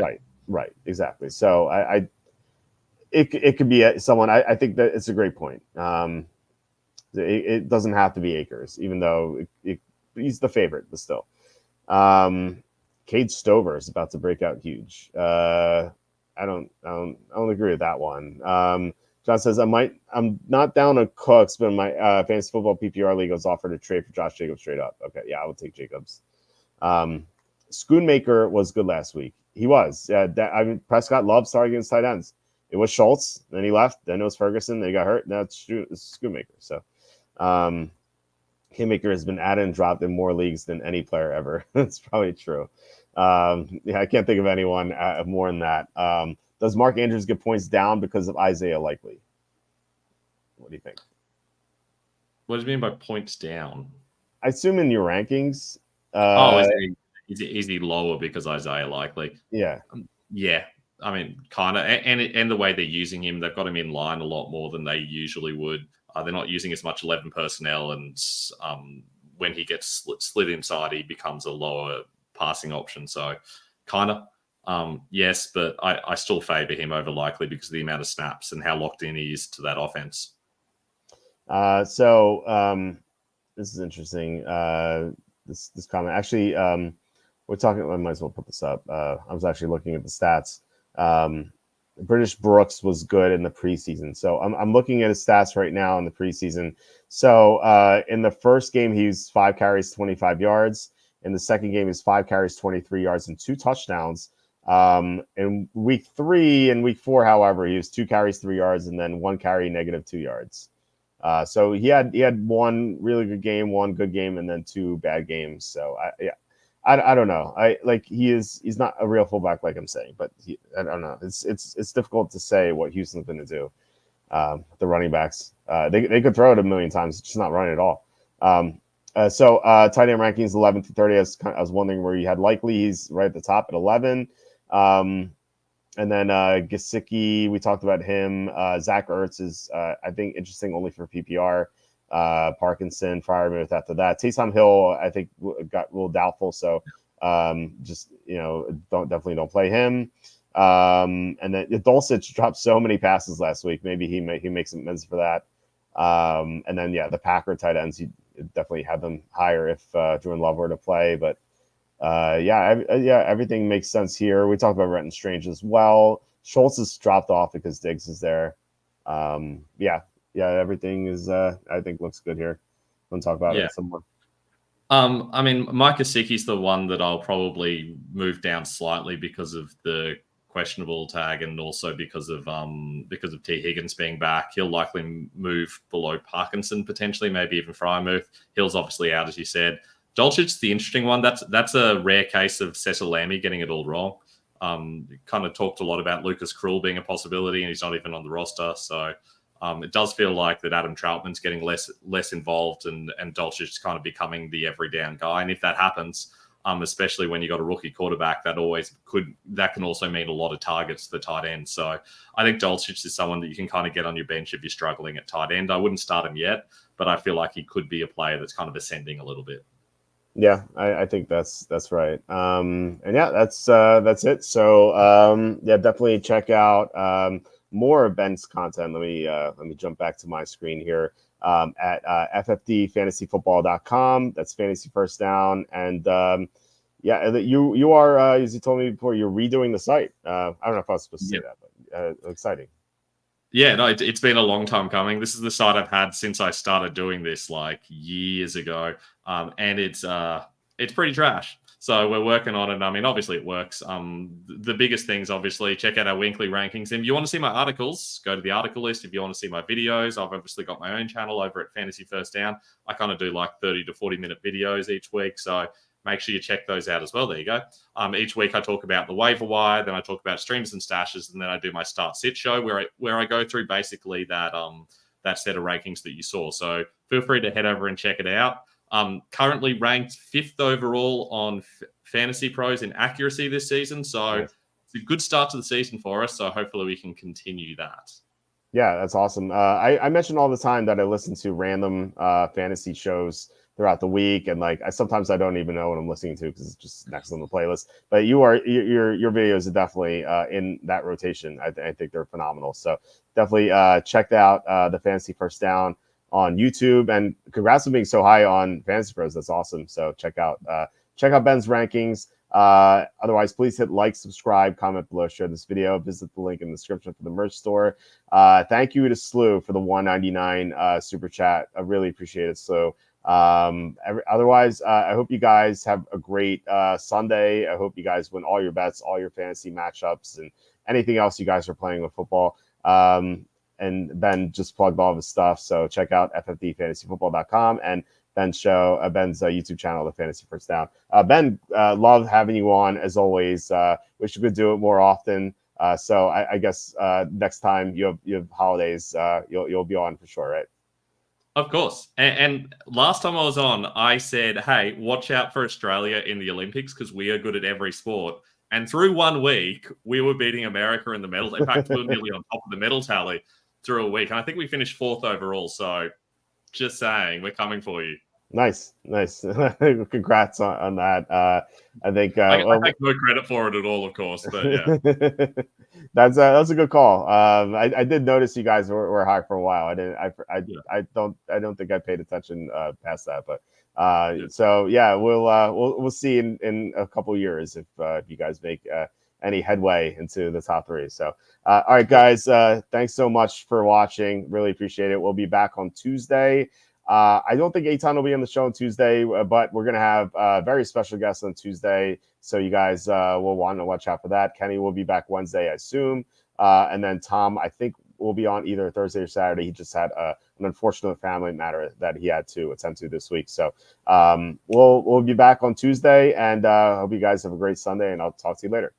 Speaker 1: right, exactly. So it could be someone. I think that it's a great point. It doesn't have to be Akers, even though he's the favorite, but still. Cade Stover is about to break out huge. I don't agree with that one. John says I'm not down on Cooks, but my fantasy football PPR league was offered a trade for Josh Jacobs straight up. Okay, yeah, I would take Jacobs. Schoonmaker was good last week. He was. Prescott loves targeting against tight ends. It was Schultz, then he left. Then it was Ferguson. Then he got hurt. Now it's Schoonmaker. So, Haymaker has been added and dropped in more leagues than any player ever. That's probably true. I can't think of anyone more than that. Does Mark Andrews get points down because of Isaiah Likely? What do you think?
Speaker 2: What do you mean by points down?
Speaker 1: I assume in your rankings.
Speaker 2: Is he lower because Isaiah Likely?
Speaker 1: Yeah.
Speaker 2: Yeah, I mean, kind of, and the way they're using him, they've got him in line a lot more than they usually would. They're not using as much 11 personnel, and when he gets slid inside, he becomes a lower passing option. So, kind of, yes, but I still favour him over Likely because of the amount of snaps and how locked in he is to that offense.
Speaker 1: This is interesting. This comment actually. We're talking. I might as well put this up. I was actually looking at the stats. British Brooks was good in the preseason, so I'm looking at his stats right now in the preseason. So in the first game, he was 5 carries, 25 yards. In the second game, he's 5 carries, 23 yards, and 2 touchdowns. In week 3 and week 4, however, he was 2 carries, 3 yards, and then 1 carry, -2 yards. So he had one really good game, one good game, and then 2 bad games. So I don't know. He's not a real fullback like I'm saying, but I don't know. It's difficult to say what Houston's going to do. The running backs, they could throw it a million times, it's just not running at all. Tight end rankings 11 to 30. I was wondering where you had Likely. He's right at the top at 11. And then Gesicki, we talked about him. Zach Ertz is, I think, interesting only for PPR. Parkinson, Freiermuth after that. Taysom Hill, I think, got ruled doubtful. So definitely don't play him. And then Dulcich dropped so many passes last week. Maybe he makes some amends for that. And then, the Packer tight ends, you definitely have them higher if Jordan Love were to play. But everything makes sense here. We talked about Renton Strange as well. Schultz has dropped off because Diggs is there. Everything is I think looks good here. We'll talk about it some more.
Speaker 2: I mean, Mike Gesicki's the one that I'll probably move down slightly because of the questionable tag and also because of T. Higgins being back. He'll likely move below Parkinson potentially, maybe even Freiermuth. Hill's obviously out, as you said. Dulcich's the interesting one. That's a rare case of Cecil Lammy getting it all wrong. Kind of talked a lot about Lucas Krull being a possibility, and he's not even on the roster. So it does feel like that Adam Troutman's getting less involved, and Dulcich's kind of becoming the every down guy. And if that happens, especially when you got a rookie quarterback, that can also mean a lot of targets to the tight end. So I think Dulcich is someone that you can kind of get on your bench if you're struggling at tight end. I wouldn't start him yet, but I feel like he could be a player that's kind of ascending a little bit.
Speaker 1: Yeah, I think that's right. That's it. So definitely check out more of Ben's content. Let me jump back to my screen here at ffdfantasyfootball.com. That's fantasy first down. And you are, as you told me before, you're redoing the site. I don't know if I was supposed to say that, but exciting.
Speaker 2: Yeah, no, it's been a long time coming. This is the site I've had since I started doing this like years ago. And it's pretty trash. So we're working on it. I mean, obviously it works. The biggest things, obviously, check out our weekly rankings. And if you want to see my articles, go to the article list. If you want to see my videos, I've obviously got my own channel over at Fantasy First Down. I kind of do like 30 to 40-minute videos each week. So make sure you check those out as well. There you go. Each week I talk about the waiver wire, then I talk about streams and stashes, and then I do my start sit show where I go through basically that set of rankings that you saw. So feel free to head over and check it out. Currently ranked 5th overall on Fantasy Pros in accuracy this season. So It's a good start to the season for us. So hopefully we can continue that.
Speaker 1: Yeah, that's awesome. I mention all the time that I listen to random fantasy shows throughout the week, and sometimes I don't even know what I'm listening to because it's just next on the playlist. But your videos are definitely in that rotation. I think they're phenomenal. So definitely check out the Fantasy First Down on YouTube, and congrats on being so high on Fantasy Pros. That's awesome. So check out Ben's rankings. Otherwise, please hit like, subscribe, comment below, share this video, visit the link in the description for the merch store. Thank you to Slew for the $1.99 super chat. I really appreciate it, Slew. Otherwise, I hope you guys have a great Sunday. I hope you guys win all your bets, all your fantasy matchups, and anything else you guys are playing with football. And Ben just plugged all of his stuff, so check out ffdfantasyfootball.com and Ben's YouTube channel, The Fantasy First Down. Ben, love having you on as always. Wish you could do it more often. So I guess next time you have holidays, you'll be on for sure, right?
Speaker 2: Of course. And last time I was on, I said, hey, watch out for Australia in the Olympics because we are good at every sport. And through 1 week, we were beating America in the medal. In fact, we were nearly on top of the medal tally through a week. And I think we finished 4th overall. So just saying, we're coming for you.
Speaker 1: Nice. Congrats on that. I think
Speaker 2: I take no credit for it at all, of course, but yeah,
Speaker 1: that's a good call. I did notice you guys were high for a while. I don't think I paid attention past that, but so yeah, we'll see in a couple years if you guys make any headway into the top 3. So all right, guys, thanks so much for watching. Really appreciate it. We'll be back on Tuesday. I don't think Eitan will be on the show on Tuesday, but we're going to have a very special guest on Tuesday. So you guys will want to watch out for that. Kenny will be back Wednesday, I assume. And then Tom, I think, will be on either Thursday or Saturday. He just had an unfortunate family matter that he had to attend to this week. So we'll be back on Tuesday, and hope you guys have a great Sunday, and I'll talk to you later.